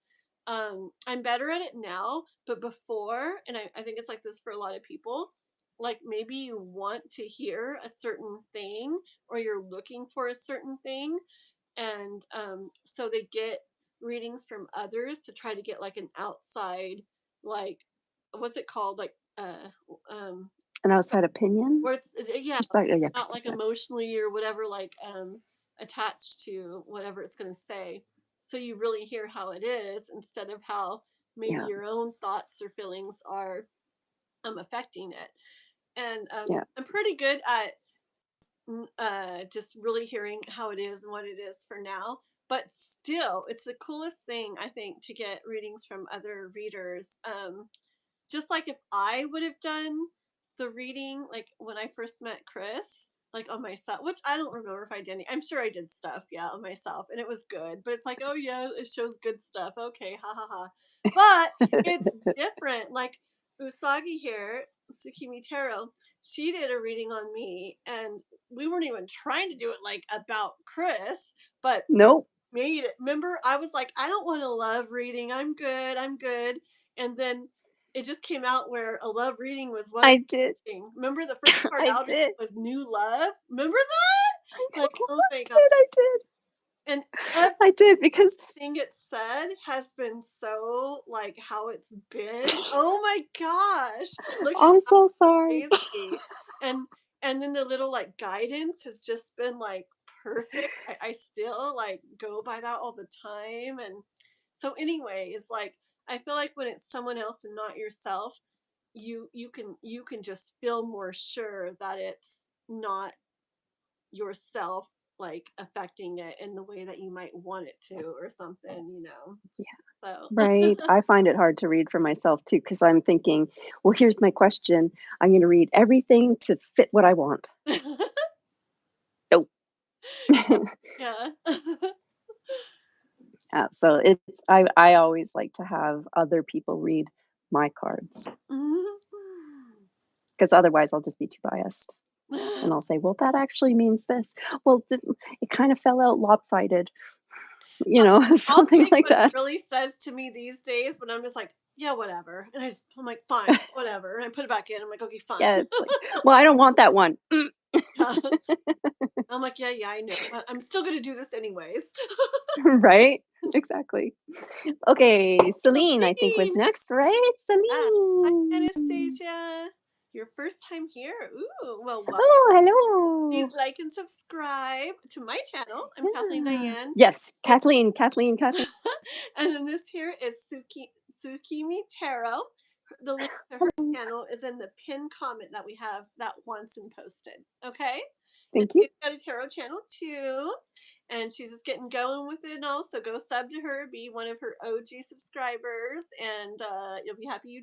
I'm better at it now, but before, and I think it's like this for a lot of people, like maybe you want to hear a certain thing or you're looking for a certain thing, and so they get readings from others to try to get like an outside, like, what's it called, like um An outside opinion? where it's yeah, Yeah, not like perspective. emotionally or whatever, like attached to whatever it's going to say, so you really hear how it is instead of how maybe Yeah, your own thoughts or feelings are affecting it. And yeah, I'm pretty good at just really hearing how it is and what it is for now, but still it's the coolest thing I think to get readings from other readers. Just like if I would have done the reading, like when I first met Chris, like on myself, which I don't remember if I did any. I'm sure I did stuff, yeah, on myself, and it was good. But it's like, oh yeah, it shows good stuff. Okay, ha ha ha. But it's different. Like Usagi here, Tsukimi Tarot, she did a reading on me, and we weren't even trying to do it like about Chris, but nope, made it. Remember, I was like, I don't want a love reading. I'm good. I'm good. And then it just came out where a love reading was one of I did. the things. Remember the first card I out did. was new love? Remember that? Like, oh I my god. did, I did. And I did because everything it said has been so like how it's been. Oh my gosh. Look I'm how so sorry. crazy. And then the little like guidance has just been like perfect. I still like go by that all the time. And so anyways, like I feel like when it's someone else and not yourself, you can just feel more sure that it's not yourself, like affecting it in the way that you might want it to or something, so Right. I find it hard to read for myself too, because I'm thinking, well, here's my question. I'm going to read everything to fit what I want. Yeah. So it's I always like to have other people read my cards Mhm. because otherwise I'll just be too biased. And I'll say, "Well, that actually means this." Well, it kind of fell out lopsided, I'll something take like what it that. really says to me these days, but I'm just like, yeah, whatever. And I'm like, fine, whatever. And I put it back in. I'm like, okay, fine. Yeah, it's like, "Well, I don't want that one." Mm. Yeah. I'm like, yeah, yeah, I know. I'm still gonna do this anyways. Right? Exactly. Okay, Celine, I think was Celine. next, right? Ah, hi, Celine. Anastasia. Your first time here. Ooh, well, welcome. Oh, hello. Please like and subscribe to my channel. I'm Kathleen Yeah. Diane. Yes, Kathleen. And then this here is Tsukimi Tarot. The link to her channel is in the pinned comment that we have that once and posted. Okay? And Thank you. she's got a tarot channel too. And she's just getting going with it and all. So go sub to her, be one of her OG subscribers, and you'll be happy you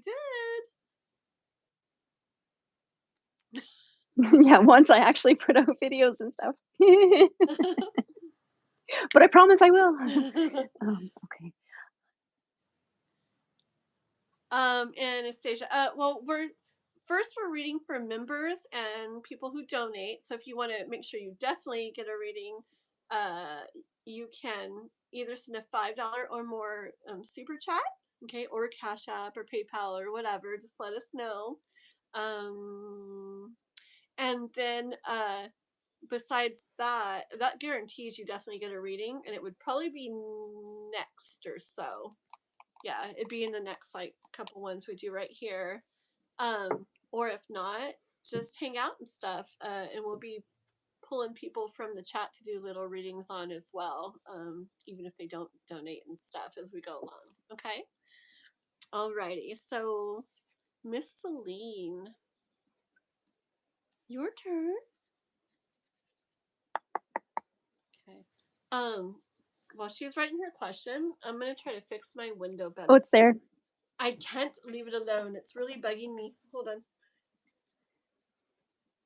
Yeah, once I actually put out videos and stuff. But I promise I will. did. Okay. Anastasia. Well, we're reading for members and people who donate. So if you want to make sure you definitely get a reading, uh, you can either send a $5 or more super chat, okay, or Cash App or PayPal or whatever. Just let us know. And then besides that, that guarantees you definitely get a reading, and it would probably be next or so. Yeah, it'd be in the next like couple ones we do right here. Or if not, just hang out and stuff, and we'll be pulling people from the chat to do little readings on as well, even if they don't donate and stuff as we go along. Okay. Alrighty. So, Miss Celine, your turn. Okay. While she's writing her question, I'm gonna try to fix my window Oh, better. it's there. I can't leave it alone. It's really bugging me. Hold on.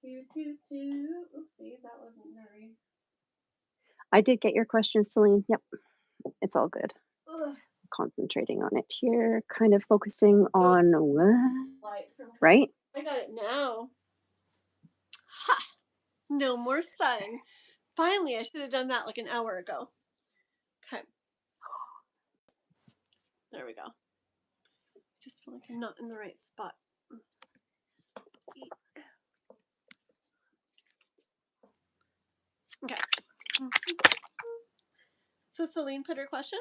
Oopsie, that wasn't very. I did get your question, Celine. Yep, it's all good. Ugh, Concentrating on it here, kind of focusing on what, light from. right? I got it now. Ha! No more sun. Finally, I should have done that like an hour ago. Okay, there we go. Just feel like I'm not in the right spot. Okay. So Celine put her question.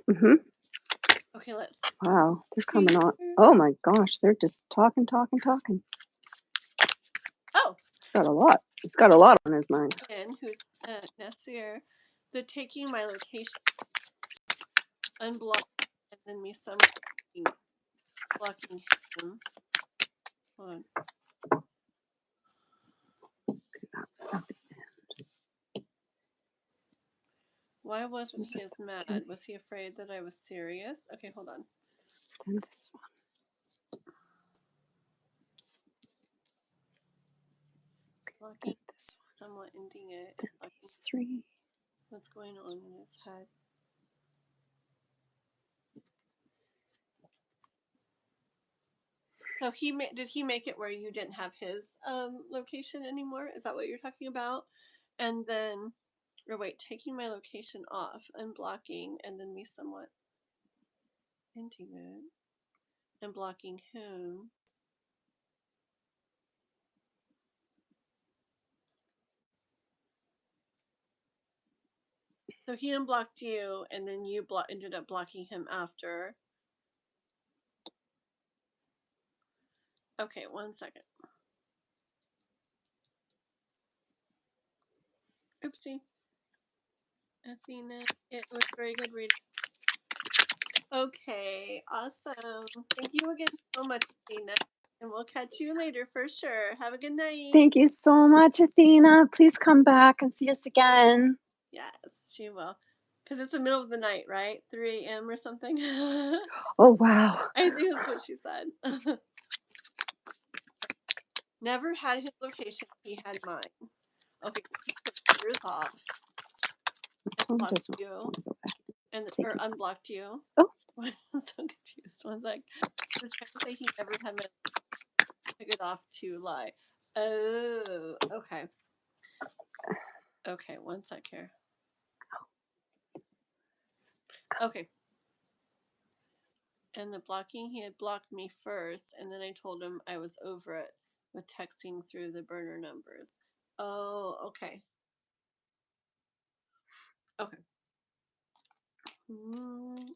Mm-hmm. Okay, let's Wow, they're see. coming on. Oh my gosh, they're just talking. Oh, Got a lot. He's got a lot on his mind. and who's Nasir? The taking my location, unblock, and then me some blocking him. Hold on. Why wasn't he as mad? Was he afraid that I was serious? Okay, hold on. And this one. Blocking, And this one. somewhat ending it. And Blocking. these three. What's going on in his head? So did he make it where you didn't have his location anymore? Is that what you're talking about? And then, or wait, taking my location off, unblocking, and then me somewhat ending it, and blocking him. So he unblocked you, and then you ended up blocking him after. Okay, 1 second. Oopsie. Athena, it was very good reading. Okay, awesome. Thank you again so much, Athena. And we'll catch you later for sure. Have a good night. Thank you so much, Athena. Please come back and see us again. Yes, she will. Because it's the middle of the night, right? 3 a.m. or something. Oh, wow. I think that's what she said. Never had his location, he had mine. Okay. ears off. This one Blocked doesn't you want to go back. or unblocked you. Oh. I'm so confused. One sec. He was trying to say he never had meant to get off to lie. Oh, okay. Okay, one sec here. Okay. And the blocking, he had blocked me first, and then I told him I was over it with texting through the burner numbers. Oh, okay. Okay.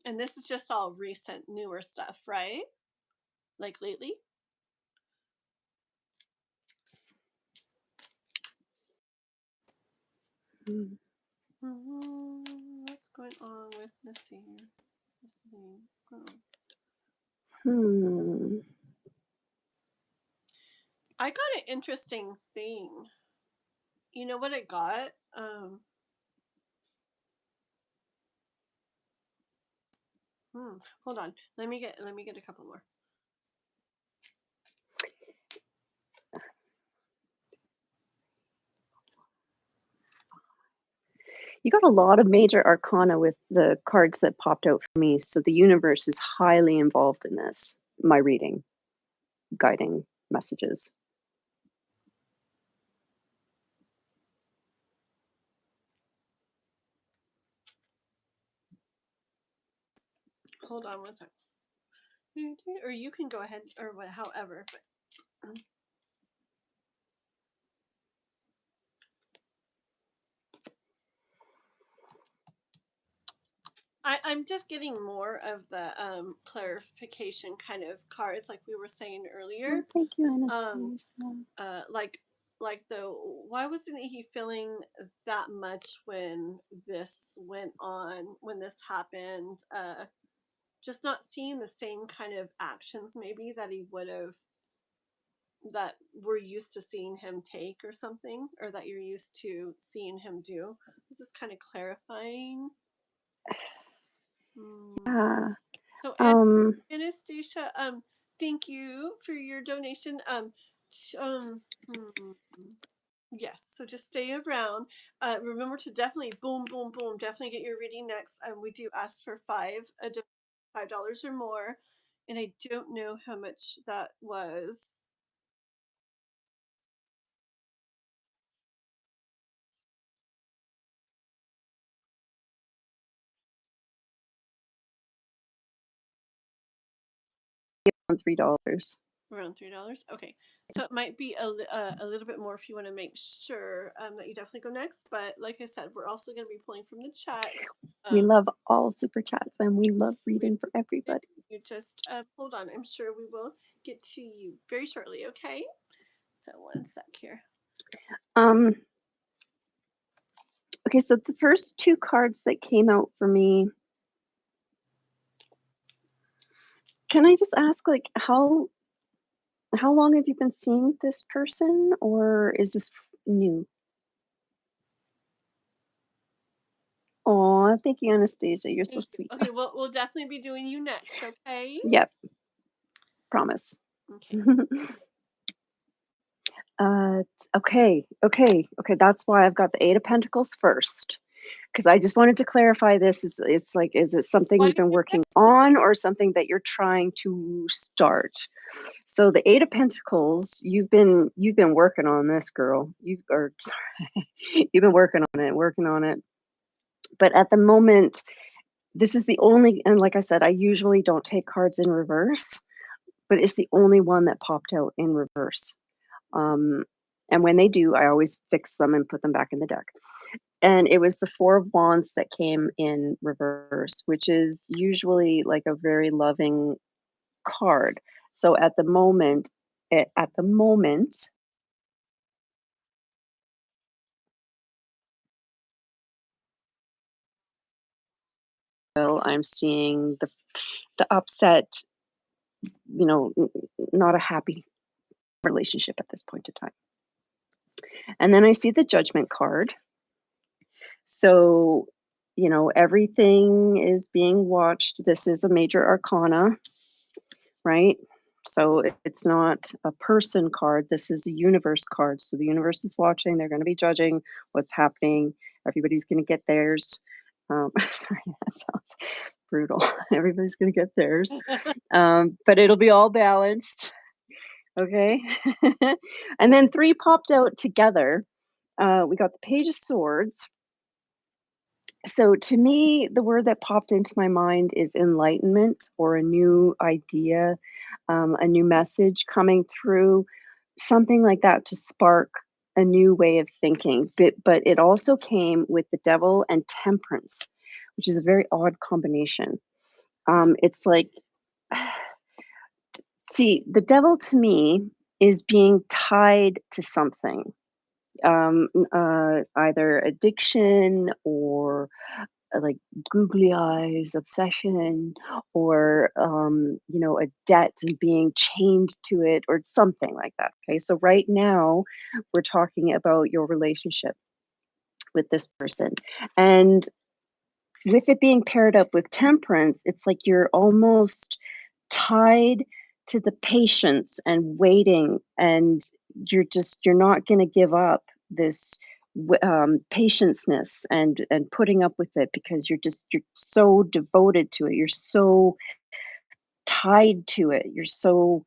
And this is just all recent, newer stuff, right? Like lately? What's going on with Missy here? What's going on? I got an interesting thing. You know what I got? Hold on. Let me get a couple more. You got a lot of major arcana with the cards that popped out for me. So the universe is highly involved in this, my reading, guiding messages. Hold on one second. Or you can go ahead, or however. But I'm just getting more of the clarification kind of cards, like we were saying earlier. Oh, thank you, Anastasia. Like why wasn't he feeling that much when this went on, when this happened? Just not seeing the same kind of actions maybe that he would have, that we're used to seeing him take or something, or that you're used to seeing him do. This is kind of clarifying. Yeah. So Anastasia, thank you for your donation. Yes, so just stay around. Remember to definitely definitely get your reading next. We do ask for $5 or more, and I don't know how much that was. $3. Around $3. Okay, so it might be a little bit more if you want to make sure that you definitely go next. But like I said, we're also going to be pulling from the chat. We love all super chats, and we love reading for everybody. You just hold on. I'm sure we will get to you very shortly. Okay. So one sec here. Okay, so the first two cards that came out for me. Can I just ask, like, how long have you been seeing this person, or is this new? Oh, thank you, Anastasia. You're so sweet. Okay, well, we'll definitely be doing you next. Okay. Yep. Promise. Okay. Okay. That's why I've got the Eight of Pentacles first, because I just wanted to clarify this. Is it something you've been working on, or something that you're trying to start? So the Eight of Pentacles, you've been working on this, girl. You've been working on it. But at the moment, this is the only, and like I said, I usually don't take cards in reverse, but it's the only one that popped out in reverse. And when they do, I always fix them and put them back in the deck. And it was the Four of Wands that came in reverse, which is usually like a very loving card. So at the moment, I'm seeing the upset, not a happy relationship at this point in time. And then I see the Judgment card. So, everything is being watched. This is a major arcana, right? So it's not a person card. This is a universe card. So the universe is watching. They're going to be judging what's happening. Everybody's going to get theirs. Sorry, that sounds brutal. Everybody's going to get theirs. But it'll be all balanced. Okay. And then three popped out together. We got the Page of Swords. So to me, the word that popped into my mind is enlightenment or a new idea, a new message coming through, something like that to spark a new way of thinking. But it also came with the devil and temperance, which is a very odd combination. It's like, see, the devil to me is being tied to something, either addiction or like googly eyes, obsession, or a debt and being chained to it, or something like that. Okay, so right now we're talking about your relationship with this person, and with it being paired up with temperance, it's like you're almost tied to the patience and waiting, and you're not going to give up this patienceness and putting up with it because you're so devoted to it. You're so tied to it. You're so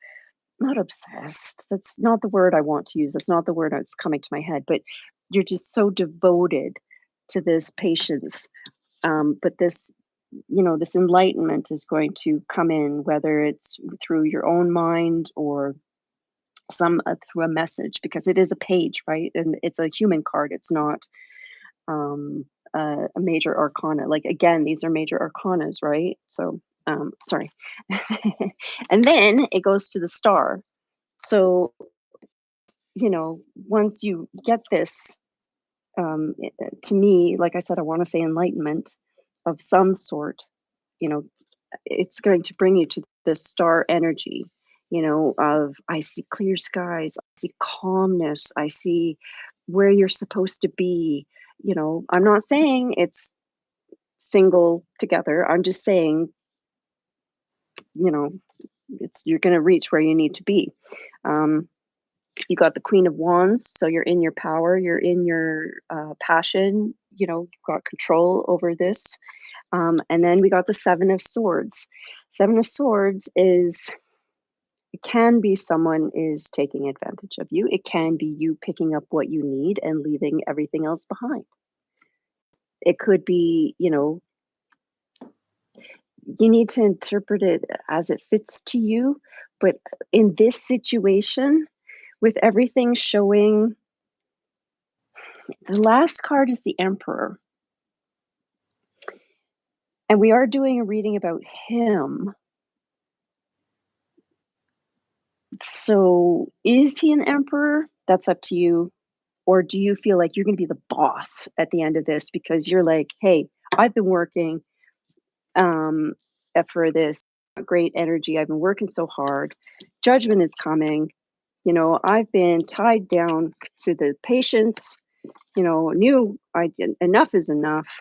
not obsessed. That's not the word I want to use. That's not the word that's coming to my head. But you're just so devoted to this patience. But this enlightenment is going to come in, whether it's through your own mind or some through a message, because it is a page, right? And it's a human card. It's not a major arcana. Like again, these are major arcanas, right? So, sorry. And then it goes to the star. So, once you get this, to me, like I said, I want to say enlightenment of some sort. You know, it's going to bring you to the star energy. Of I see clear skies, I see calmness, I see where you're supposed to be. I'm not saying it's single together. I'm just saying, you know, it's you're going to reach where you need to be. Um, you got the Queen of Wands, so you're in your power, you're in your passion. You've got control over this. And then we got the Seven of Swords. Seven of Swords is it can be someone is taking advantage of you. It can be you picking up what you need and leaving everything else behind. It could be, you need to interpret it as it fits to you. But in this situation, with everything showing, the last card is the Emperor. And we are doing a reading about him. So is he an emperor? That's up to you. Or do you feel like you're going to be the boss at the end of this because you're like, hey, I've been working um, for this great energy. I've been working so hard. Judgment is coming. I've been tied down to the patience. Enough is enough.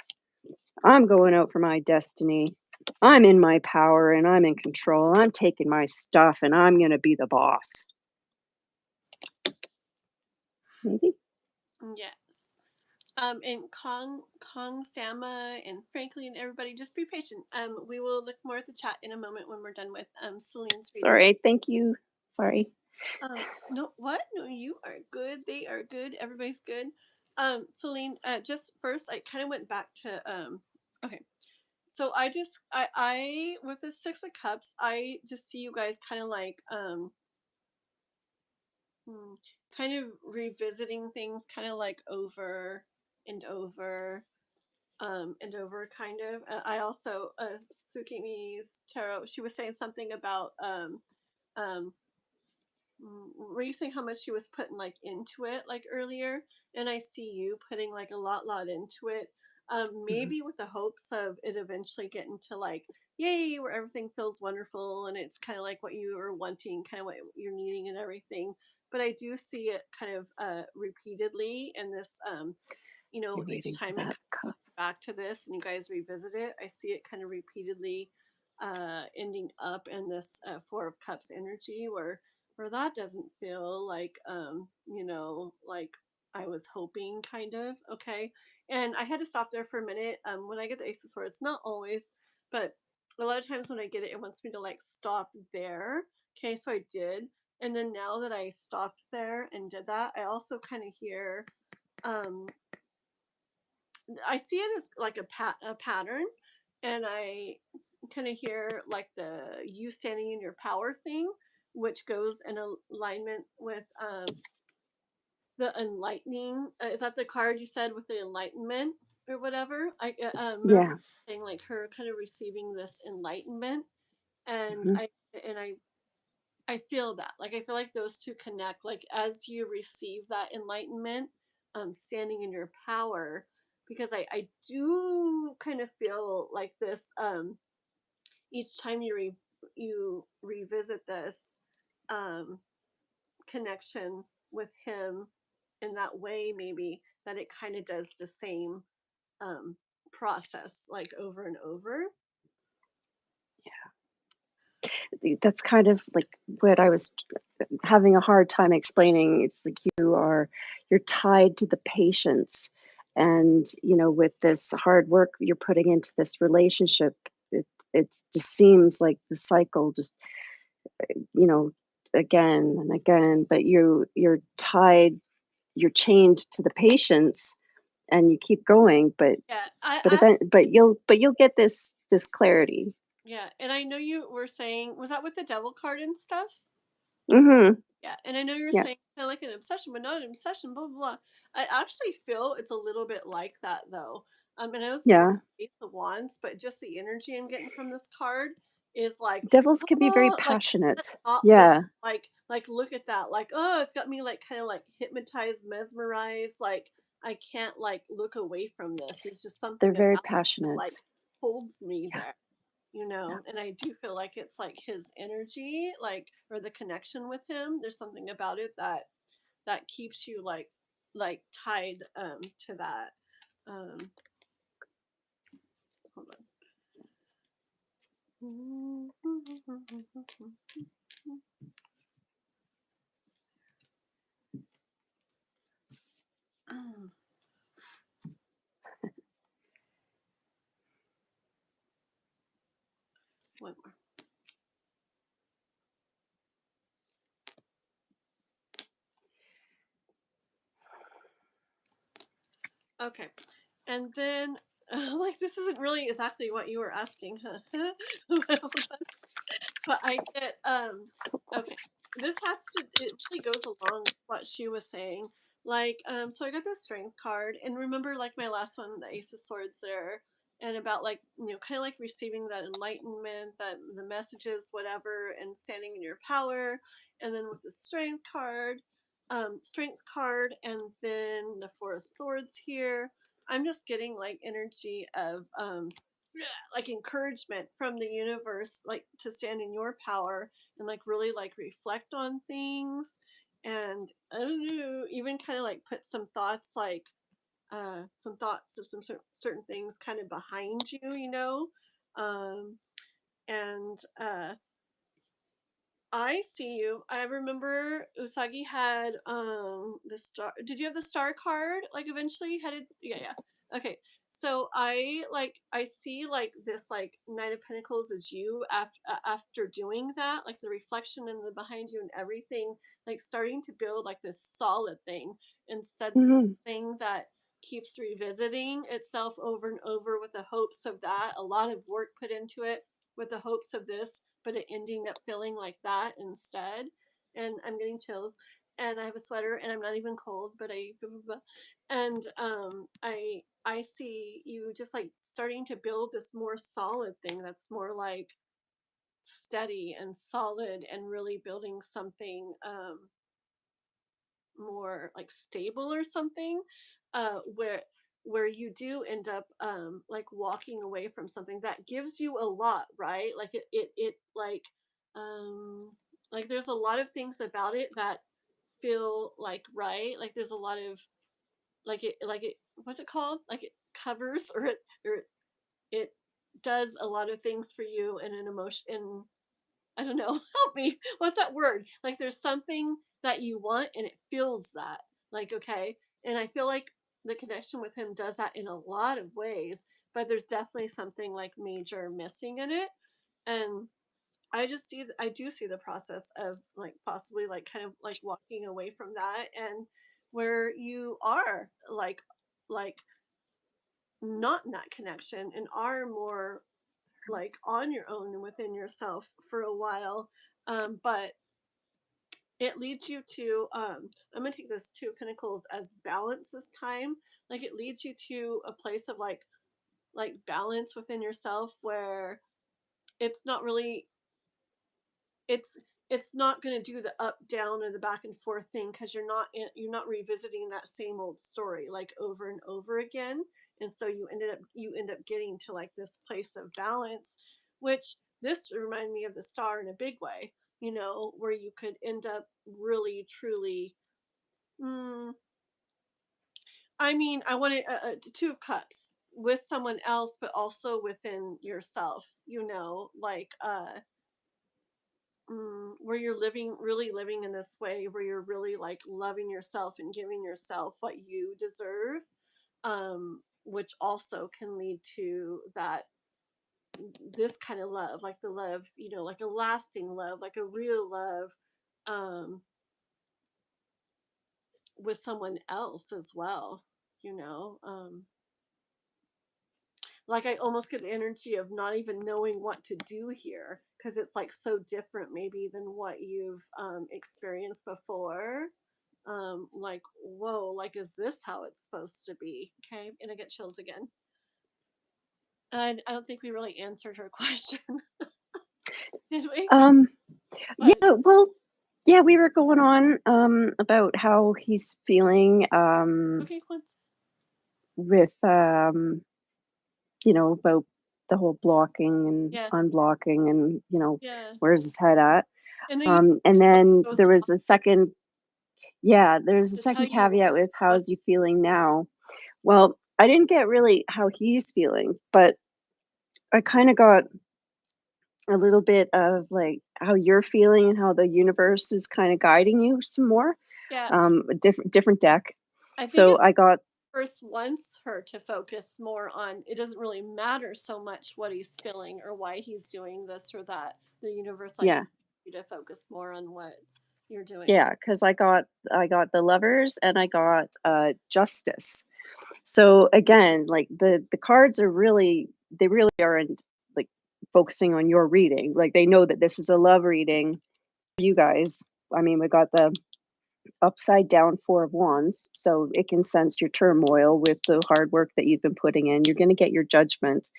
I'm going out for my destiny. I'm in my power and I'm in control. I'm taking my stuff and I'm going to be the boss. Maybe. Yes. And Kong, Sama, and Franklin, everybody, just be patient. We will look more at the chat in a moment when we're done with Celine's reading. Sorry. Thank you. Sorry. No, what? No, you are good. They are good. Everybody's good. Celine, just first, I kind of went back to okay. So I with the Six of Cups, I just see you guys kind of like hmm, kind of revisiting things, kind of like over and over and over kind of. I also Tsukimi's tarot, she was saying something about um were you saying how much she was putting like into it like earlier, and I see you putting like a lot into it, Mhm. maybe with the hopes of it eventually getting to like yay where everything feels wonderful and it's kind of like what you are wanting, kind of what you're needing and everything. But I do see it kind of repeatedly in this You're each waiting for time it that comes cup. back to this and you guys revisit it, I see it kind of repeatedly ending up in this Four of Cups energy where that doesn't feel like like I was hoping, kind of. Okay. And I had to stop there for a minute. When I get the Ace of Swords, not always, but a lot of times when I get it, it wants me to like stop there. Okay, so I did. And then now that I stopped there and did that, I also kind of hear um I see it as like a pattern, and I kind of hear like the you standing in your power thing, which goes in alignment with the enlightening. Is that the card you said with the enlightenment or whatever? I remember Yeah. saying like her kind of receiving this enlightenment, and Mhm. I feel that. Like I feel like those two connect. Like as you receive that enlightenment, standing in your power, because I do kind of feel like this each time you revisit this um connection with him in that way, maybe that it kind of does the same um process like over and over. That's kind of like what I was having a hard time explaining. It's like you're tied to the patience, and with this hard work you're putting into this relationship, it just seems like the cycle just you know again and again, but you're tied, you're chained to the patience, and you keep going, Yeah, but you'll get this clarity. yeah, and I know you were saying, was that with the devil card and stuff? Mhm. Yeah, and I know you're Yeah. saying kind of like an obsession, but not an obsession, blah, blah, blah. I actually feel it's a little bit like that, though. And I know this is Yeah. Ace of Wands, but just the energy I'm getting from this card is like, Devils can be very oh, like, passionate. not look, Yeah. look at that. Like, oh, it's got me like kind of like hypnotized, mesmerized. Like, I can't like look away from this. There's just They're something about very it that passionate. like holds me Yeah. there, Yeah. and I do feel like it's like his energy, like, or the connection with him. There's something about it that keeps you like tied to that. um Hold on. One more. Okay. And then like this isn't really exactly what you were asking, huh? But I get okay. This has to it really goes along with what she was saying. Like, so I got the strength card, and remember like my last one, the Ace of Swords there, and about like, kind of like receiving that enlightenment, that the messages, whatever, and standing in your power. And then with the strength card, and then the Four of Swords here. I'm just getting like energy of like encouragement from the universe, like to stand in your power and like really like reflect on things. And I don't know, even kind of like put some thoughts of some certain things kind of behind you, um and I see you. I remember Usagi had the star. Did you have the star card? Like eventually headed. Yeah, yeah. Okay. So I see like this like Knight of Pentacles is you after doing that, like the reflection and the behind you and everything, like starting to build like this solid thing instead of Mhm. thing that keeps revisiting itself over and over with the hopes of that. A lot of work put into it with the hopes of this, but it ending up feeling like that instead. And I'm getting chills, and I have a sweater, and I'm not even cold, but I blah, blah, blah. And I see you just like starting to build this more solid thing that's more like steady and solid, and really building something more like stable or something, where you do end up like walking away from something that gives you a lot, right? Like it um like there's a lot of things about it that feel like right. Like there's a lot of like it what's it called, like it covers, or it does a lot of things for you in an emotion in I don't know, help me. What's that word? Like there's something that you want and it feels that. Like, okay. And I feel like the connection with him does that in a lot of ways, but there's definitely something like major missing in it. And I do see the process of like possibly like kind of like walking away from that and where you are like not in that connection and are more like on your own and within yourself for a while. But it leads you to I'm gonna take this two of pentacles as balance this time. Like it leads you to a place of like balance within yourself where it's not really it's it's not going to do the up down or the back and forth thing because you're not revisiting that same old story like over and over again. And so you end up getting to like this place of balance, which this reminded me of the star in a big way, you know, where you could end up really truly mm, I mean, I wanted a two of cups with someone else but also within yourself, you know, like where you're really living in this way, where you're really like loving yourself and giving yourself what you deserve, which also can lead to that this kind of love, like the love, you know, like a lasting love, like a real love, um, with someone else as well, you know. Like I almost get the energy of not even knowing what to do here because it's like so different maybe than what you've experienced before. Like whoa, like is this how it's supposed to be? Okay, and I get chills again. And I don't think we really answered her question, did we? Um, But yeah, well, yeah, we were going on about how he's feeling okay, once. with about the whole blocking and Yeah, unblocking and, yeah. where's his head at? And then you And then goes there was a second, yeah, there's a to tell second you caveat with what. how's he feeling now. Well, I didn't get really how he's feeling, but I kind of got a little bit of like how you're feeling and how the universe is kind of guiding you some more. Yeah, A different deck. I think So it I got first wants her to focus more on it doesn't really matter so much what he's feeling or why he's doing this or that. The universe like yeah, wants you to focus more on what you're doing. yeah, because I got the lovers and I got justice. So again, like the cards are really they really aren't like focusing on your reading. Like they know that this is a love reading for you guys. I mean, we got the upside down four of wands, so it can sense your turmoil with the hard work that you've been putting in. You're going to get your judgment,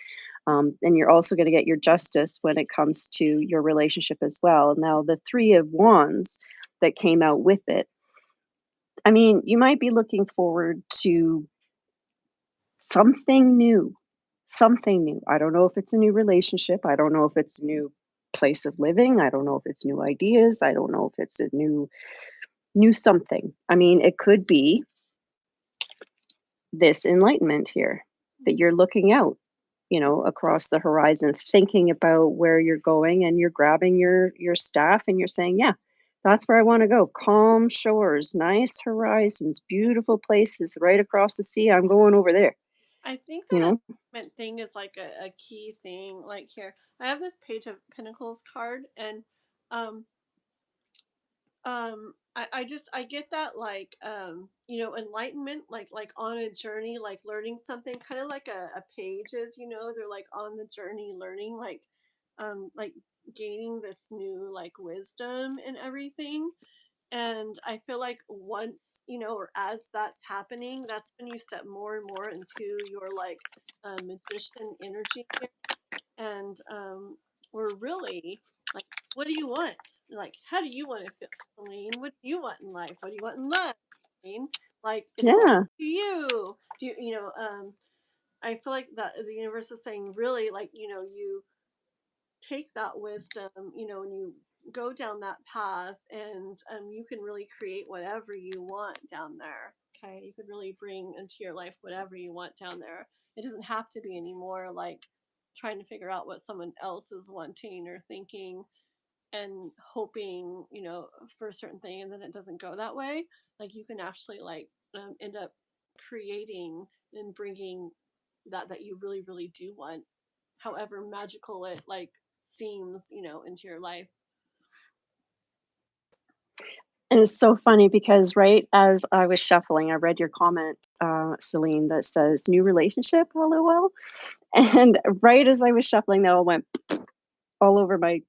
and you're also going to get your justice when it comes to your relationship as well. Now, the three of wands that came out with it. I mean, you might be looking forward to something new. Something new. I don't know if it's a new relationship. I don't know if it's a new place of living. I don't know if it's new ideas. I don't know if it's a new something. I mean, it could be this enlightenment here that you're looking out, across the horizon, thinking about where you're going and you're grabbing your staff and you're saying, "Yeah, that's where I want to go. Calm shores, nice horizons, beautiful places right across the sea. I'm going over there." I think You that know? alignment thing is like a key thing. Like here, I have this Page of Pentacles card, and um, I get that like you know enlightenment like on a journey like learning something kind of like a page is you know they're like on the journey learning like gaining this new like wisdom and everything. And I feel like once you know or as that's happening, that's when you step more and more into your like magician energy here. And we're really like, what do you want? Like, how do you want to feel, Colleen? What do you want in life? What do you want in love, Colleen? Like, it's all Yeah. to you. Do you, you know? I feel like that the universe is saying, really, like, you know, you take that wisdom, you know, and you go down that path, and you can really create whatever you want down there. Okay, you could really bring into your life whatever you want down there. It doesn't have to be anymore like trying to figure out what someone else is wanting or thinking and hoping, for a certain thing, and then it doesn't go that way. Like you can actually like end up creating and bringing that you really really do want, however magical it like seems, into your life. And it's so funny because right as I was shuffling, I read your comment, Celine, that says new relationship, LOL. And right as I was shuffling, that all went all over my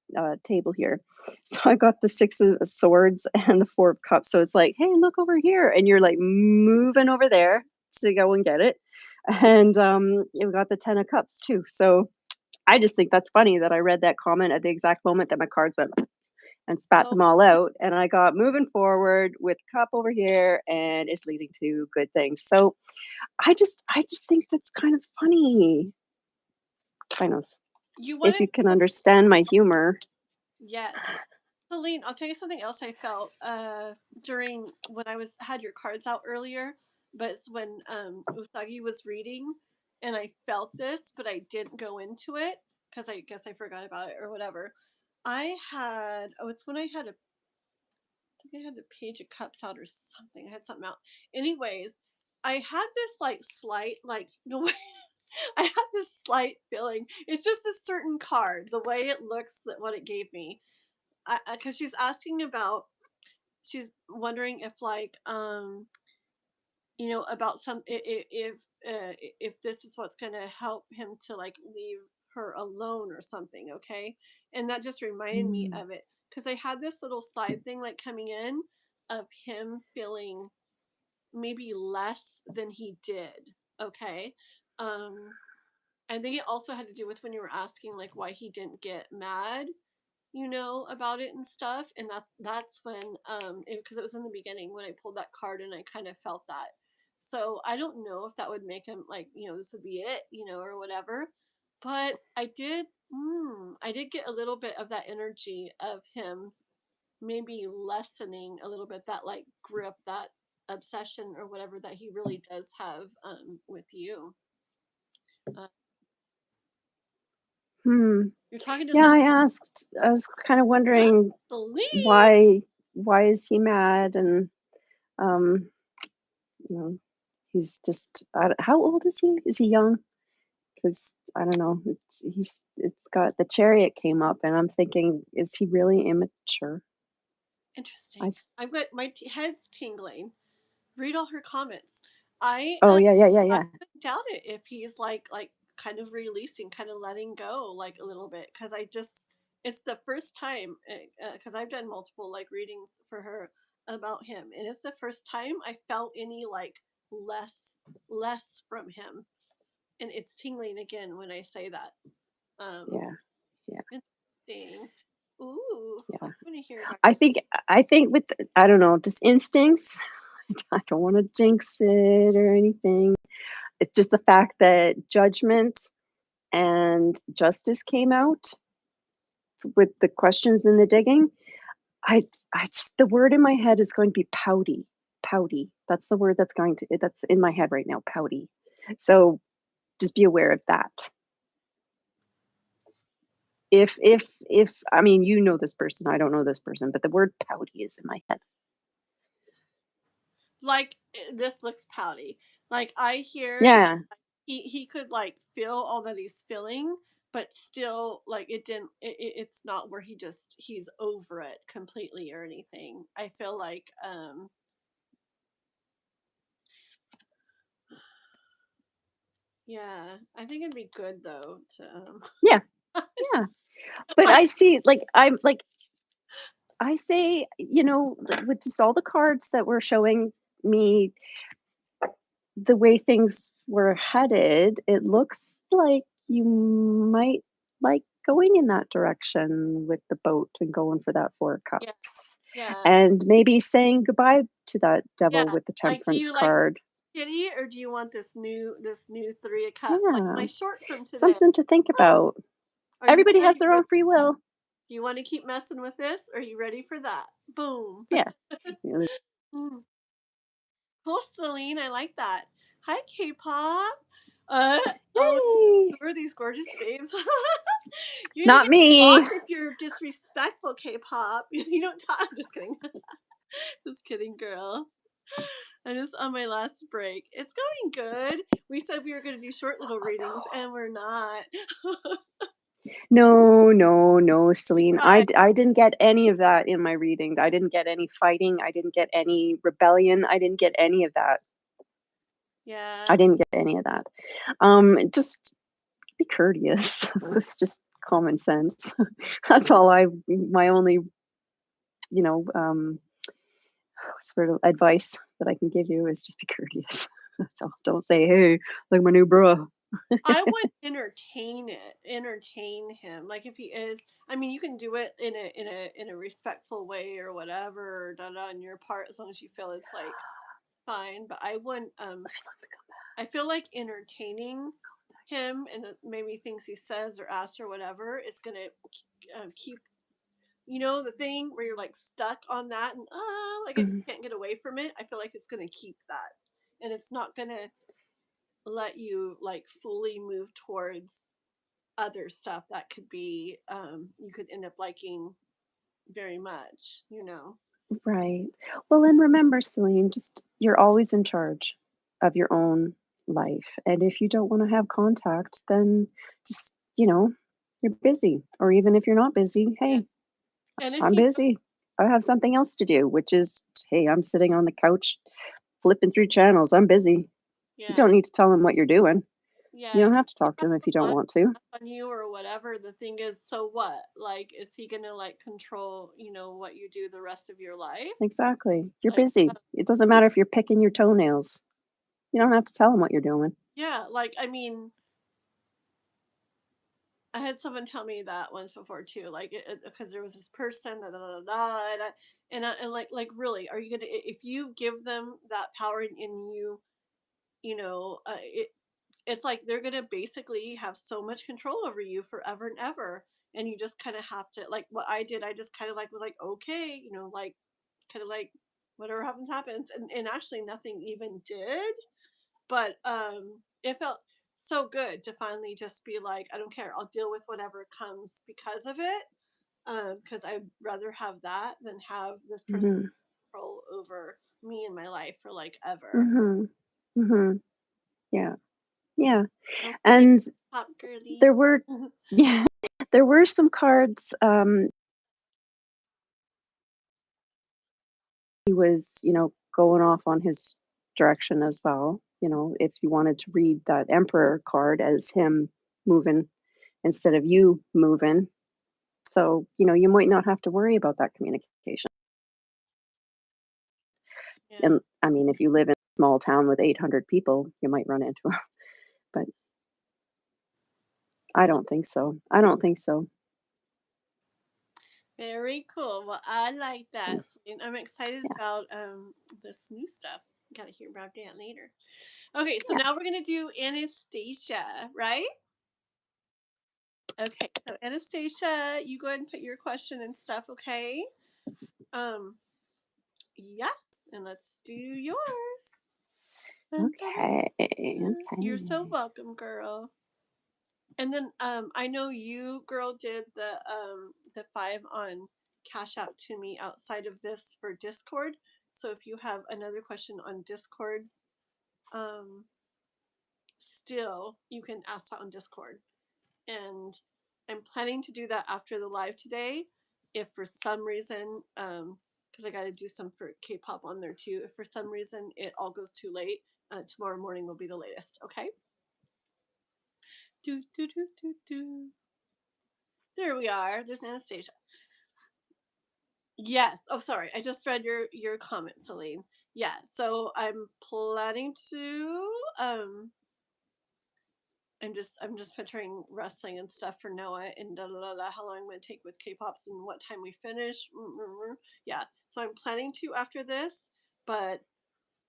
table here. So I got the Six of Swords and the Four of Cups. So it's like, hey, look over here. And you're like moving over there to go and get it. And you've got the Ten of Cups too. So I just think that's funny that I read that comment at the exact moment that my cards went and spat Oh, them all out. And I got moving forward with cup over here and it's leading to good things. So I just think that's kind of funny. Kind of. you want If to you can understand my humor. yes. Celine, I'll tell you something else I felt during when I had your cards out earlier, but it's when Usagi was reading, and I felt this, but I didn't go into it because I guess I forgot about it or whatever. It's when I think I had the Page of Cups out or something. I had something out. Anyways, I had this like slight like no way. I had this slight feeling. It's just a certain card, the way it looks, what it gave me. Because she's wondering if like about if this is what's going to help him to like leave her alone or something, okay? And that just reminded me Mm. of it because I had this little slide thing like coming in of him feeling maybe less than he did, okay? um I think it also had to do with when you were asking like why he didn't get mad, about it and stuff. And that's when because it was in the beginning when I pulled that card and I kind of felt that. So I don't know if that would make him like, this would be it, or whatever. But I did get a little bit of that energy of him maybe lessening a little bit that like grip, that obsession or whatever that he really does have with you. uh, Hmm. you're talking to Yeah, some I was kind of wondering Celine. why is he mad? And um, you know, he's just how old is he? Is he young? Because I don't know. It's got the Chariot came up, and I'm thinking, is he really immature? I Interesting. just I've got my head's tingling. Read all her comments. I oh yeah, yeah, yeah, I yeah. wouldn't doubt it if he's like kind of releasing, kind of letting go like a little bit, because I just it's the first time because I've done multiple like readings for her about him, and it's the first time I felt any like less from him, and it's tingling again when I say that. Um, Yeah, yeah, interesting. Ooh, I yeah. want to hear about. I think with I don't know, just instincts. I don't want to jinx it or anything. It's just the fact that judgment and justice came out with the questions and the digging. I just the word in my head is going to be pouty. Pouty. That's the word that's in my head right now, pouty. So just be aware of that. If I mean you know this person, I don't know this person, but the word pouty is in my head. Like this looks pouty. Like I hear Yeah. he could like feel all that he's feeling, but still like it's not where he's over it completely or anything. I feel like yeah, I think it'd be good though to Yeah. Yeah. But like I see like I say, with just all the cards that were showing me the way things were headed, it looks like you might like going in that direction with the boat and going for that Four of yeah, Cups. yeah, And maybe saying goodbye to that devil yeah. with the Like, do Temperance you like card. kitty or do you want this new Three of Cups? Like Yeah, my short from today. something to think Oh, about. are you Everybody has ready their for? own free will. Do you want to keep messing with this? Or are you ready for that? Boom. Yeah. Mm. Cool, Celine. I like that. Hi, K-pop. Oh, Yay! who are these gorgeous babes? You're gonna Not get blocked me. if you're disrespectful, K-pop. You don't talk. I'm just kidding. Just kidding, girl. I'm just on my last break. It's going good. We said we were going to do short little readings, and we're not. No, no, no, Celine. But I didn't get any of that in my reading. I didn't get any fighting. I didn't get any rebellion. I didn't get any of that. yeah, I didn't get any of that. Just be courteous. It's just common sense. That's all my only, you know, sort of advice that I can give you is just be courteous. That's all. Don't say, "Hey, like my new bra." I would entertain him. Like if he is, I mean, you can do it in a respectful way or whatever, da da on your part, as long as you feel it's like fine. But I wouldn't. I feel like entertaining him and maybe things he says or asks or whatever is gonna keep, the thing where you're like stuck on that and like I just Mhm. can't get away from it. I feel like it's gonna keep that, and it's not gonna let you like fully move towards other stuff that could be you could end up liking very much. Right. Well, and remember, Celine, just you're always in charge of your own life. And if you don't want to have contact, then just, you're busy. Or even if you're not busy, Yeah. hey, And if I'm he busy. I have something else to do, which is, hey, I'm sitting on the couch flipping through channels. I'm busy. You yeah don't need to tell him what you're doing. You yeah don't have to he talk to has him if you a don't lot want to. on you or whatever. The thing is, so what, like, is he gonna like control what you do the rest of your life? Exactly. You're Like, busy. It doesn't matter if you're picking your toenails. You don't have to tell him what you're doing. yeah, like, I mean, I had someone tell me that once before too, like, because there was this person, da, da, da, da, and like, really, are you gonna, if you give them that power in you, it's like they're gonna basically have so much control over you forever and ever, and you just kind of have to, like, what I did. I just kind of like was like, okay, like, kind of like, whatever happens happens, and actually nothing even did, but it felt so good to finally just be like, I don't care, I'll deal with whatever comes because of it, because I'd rather have that than have this person Mhm. control over me and my life for like ever. Mhm. Mhm. Yeah. Yeah. Okay, And pop girly. there were yeah, there were some cards, he was, going off on his direction as well, if you wanted to read that Emperor card as him moving instead of you moving. So, you might not have to worry about that communication. Yeah. And I mean, if you live in a small town with 800 people, you might run into him, but I don't think so. I don't think so. Very cool. Well, I like Mm, that. And I'm excited yeah. about this new stuff. Gotta hear about that later. Okay, so Yeah. now we're gonna do Anastasia, right? Okay, so Anastasia, you go ahead and put your question and stuff, okay? Um, yeah, and let's do yours. Dun, dun, dun, Okay. dun. You're so Okay. welcome, girl. And then I know you, girl, did the five on Cash App to me outside of this for Discord. So if you have another question on Discord, um, still you can ask that on Discord. And I'm planning to do that after the live today. If for some reason, because I got to do some for K-pop on there too. If for some reason it all goes too late, tomorrow morning will be the latest. Okay. Do do do do do. There we are. There's Anastasia. Yes. Oh, sorry. I just read your comment, Celine. Yeah. So I'm planning to I'm just picturing wrestling and stuff for Noah and da da da, da how long I'm gonna take with K-pops and what time we finish. Yeah. So I'm planning to after this, but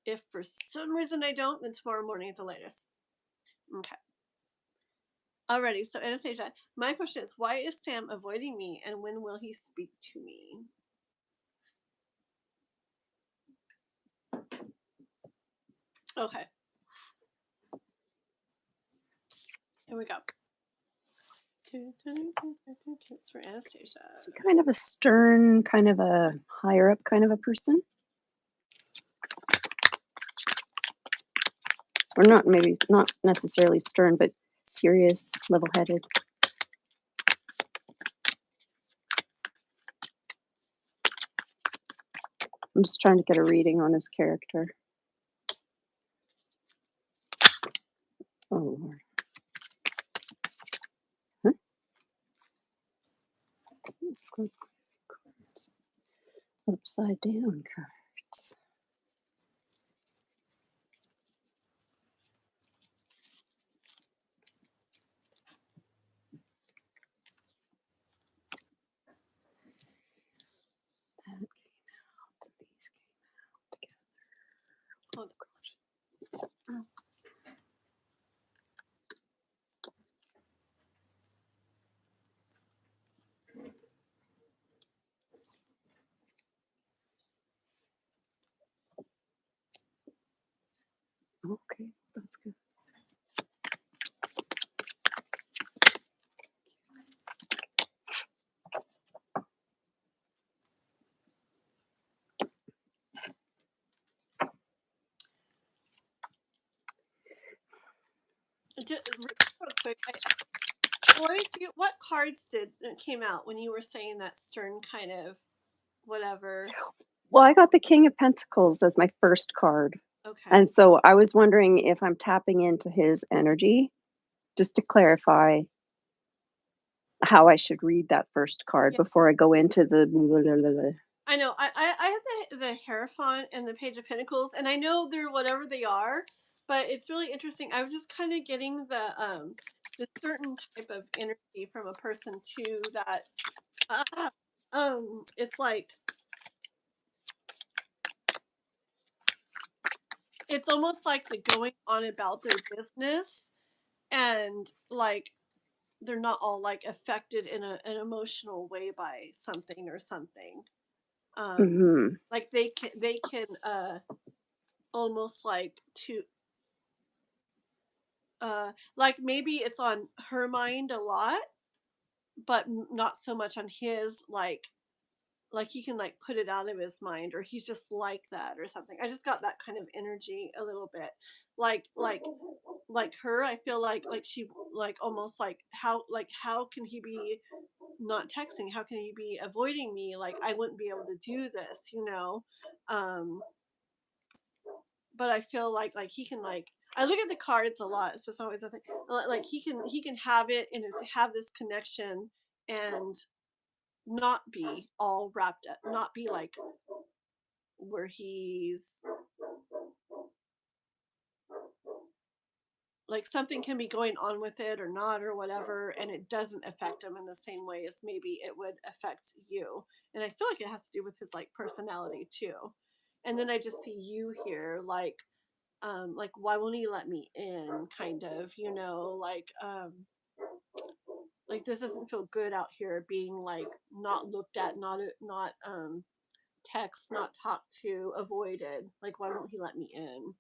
if for some reason I don't, then tomorrow morning at the latest. Okay. Alrighty. So Anastasia, my question is, why is Sam avoiding me, and when will he speak to me? Okay. Here we go. It's for Anastasia. Is he kind of a stern, kind of a higher up kind of a person? Or not, maybe not necessarily stern, but serious, level-headed. I'm just trying to get a reading on his character. Oh, Lord. Huh? Cards. Upside down cards. That came out. These came out together. Hold on. Okay, that's good. Real quick, what cards came out when you were saying that stern kind of whatever? Well, I got the King of Pentacles as my first card. Okay. And so I was wondering if I'm tapping into his energy, just to clarify how I should read that first card Yeah. before I go into the. I know. I have the Hierophant and the Page of Pentacles, and I know they're whatever they are, but it's really interesting. I was just kind of getting the certain type of energy from a person too that it's like it's almost like the going on about their business, and like they're not all like affected in an emotional way by something or something. Mm-hmm. Like they can almost like to like maybe it's on her mind a lot, but not so much on his, like he can like put it out of his mind, or he's just like that or something. I just got that kind of energy a little bit, like her. I feel like she, like almost like how can he be not texting, how can he be avoiding me, like I wouldn't be able to do this, um but I feel like he can, like I look at the cards a lot, so it's always a thing. Like he can have it and have this connection and not be all wrapped up, not be like where he's like something can be going on with it or not or whatever, and it doesn't affect him in the same way as maybe it would affect you. And I feel like it has to do with his like personality too. And then I just see you here, like why won't he let me in, kind of, like this doesn't feel good out here, being like not looked at, not text, not talked to, avoided, like why won't he let me in?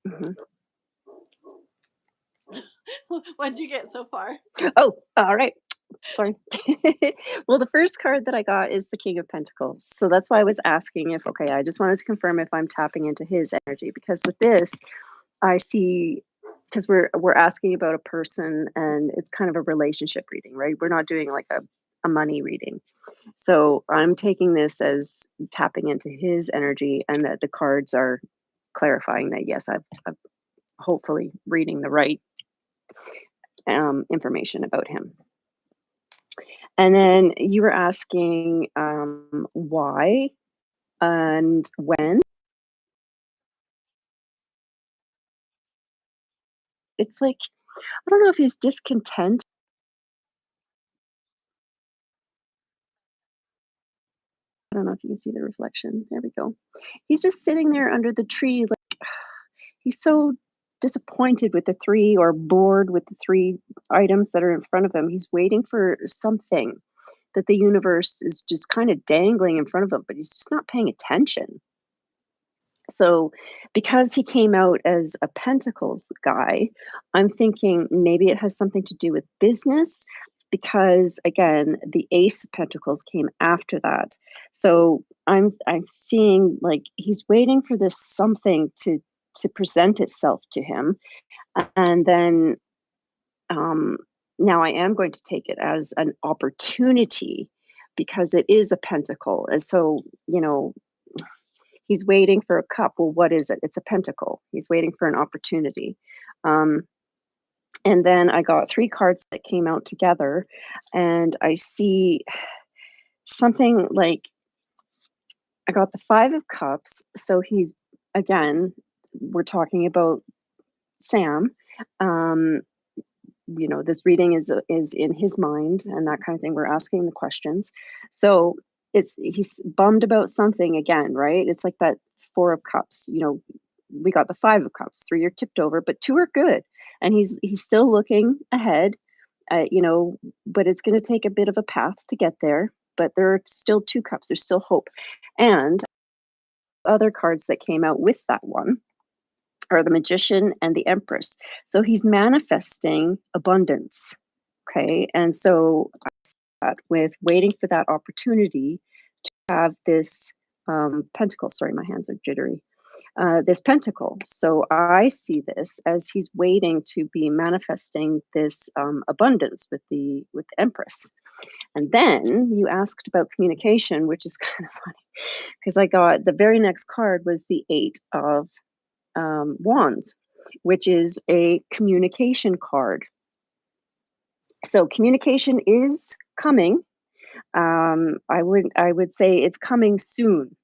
Mm-hmm. What'd you get so far? Oh, all right. Sorry. Well, the first card that I got is the King of Pentacles. So that's why I was asking if, okay, I just wanted to confirm if I'm tapping into his energy, because with this, I see, because we're asking about a person and it's kind of a relationship reading, right? We're not doing like a money reading. So I'm taking this as tapping into his energy, and that the cards are clarifying that, yes, I've hopefully reading the right information about him. And then you were asking why and when. It's like, I don't know if he's discontent. I don't know if you can see the reflection. There we go. He's just sitting there under the tree, like he's so disappointed with the three, or bored with the three items that are in front of him. He's waiting for something that the universe is just kind of dangling in front of him, but he's just not paying attention. So, because he came out as a Pentacles guy, I'm thinking maybe it has something to do with business because again, the Ace of Pentacles came after that. So, I'm seeing like he's waiting for this something to present itself to him, and then um, now I am going to take it as an opportunity because it is a pentacle, and so he's waiting for a cup. Well, what is it? It's a pentacle. He's waiting for an opportunity. Um, and then I got three cards that came out together, and I see something like I got the Five of Cups. So he's, again, we're talking about Sam. Um, this reading is in his mind and that kind of thing. We're asking the questions. So he's bummed about something again, right? It's like that Four of Cups. We got the Five of Cups. Three are tipped over, but two are good. And he's still looking ahead, but it's going to take a bit of a path to get there. But there are still two cups. There's still hope. And other cards that came out with that one are the Magician and the Empress. So he's manifesting abundance. Okay. And so with waiting for that opportunity to have this pentacle, sorry, my hands are jittery. This pentacle. So I see this as he's waiting to be manifesting this abundance with the Empress. And then you asked about communication, which is kind of funny because I got the very next card was the Eight of Wands, which is a communication card. So communication is coming. I would say it's coming soon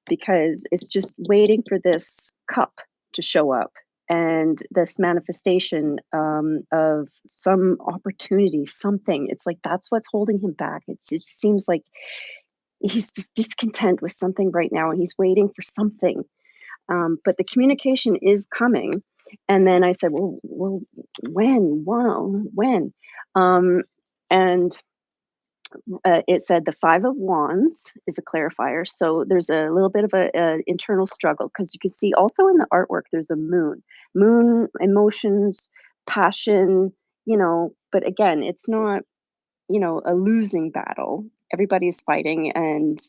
because it's just waiting for this cup to show up and this manifestation of some opportunity, something. It's like that's what's holding him back. It just seems like he's just discontent with something right now, and he's waiting for something. But the communication is coming. And then I said, well, when? Wow, when? And it said the Five of Wands is a clarifier. So there's a little bit of a internal struggle because you can see also in the artwork there's a moon, emotions, passion. But again, it's not a losing battle. Everybody's fighting, and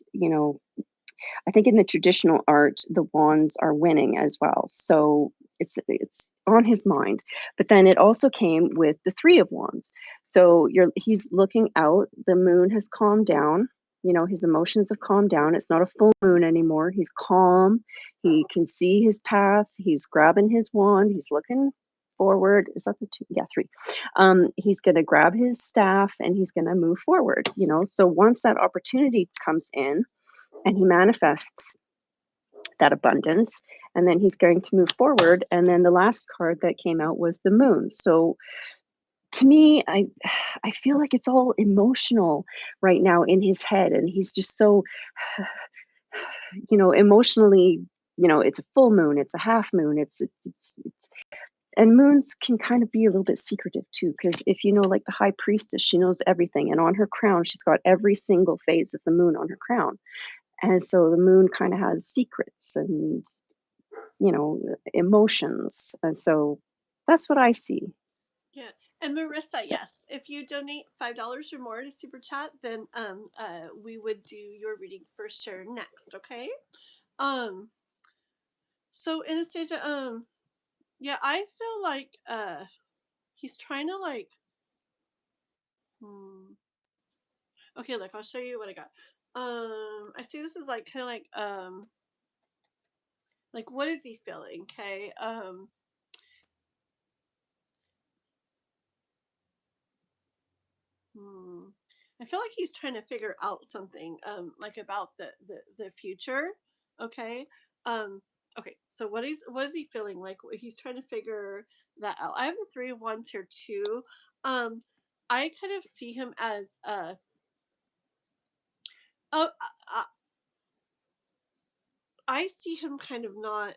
I think in the traditional art, the wands are winning as well. So it's on his mind. But then it also came with the Three of Wands. So he's looking out. The moon has calmed down. His emotions have calmed down. It's not a full moon anymore. He's calm. He can see his path. He's grabbing his wand. He's looking forward. Is that the two? Yeah, three. He's going to grab his staff and he's going to move forward. So once that opportunity comes in, and he manifests that abundance, and then he's going to move forward. And then the last card that came out was the moon. So to me, I feel like it's all emotional right now in his head, and he's just so emotionally, it's a full moon, it's a half moon, it's and moons can kind of be a little bit secretive too, because if like the high priestess, she knows everything, and on her crown she's got every single phase of the moon on her crown. And so the moon kind of has secrets and, emotions. And so that's what I see. Yeah. And Marissa, yes, if you donate $5 or more to Super Chat, then we would do your reading for sure next, okay? Um so Anastasia, yeah, I feel like he's trying to like hmm. Okay, look, I'll show you what I got. I see this is like kind of like what is he feeling? Okay. Hmm. I feel like he's trying to figure out something like about the future. Okay. Um okay, so what is he feeling? Like he's trying to figure that out. I have the Three of Wands here too. Um I kind of see him as uh, uh, I see him kind of not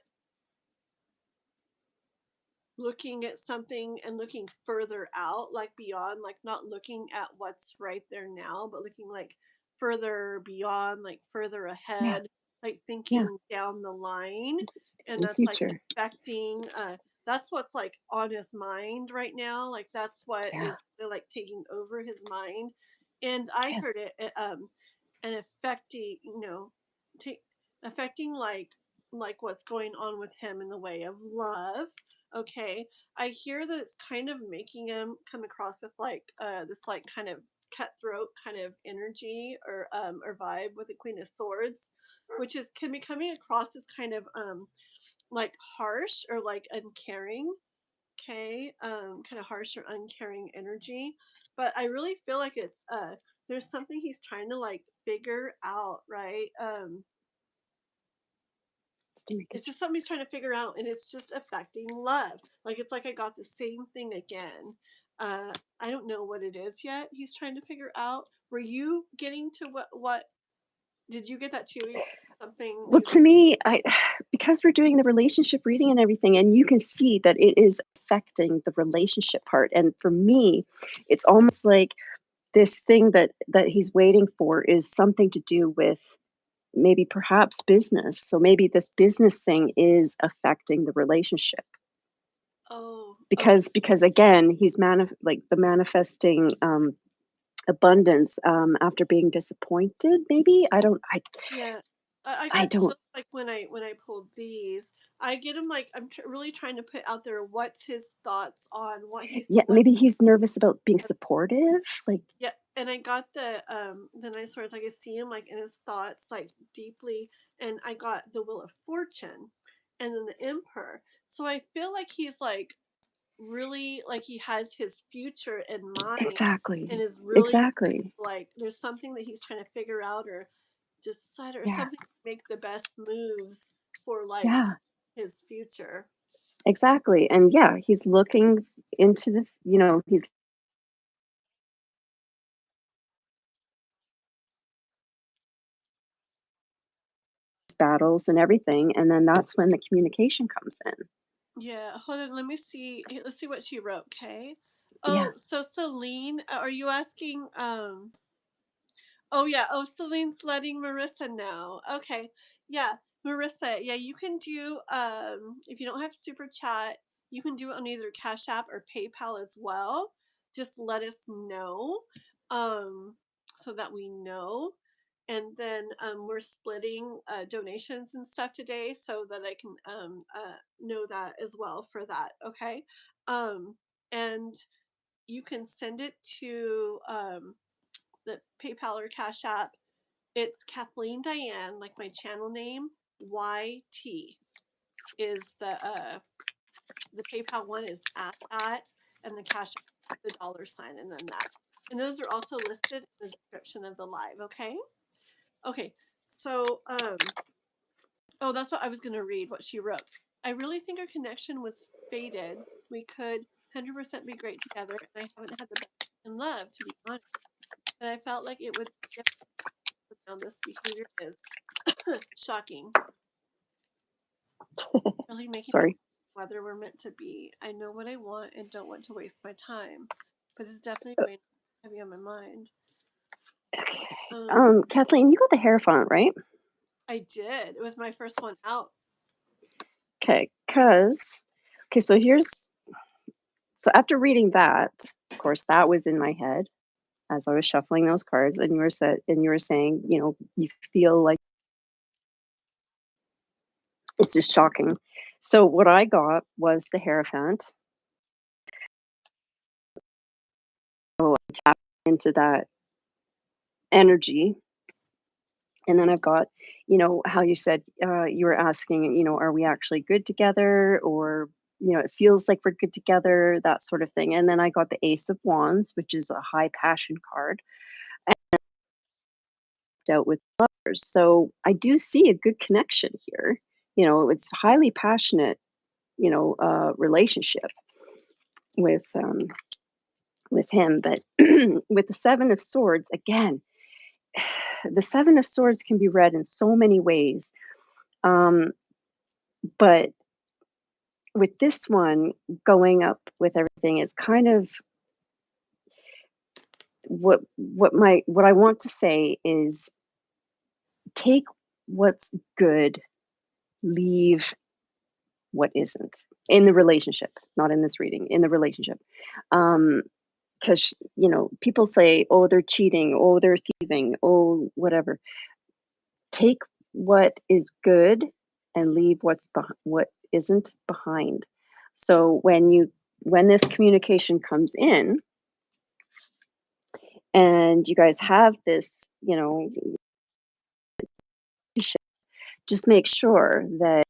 looking at something and looking further out, like beyond, like not looking at what's right there now, but looking like further beyond, like further Yeah. ahead. like Yeah. thinking down the line, and In the that's like future. affecting. That's what's like on his mind right now. Like that's what Yeah. is like taking over his mind. And I Yeah. heard it, and affecting, take affecting like what's going on with him in the way of love. Okay, I hear that it's kind of making him come across with like this like kind of cutthroat kind of energy or vibe with the Queen of Swords, which is can be coming across as kind of like harsh or like uncaring. Okay, kind of harsh or uncaring energy, but I really feel like it's there's something he's trying to like figure out, right? Let's do a good It's just something he's choice. trying to figure out, and it's just affecting love. Like it's like I got the same thing again. I don't know what it is yet. He's trying to figure out. Were you getting to what did you get that too? Something Well, you to me, I because we're doing the relationship reading and everything, and you can see that it is affecting the relationship part. And for me, it's almost like this thing that he's waiting for is something to do with maybe perhaps business. So maybe this business thing is affecting the relationship oh, okay. because again, he's like the manifesting abundance after being disappointed. Maybe Yeah, I I got don't. chills like when I pulled these. I get him like I'm really trying to put out there what's his thoughts on Yeah, what. maybe he's nervous about being supportive. Like, Yeah, and I got the nice words. I could see him like in his thoughts like deeply, and I got the Wheel of Fortune, and then the Emperor. So I feel like he's like really like he has his future in mind, and exactly, is really exactly. like there's something that he's trying to figure out or decide or Yeah, something to make the best moves for like yeah, his future. exactly. And yeah, he's looking into he's battles and everything. And then that's when the communication comes in. Yeah, hold on. Let me see. Let's see what she wrote. Okay. Yeah. Oh, so Celine, are you asking? Oh yeah. Oh, Celine's letting Marissa know. Okay. Yeah, Marissa. Yeah, you can do. If you don't have super chat, you can do it on either Cash App or PayPal as well. Just let us know, so that we know. And then we're splitting donations and stuff today, so that I can know that as well for that. Okay. And you can send it to the PayPal or Cash App. It's Kathleen Diane, like my channel name. YT is the PayPal one is at that, and the Cash App the dollar sign, and then that. And those are also listed in the description of the live. Okay. Okay. So oh, that's what I was gonna read. What she wrote. I really think our connection was faded. We could 100% be great together, and I haven't had the best in love, to be honest. And I felt like it would be around this behavior is shocking. It's really making me Sorry. whether we're meant to be. I know what I want and don't want to waste my time, but it's definitely weighing heavy on my mind. Okay. Um, Kathleen, you got the hair font, right? I did. It was my first one out. Okay, okay, so after reading that, of course, that was in my head as I was shuffling those cards, and you were saying, you feel like it's just shocking. So what I got was the Hierophant. So I tapped into that energy, and then I've got, how you said you were asking, are we actually good together, or it feels like we're good together, that sort of thing. And then I got the Ace of Wands, which is a high passion card, out with others. So I do see a good connection here. It's highly passionate, relationship with with him. But with the Seven of Swords, again, the Seven of Swords can be read in so many ways. Um, but with this one going up with everything is kind of what I want to say is take what's good, leave what isn't in the relationship, not in this reading, in the relationship. Because, people say, oh, they're cheating, oh, they're thieving, oh, whatever. Take what is good and leave what isn't behind. So when this communication comes in and you guys have this, just make sure that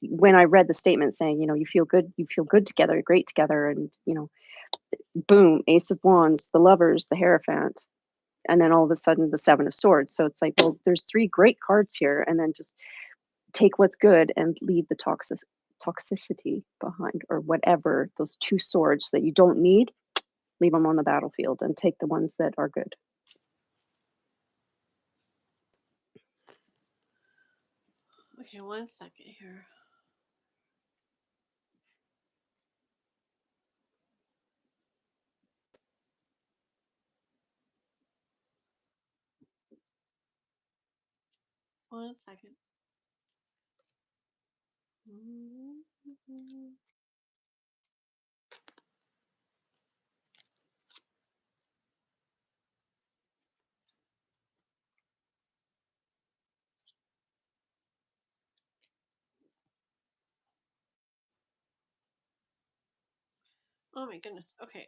when I read the statement saying, you feel good together, great together, and boom, Ace of Wands, the Lovers, the Hierophant, and then all of a sudden the Seven of Swords. So it's like, well, there's three great cards here, and then just take what's good and leave the toxicity behind, or whatever, those two swords that you don't need, leave them on the battlefield and take the ones that are good. Okay, 1 second here. One second. Oh my goodness. Okay.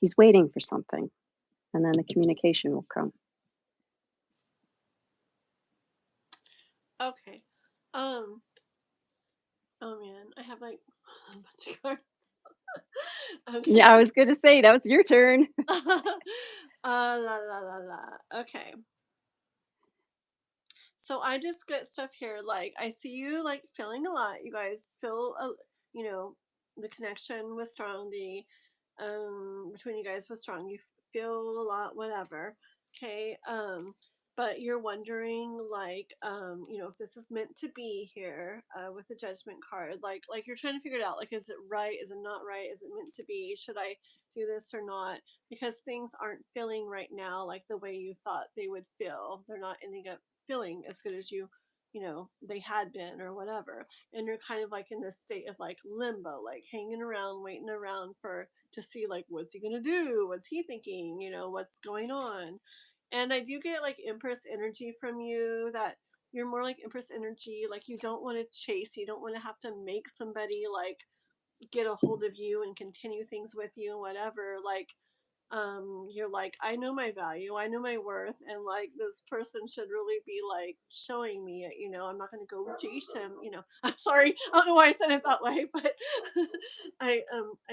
He's waiting for something, and then the communication will come. Okay. Um. Oh man, I have like a bunch of cards. Okay. Yeah, I was going to say, that was your turn. La la la la. Okay. So I just get stuff here. Like I see you like feeling a lot. You guys feel, you know, the connection was strong. The between you guys was strong. You feel a lot, whatever. Okay. But you're wondering like if this is meant to be here with the judgment card. Like you're trying to figure it out. Like is it right? Is it not right? Is it meant to be? Should I do this or not? Because things aren't feeling right now like the way you thought they would feel. They're not ending up feeling as good as they had been or whatever, and you're kind of like in this state of like limbo, like hanging around, waiting around for to see like what's he gonna do, what's he thinking, what's going on. And I do get like Empress energy from you, that you're more like Empress energy, like you don't want to chase, you don't want to have to make somebody like get a hold of you and continue things with you and whatever. Like you're like, I know my value, I know my worth, and like this person should really be like showing me it. I'm not going to go chase him. I'm sorry, I don't know why I said it that way, but I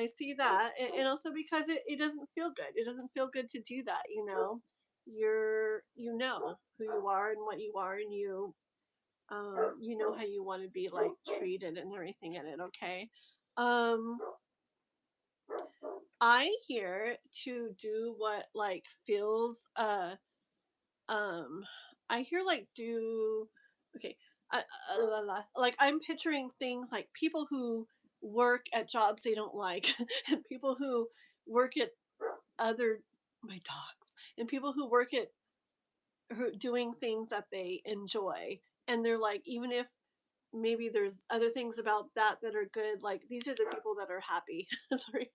see that. And also because it doesn't feel good, it doesn't feel good to do that. You know who you are and what you are, and you know how you want to be like treated and everything in it. Okay. um I here to do what like feels um I hear like do okay like I'm picturing things like people who work at jobs they don't like and people who work at other my dogs, and people who work at who doing things that they enjoy, and they're like, even if maybe there's other things about that are good, like these are the people that are happy. Sorry.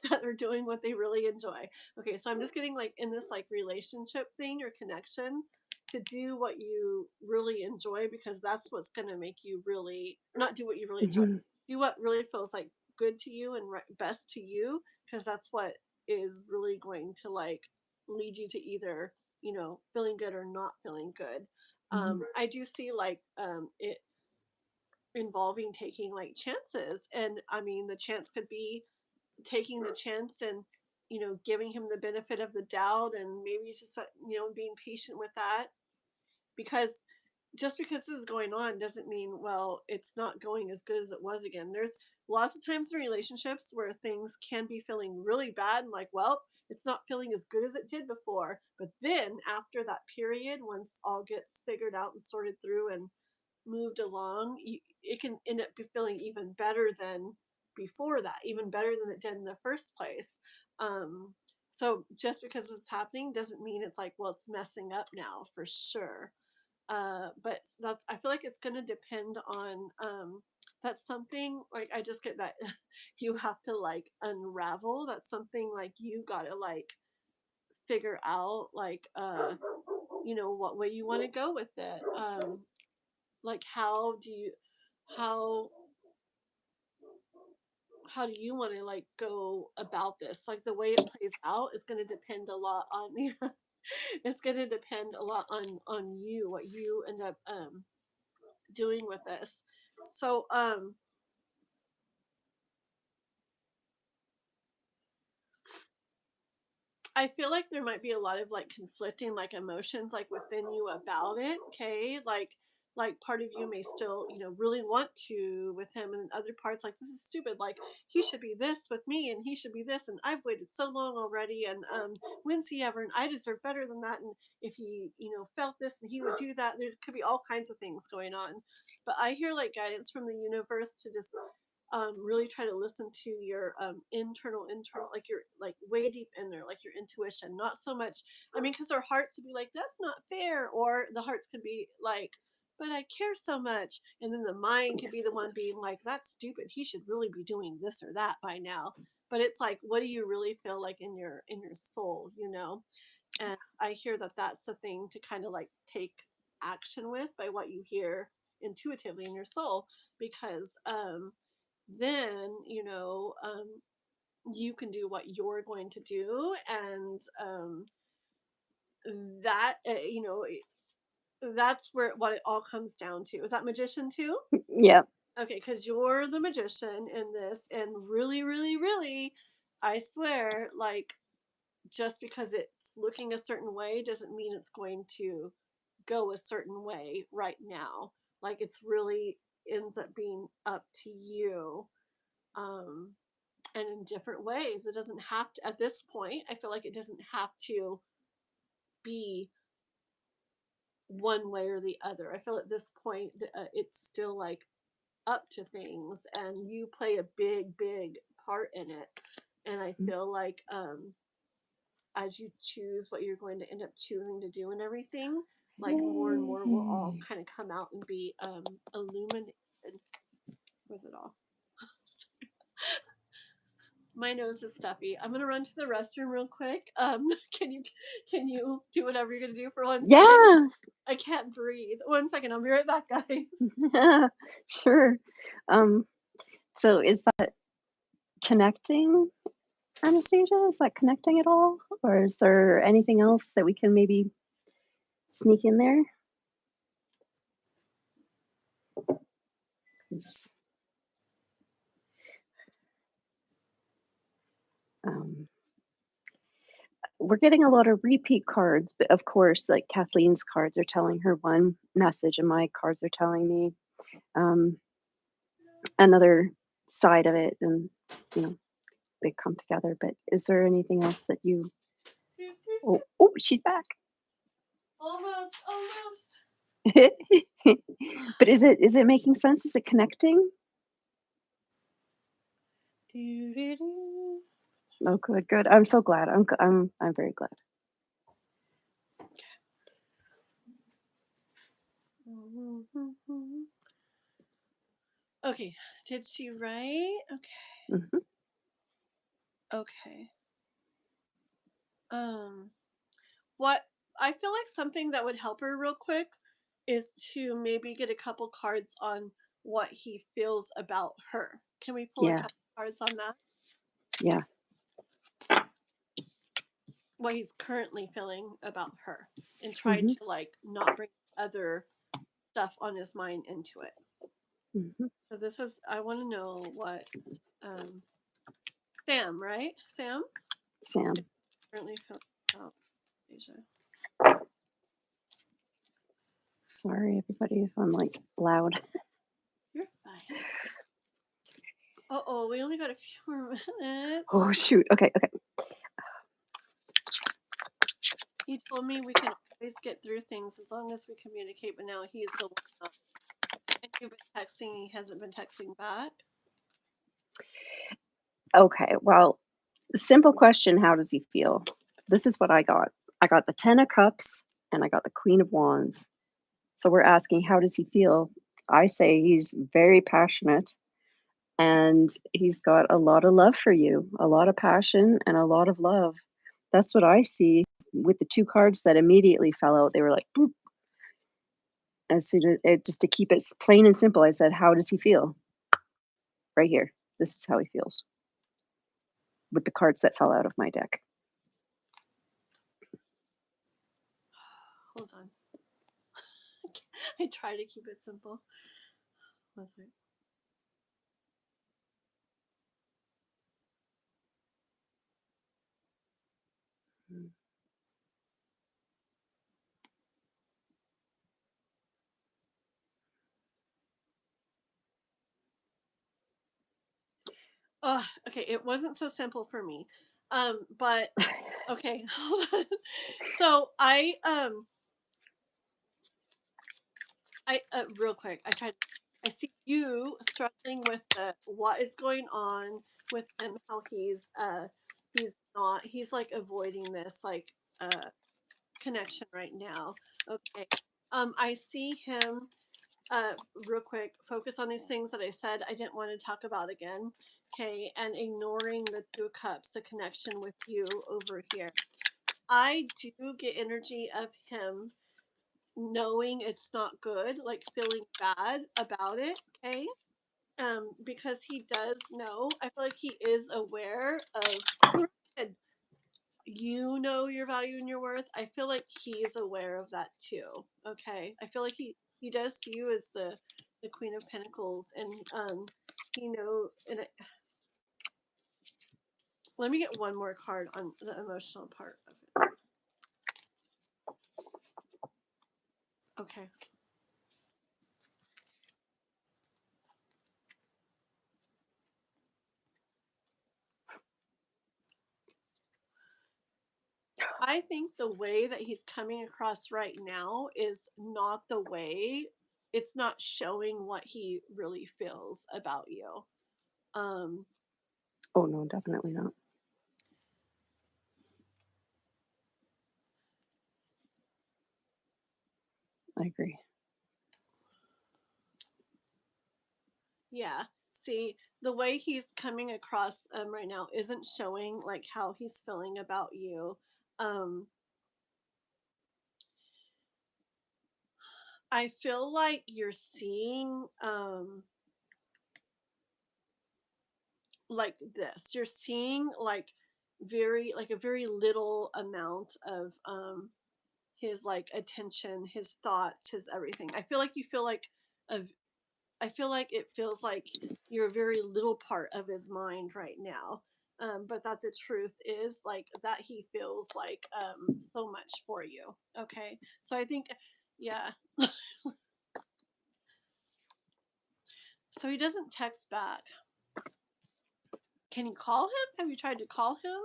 That are doing what they really enjoy. Okay, so I'm just getting like in this like relationship thing or connection to do what you really enjoy, because that's what's going to make you really not do what you really enjoy. Mhm. Do what really feels like good to you and best to you, because that's what is really going to like lead you to either, feeling good or not feeling good. Mhm. I do see like it involving taking like chances. And I mean, the chance could be taking the chance and, giving him the benefit of the doubt, and maybe just, being patient with that, because just because this is going on doesn't mean, well, it's not going as good as it was again. There's lots of times in relationships where things can be feeling really bad and like, well, it's not feeling as good as it did before. But then after that period, once all gets figured out and sorted through and moved along, it can end up feeling even better than before that, even better than it did in the first place. Um, so just because it's happening doesn't mean it's like, well, it's messing up now for sure. But that's, I feel like it's going to depend on, that's something like, I just get that you have to like unravel. That's something like you gotta like figure out, like, what way you want to go with it. Like, how how do you want to like go about this? Like, the way it plays out is going to depend a lot on it's going to depend a lot on you, what you end up doing with this. So I feel like there might be a lot of like conflicting like emotions like within you about it. Okay, like part of you may still, really want to with him, and other parts like, this is stupid, like he should be this with me and he should be this, and I've waited so long already, and when's he ever, and I deserve better than that, and if he, felt this and he would do that. There's could be all kinds of things going on, but I hear like guidance from the universe to just really try to listen to your internal, like your like way deep in there, like your intuition, not so much, I mean, because our hearts would be like, that's not fair, or the hearts could be like, but I care so much, and then the mind could be the one being like, that's stupid, he should really be doing this or that by now. But it's like, what do you really feel like in your soul, and I hear that that's the thing to kind of like take action with by what you hear intuitively in your soul, because then you can do what you're going to do, and that that's where what it all comes down to. Is that magician too? Yeah. Okay, because you're the magician in this, and really, really, really, I swear, like, just because it's looking a certain way doesn't mean it's going to go a certain way right now. Like, it's really ends up being up to you. Um, and in different ways. It doesn't have to, at this point, I feel like it doesn't have to be one way or the other. I feel at this point it's still like up to things, and you play a big, big part in it. And I feel like as you choose what you're going to end up choosing to do and everything, like more and more will all kind of come out and be illuminated with it all. My nose is stuffy. I'm gonna run to the restroom real quick. Can you do whatever you're gonna do for 1 second? Yeah. I can't breathe. 1 second. I'll be right back, guys. Sure. Um, so is that connecting, Anastasia? Is that connecting at all? Or is there anything else that we can maybe sneak in there? 'Cause, um, we're getting a lot of repeat cards, but of course, like Kathleen's cards are telling her one message, and my cards are telling me um, another side of it, and you know they come together. But is there anything else that you? Oh, oh, she's back. Almost, almost. But is it making sense? Is it connecting? Oh, good, good. I'm so glad. I'm very glad. Okay. Did she write? Okay. Hmm. Okay. What I feel like something that would help her real quick is to maybe get a couple cards on what he feels about her. Can we pull a Yeah, couple cards on that? yeah. What he's currently feeling about her, and try Hmm. to like not bring other stuff on his mind into it. So this is, I want to know what, um, Sam, right? Sam? Sam. Currently feel about Asia. Sorry, everybody, if I'm like loud. You're fine. Uh-oh, we only got a few more minutes. Oh, shoot. Okay. He told me we can always get through things as long as we communicate, but now he's the one not. And you've been texting, he hasn't been texting back. Okay. Well, simple question. How does he feel? This is what I got. I got the 10 of Cups and I got the Queen of Wands. So we're asking, how does he feel? I say he's very passionate and he's got a lot of love for you, a lot of passion and a lot of love. That's what I see with the two cards that immediately fell out. They were like, boop. As soon as it, just to keep it plain and simple, I said, how does he feel? Right here. This is how he feels with the cards that fell out of my deck. Hold on. I try to keep it simple. One second. Oh, okay. It wasn't so simple for me. But okay, hold on. So I real quick, I see you struggling with the what is going on with him, how he's like avoiding this like connection right now. Okay. I see him real quick, focus on these things that I said I didn't want to talk about again. Okay, and ignoring the Two of Cups, the connection with you over here. I do get energy of him knowing it's not good, like feeling bad about it, okay? Because he does know. I feel like he is aware of you know your value and your worth. I feel like he's aware of that too. Okay. I feel like he does see you as the Queen of Pentacles, and he know and it, let me get one more card on the emotional part of it. Okay. I think the way that he's coming across right now is not the way, it's not showing what he really feels about you. Oh, no, definitely not. I agree. Yeah. See, the way he's coming across right now isn't showing like how he's feeling about you. Um, I feel like you're seeing like this. You're seeing like a very little amount of his like attention, his thoughts, his everything. I feel like you feel like a I feel like it feels like you're a very little part of his mind right now. But that the truth is like that he feels like so much for you. Okay. So I think, yeah. So he doesn't text back. Can you call him? Have you tried to call him?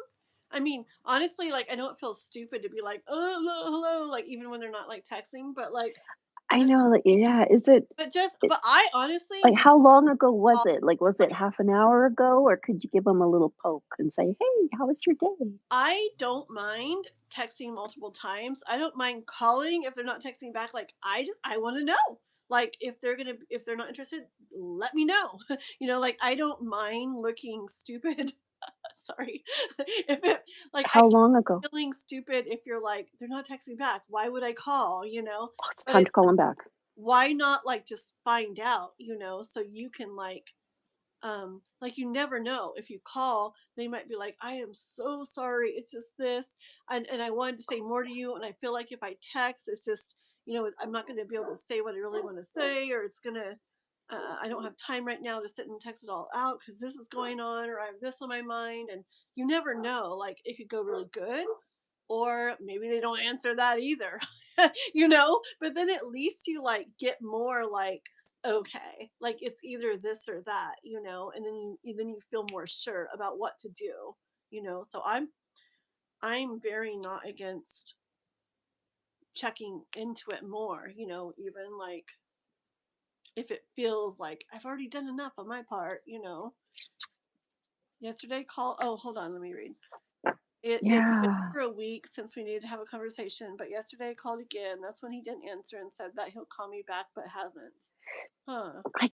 I mean, honestly, like I know it feels stupid to be like, oh, hello, like even when they're not like texting, but like I just, know, like, yeah, is it, but I honestly like, would how long ago was call. it? Like, was it half an hour ago, or could you give them a little poke and say, "Hey, how was your day?" I don't mind texting multiple times. I don't mind calling if they're not texting back. Like I want to know. Like if they're not interested, let me know. Like I don't mind looking stupid. Sorry. If it like I How long ago? feeling stupid if you're like they're not texting back. Why would I call? Oh, it's But time to it's call them back. why not like just find out, so you can like you never know if you call they might be like I am so sorry it's just this and I wanted to say more to you and I feel like if I text it's just I'm not going to be able to say what I really want to say or it's going to I don't have time right now to sit and text it all out because this is going on, or I have this on my mind. And you never know, like it could go really good, or maybe they don't answer that either, but then at least you like get more like, okay, like it's either this or that, and then you feel more sure about what to do, so I'm very not against checking into it more, even like if it feels like I've already done enough on my part. Yesterday call oh, hold on, let me read. It's been Yeah. over a week since we needed to have a conversation, but yesterday I called again. That's when he didn't answer and said that he'll call me back, but hasn't. Huh. I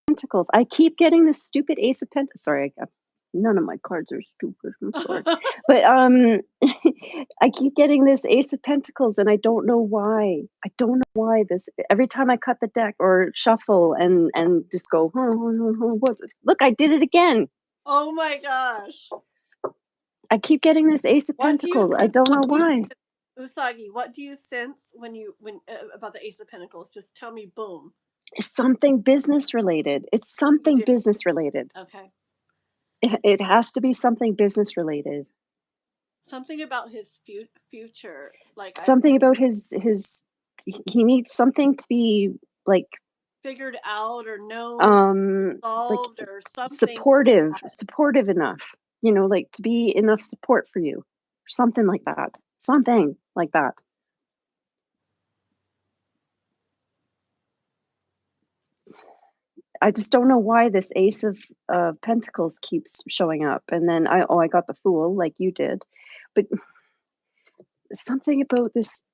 Pentacles. I keep getting this stupid Ace of Pentacles. Sorry, none of my cards are stupid. I'm sorry, but I keep getting this Ace of Pentacles, and I don't know why. I don't know why this. Every time I cut the deck or shuffle and just go, what? Look, I did it again. Oh my gosh. I keep getting this Ace of What do you Pentacles. I sense? don't What know do you why. sense? Usagi, what do you sense when about the Ace of Pentacles? Just tell me, boom. It's something business related. It's You something do. business related. Okay. It has to be something business related. Something about his future, like I Something about his he needs something to be like figured out or known, um like solved, or something like that. supportive enough, like to be enough support for you. Something like that. Something like that. I just don't know why this Ace of Pentacles keeps showing up, and then I got the Fool like you did, but something about this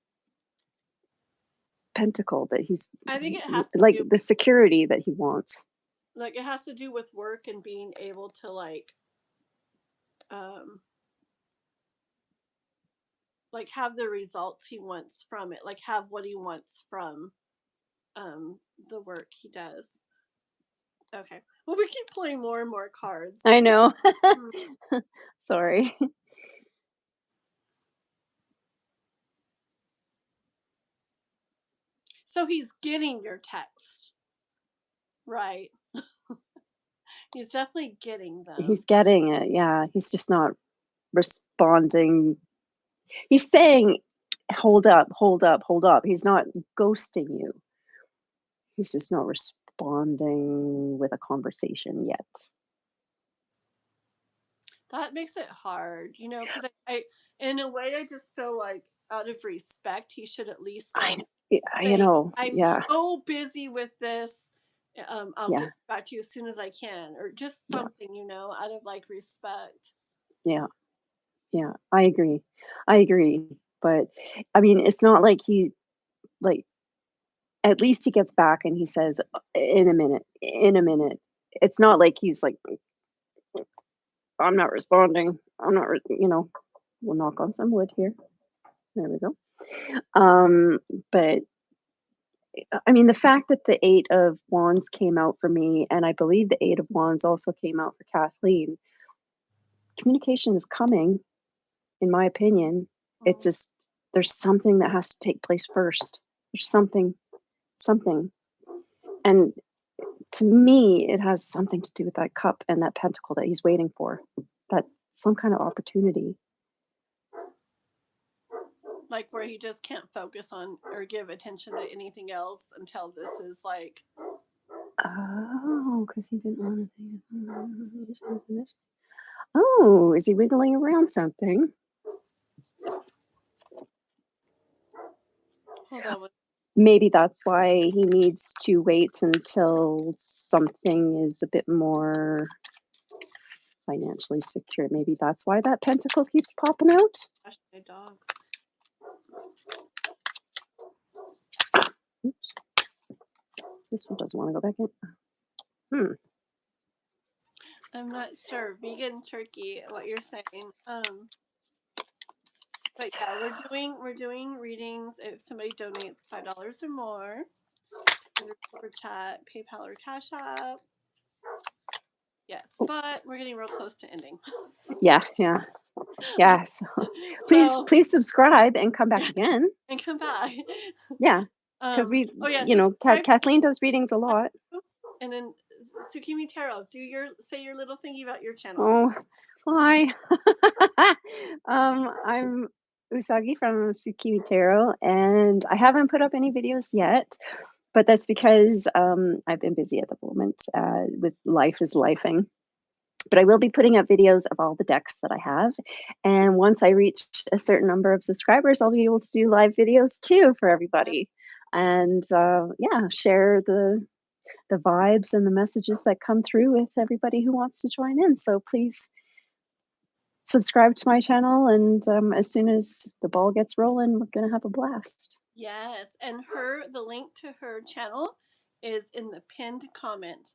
Pentacle that he's I think it has to like do the security that he wants. like it has to do with work and being able to um have the results he wants from it, like have what he wants from the work he does. Okay, well, we keep pulling more and more cards. I know. Hmm. Sorry. So he's getting your text, right? He's definitely getting them. He's getting it. Yeah, he's just not responding. He's saying, "Hold up, hold up, hold up." He's not ghosting you. He's just not responding with a conversation yet. That makes it hard, because I in a way I just feel like out of respect he should at least I, like kn- yeah, say, I'm yeah, so busy with this. I'll yeah, get back to you as soon as I can, or just yeah, something, out of like respect. yeah, yeah. I agree. I agree. But I mean, it's not like like, at least he gets back and he says, in a minute, in a minute. It's not like he's like, I'm not responding. I'm not, we'll knock on some wood here. There we go. Um, but I mean, the fact that the 8 of Wands came out for me, and I believe the 8 of Wands also came out for Kathleen, communication is coming, in my opinion. It Mm. just, there's something that has to take place first. There's something. And to me, it has something to do with that cup and that pentacle that he's waiting for. That some kind of opportunity. Like where he just can't focus on or give attention to anything else until this is like. Oh, because he didn't want to. Oh, is he wiggling around something? Hold on. Maybe that's why he needs to wait until something is a bit more financially secure. Maybe that's why that pentacle keeps popping out. Gosh, my dogs. Oops. This one doesn't want to go back in. I'm not sure. Vegan turkey, what you're saying. But yeah, we're doing readings if somebody donates $5 or more. Either super chat, PayPal, or Cash App. Yes, but we're getting real close to ending. Yeah. So So please subscribe and come back again. and come back. Yeah. because we, Oh yeah, you know, subscribe. Kathleen does readings a lot. And then Tsukimi Tarot, say your little thingy about your channel. Oh, hi. I'm Usagi from Tsukimi Tarot, and I haven't put up any videos yet, but that's because I've been busy at the moment with life is lifing. But I will be putting up videos of all the decks that I have. And once I reach a certain number of subscribers, I'll be able to do live videos too for everybody. And yeah, share the vibes and the messages that come through with everybody who wants to join in. So please subscribe to my channel, and as soon as the ball gets rolling, we're gonna have a blast. Yes, and the link to her channel is in the pinned comment.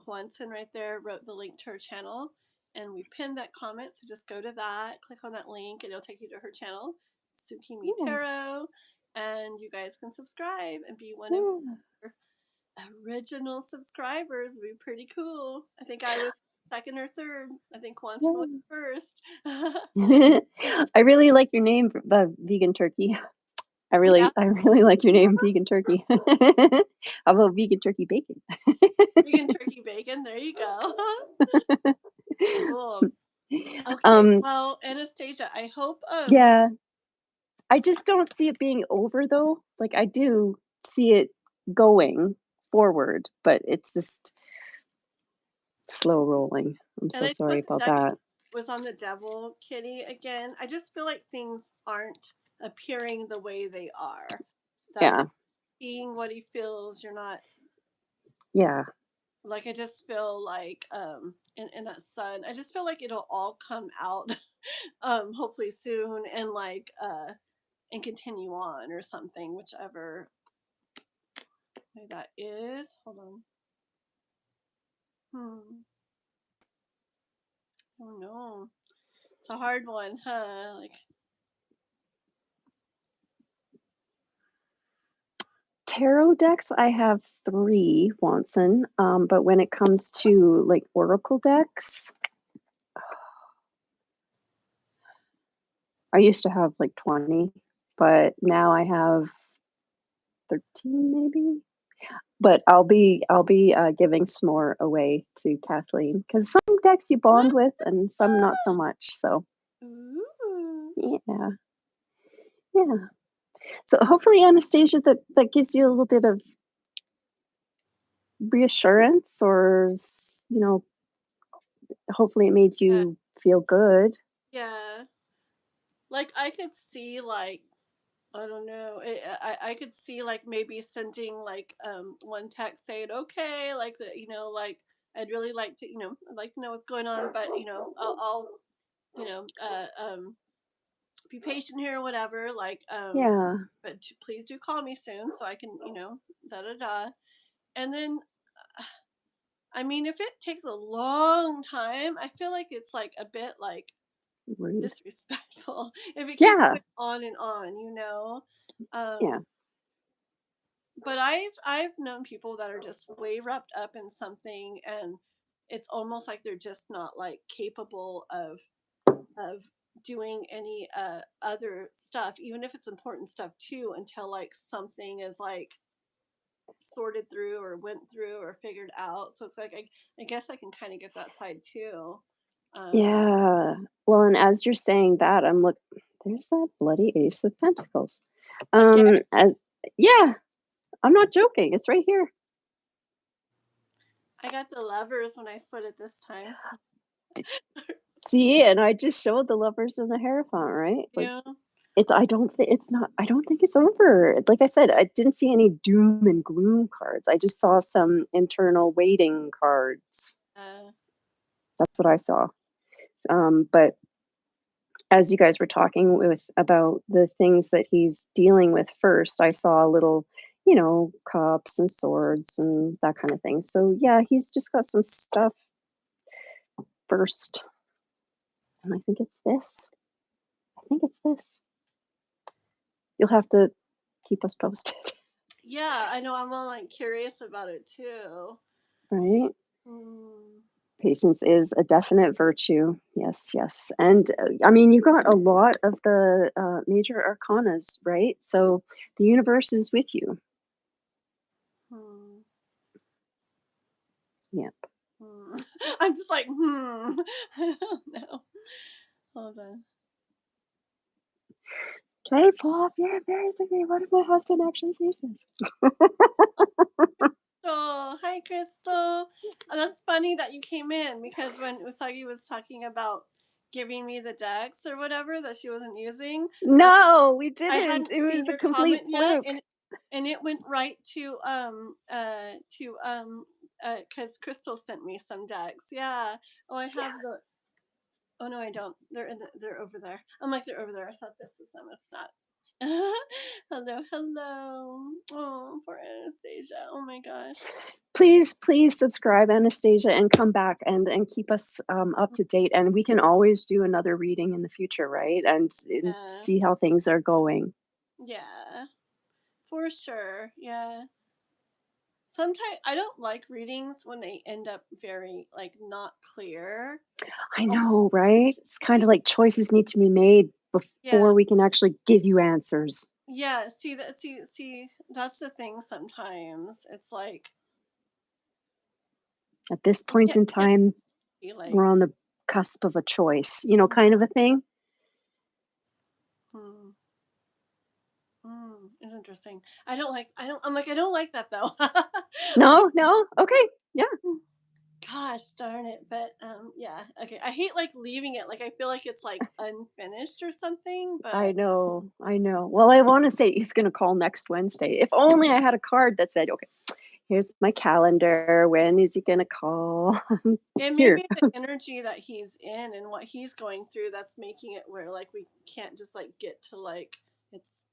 Juanson right there wrote the link to her channel, and we pinned that comment. So just go to that, click on that link, and it'll take you to her channel, Tsukimi Yeah, Tarot, and you guys can subscribe and be one of yeah. our original subscribers. It'd be pretty cool. I think I was second or third. I think Juanson was first. I really like your name, Vegan Turkey. Yeah, I really like your name, Vegan Turkey. How about Vegan Turkey Bacon? vegan turkey bacon. There you go. Cool. Okay, Um, well, Anastasia, I hope yeah, I just don't see it being over though. Like I do see it going forward, but it's just slow rolling. I'm and so I feel sorry like the about deck that. was on the devil kitty again. I just feel like things aren't appearing the way they are. That Yeah, seeing what he feels, you're not yeah, like I just feel like in that sun, I just feel like it'll all come out hopefully soon and continue on or something, whichever way that is. Hold on. Oh no. It's a hard one, huh? Like, tarot decks. I have three, Watson. But when it comes to like oracle decks, I used to have like 20, but now I have 13 maybe. But I'll be giving some more away to Kathleen because some decks you bond with and some not so much. So ooh. yeah, yeah. So hopefully, Anastasia, that gives you a little bit of reassurance, or hopefully it made Yeah, you feel good. yeah. Like I could see like I don't know. I could see like maybe sending like one text saying okay, like the like I'd really like to I'd like to know what's going on, but I'll you know be patient here or whatever. Like Yeah, but please do call me soon so I can da da da. And then I mean, if it takes a long time, I feel like it's like a bit like rude. disrespectful if it keeps Yeah, going on and on. yeah, Um, but I've known people that are just way wrapped up in something, and it's almost like they're just not like capable of doing any other stuff, even if it's important stuff too, until like something is like sorted through or went through or figured out. So it's like I guess I can kind of get that side too. Um, yeah. Well, and as you're saying that, there's that bloody Ace of Pentacles. again, As yeah, I'm not joking. It's right here. I got the lovers when I split it this time. See, and I just showed the lovers and the Hierophant, right? Like Yeah. I don't think it's over. Like I said, I didn't see any doom and gloom cards. I just saw some internal waiting cards. Uh, That's what I saw. But as you guys were talking with about the things that he's dealing with first, I saw a little, cups and swords and that kind of thing. So yeah, he's just got some stuff first. And I think it's this. I think it's this. You'll have to keep us posted, yeah, I know. I'm all like curious about it too. right? Mm, Patience is a definite virtue. Yes, yes. And I mean, you got a lot of the major arcanas, right? So the universe is with you. Yep. I'm just like, I don't know. Hold on. Can I pull off your basically what if my husband actually sees this? Oh, hi, Crystal. That's funny that you came in because when Usagi was talking about giving me the decks or whatever that she wasn't using, I, No, we I didn't. hadn't It was seen a your complete comment yet, fluke. and it went right because Crystal sent me some decks. Yeah. Oh, I have the. Oh no, I don't. They're over there. I'm like they're over there. I thought this was them. It's not. Hello, hello. Oh, poor Anastasia. Oh my gosh. Please subscribe, Anastasia, and come back and keep us up to date. And we can always do another reading in the future, right? And Yeah, see how things are going. yeah, for sure. Yeah. Sometimes I don't like readings when they end up very like not clear. I Oh, know, right? It's kind of like choices need to be made yeah, before we can actually give you answers. yeah. See that? See. That's the thing. Sometimes it's like At this you point can't, in you can't time, be like. we're on the cusp of a choice, kind of a thing. Hmm. It's interesting. I don't like. I don't. I'm like. I don't like that though. Okay. No, okay, yeah. Gosh darn it. But yeah. Okay. I hate like leaving it. Like I feel like it's like unfinished or something. I But know, I know. Well, I want to say he's going to call next Wednesday. If only I had a card that said, okay, here's my calendar. When is he going to call? it may Here. be the energy that he's in and what he's going through that's making it where like we can't just like get to like it's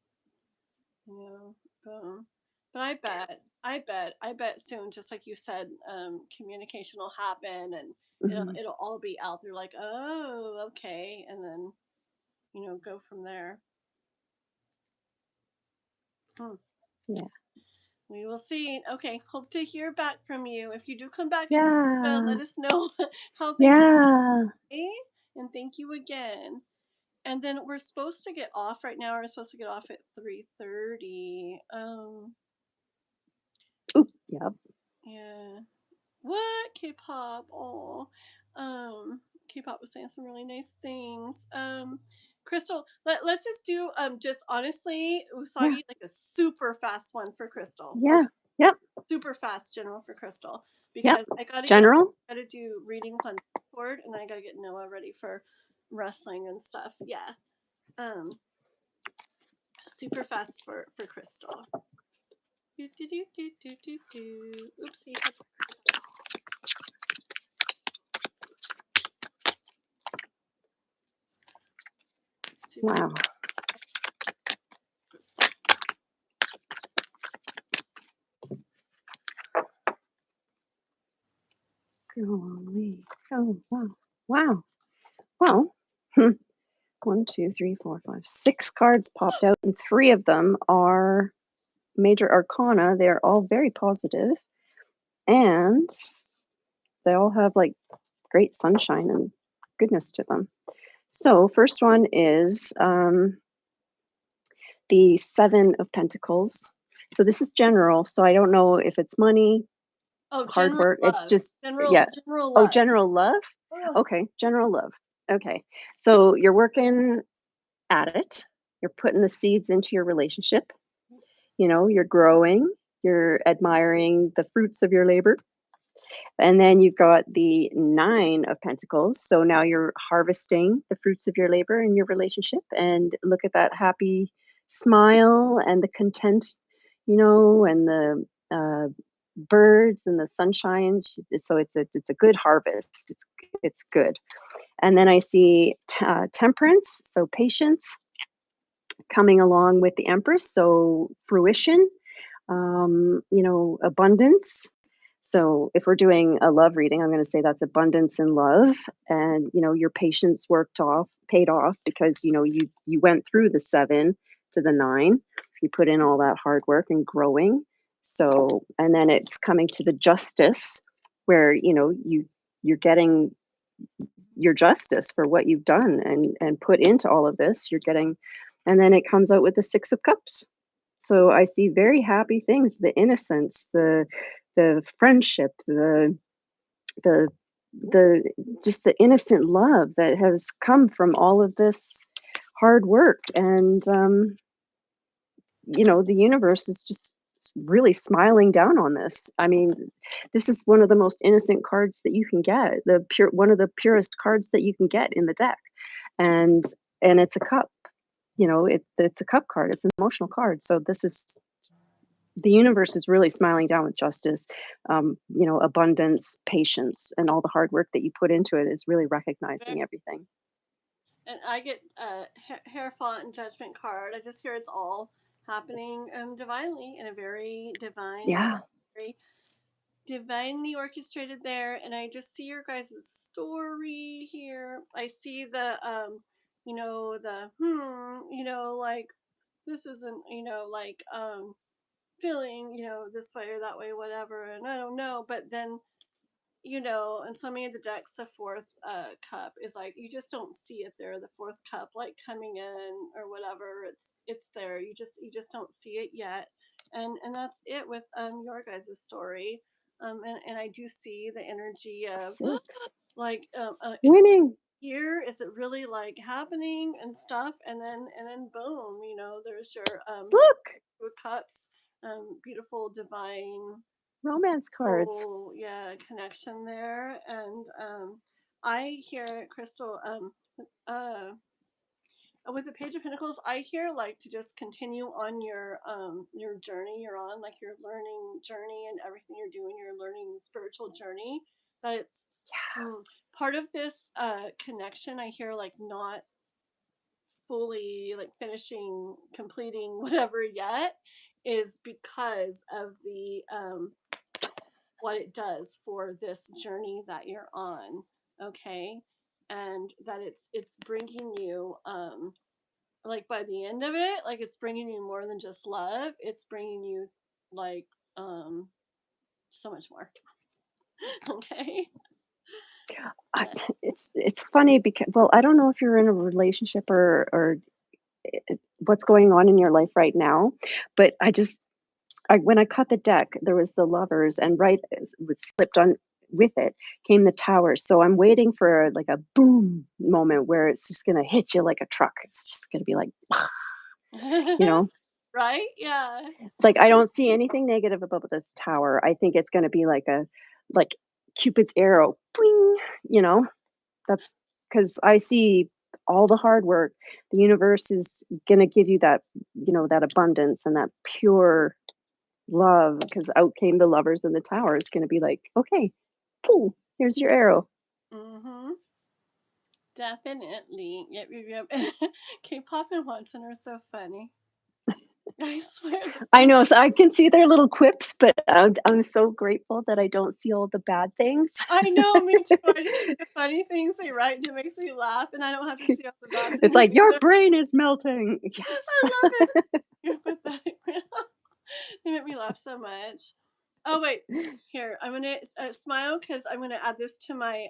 boom. But I bet soon, just like you said, communication will happen and Mhm. it'll all be out there like, oh, okay, and then go from there. Hmm. Yeah. We will see. Okay, hope to hear back from you. If you do come back, Yeah. let us know how things Yeah. are. And thank you again. And then we're supposed to get off right now. We're supposed to get off at 3:30. Ooh, yep. Yeah. What? K-pop. Oh. K-pop was saying some really nice things. Crystal, let's just do just honestly Yeah. Usagi like a super fast one for Crystal. Yeah. Okay. Yep. Super fast general for Crystal Yep. because I General? gotta do readings on Discord and then I gotta get Noah ready for wrestling and stuff. Yeah. Um super fast for Crystal. Do, do, do, do, do, do, do. Oopsie. Super Wow. Crystal. Golly. Oh, wow. Wow. Well, hmm. 1, 2, 3, 4, 5, 6 cards popped out, and 3 of them are major arcana. They're all very positive, and they all have like great sunshine and goodness to them. So, first one is the 7 of Pentacles. So, this is general. So, I don't know if it's money, Oh, hard general work. It's love. just, General yeah. general Oh, love. general love? Oh, Okay, general love. Okay. So, you're working at it, you're putting the seeds into your relationship. You're growing, you're admiring the fruits of your labor. And then you've got the 9 of Pentacles. So now you're harvesting the fruits of your labor in your relationship. And look at that happy smile and the content, and the birds and the sunshine. So it's a good harvest. It's good. And then I see temperance, so patience coming along with the Empress. So fruition, abundance. So if we're doing a love reading, I'm going to say that's abundance and love, and your patience paid off because you went through the 7 to the 9. You put in all that hard work and growing. So, and then it's coming to the justice, where you're getting your justice for what you've done and put into all of this. You're getting, and then it comes out with the 6 of Cups. So I see very happy things, the innocence, the friendship, the the the just the innocent love that has come from all of this hard work. And the universe is just really smiling down on this. I mean, this is one of the most innocent cards that you can get, one of the purest cards that you can get in the deck. And it's a cup. It's a cup card. It's an emotional card. So this is the universe is really smiling down with justice, abundance, patience, and all the hard work that you put into it is really recognizing everything. And I get Hierophant and Judgment card. I just hear it's all happening divinely in a very divine way, Yeah. very divinely orchestrated there. And I just see your guys' story here. I see like this isn't, like feeling, this way or that way, whatever. And I don't know, but then and so many of the decks, the fourth cup is like you just don't see it there. The fourth cup like coming in or whatever, it's there. You just don't see it yet, and that's it with your guys' story. And I do see the energy of Six. like is Winning. here, is it really like happening and stuff, and then boom, there's your Look, Two of Cups, beautiful divine romance cards. full, yeah, connection there. And I hear Crystal, uh with the Page of Pentacles, I hear like to just continue on your journey you're on, like your learning journey and everything you're doing, your learning spiritual journey. That it's part of this connection. I hear like not fully like finishing, completing whatever yet, is because of the what it does for this journey that you're on. Okay. And that it's bringing you like by the end of it, like it's bringing you more than just love, it's bringing you like so much more. Okay. I, Yeah. it's funny because, well, I don't know if you're in a relationship or what's going on in your life right now, but when I cut the deck, there was the lovers, and right as it slipped on with it came the towers. So I'm waiting for like a boom moment where it's just gonna hit you like a truck. It's just gonna be like, you know, Right, yeah. it's like I don't see anything negative about this tower. I think it's gonna be like Cupid's arrow, bling, you know. That's because I see all the hard work. The universe is gonna give you that abundance and that pure love, because out came the lovers and the tower. Is gonna be like, okay, cool, here's your arrow. Mm-hmm. Definitely. Yep. K-pop and Watson are so funny. I swear the I thing. know, so I can see their little quips, but I'm so grateful that I don't see all the bad things. I know, me too. I just see the funny things they write and it makes me laugh, and I don't have to see all the bad It's things like your either. brain is melting. I Yes. love it. You're pathetic. They make me laugh so much. Oh wait, here I'm gonna smile because I'm gonna add this to my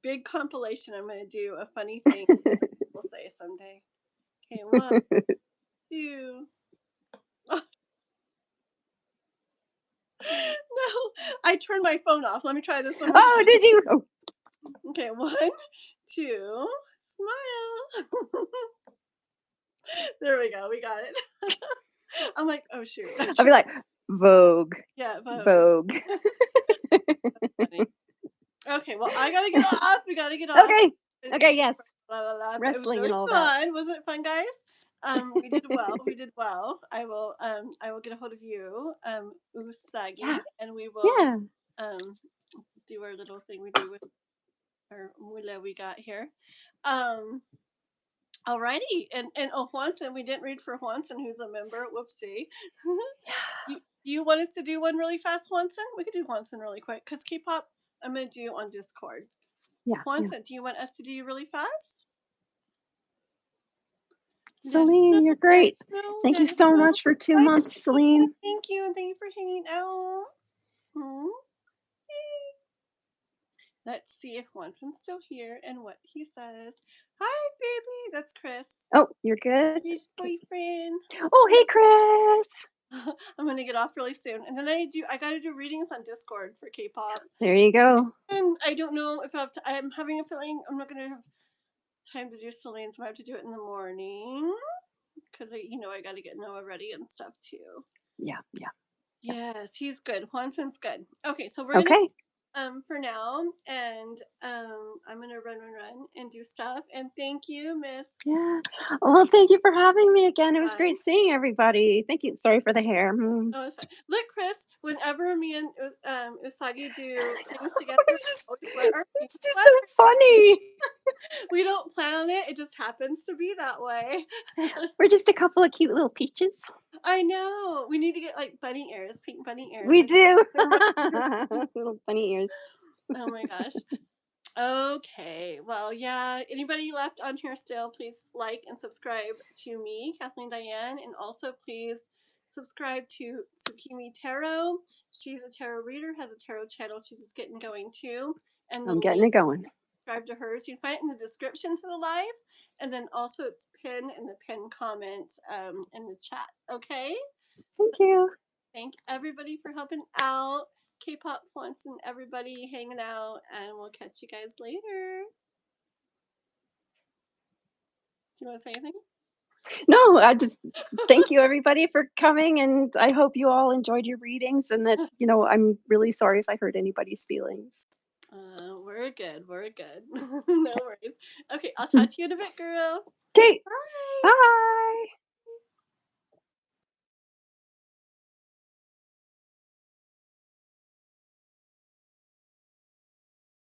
big compilation. I'm gonna do a funny thing we'll say someday. Okay, one, two. No, I turned my phone off. Let me try this one more Oh, time. did you? Oh, Okay, one, two, smile. There we go. We got it. I'm like, oh shoot. I'll be like, Vogue, Yeah, Vogue. Vogue. Funny. Okay, well, I gotta get off. We gotta get off. Okay. Okay, yes. Blah, blah, blah, but it was Wrestling really and all that. fun. Wasn't it fun, guys? We did well. We did well. I will get a hold of you, Usagi, Yeah. and we will Yeah. um do our little thing we do with our mula we got here. Um, Alrighty, and oh, Juanson, we didn't read for Juanson, who's a member. Whoopsie. Do you want us to do one really fast, Juanson? We could do Juanson really quick because K-pop I'm gonna do on Discord. Yeah. Yeah. Juanson, do you want us to do really fast? Let us know. Celine, you're Let us great. know. Thank you Let us so know. much for two Bye, months, Celine. Celine. Thank you, and thank you for hanging out. Hmm. Let's see if Juanson's still here and what he says. Hi, baby. That's Chris. Oh, you're good? His Okay. boyfriend. Oh, hey, Chris. I'm gonna get off really soon, and then I gotta do readings on Discord for K-pop, There you go. and I don't know if I'm having a feeling I'm not gonna have time to do Celine, so I have to do it in the morning because I gotta get Noah ready and stuff too. Yeah, yeah, yeah. Yes, he's good. Juanson's good. Okay, so we're gonna Okay. for now, and I'm gonna run and do stuff. And thank you, Miss. Yeah. Well, thank you for having me again. It was Bye. great seeing everybody. Thank you. Sorry for the hair. Mm. Oh, it's fine. Look, Chris. Whenever me and Usagi do things together, we always wear our pink It's just so sweaters. funny. We don't plan it; it just happens to be that way. We're just a couple of cute little peaches. I know. We need to get like bunny ears, pink bunny ears, We and do. they're my- Little bunny ears. oh my gosh. Okay. Well, yeah. Anybody left on here still, please like and subscribe to me, Kathleen Diane, and also please subscribe to Tsukimi Tarot. She's a tarot reader, has a tarot channel. She's just getting going too. And the I'm getting link it going. subscribe to hers. You can find it in the description to the live, and then also it's pinned in the pinned comment in the chat. Okay. Thank you. Thank everybody for helping out. K-pop wants and everybody hanging out, and we'll catch you guys later. Do you want to say anything? No, I just thank you everybody for coming, and I hope you all enjoyed your readings, and that, I'm really sorry if I hurt anybody's feelings. We're good. We're good. No worries. Okay, I'll talk to you in a bit, girl. Okay, Bye. bye.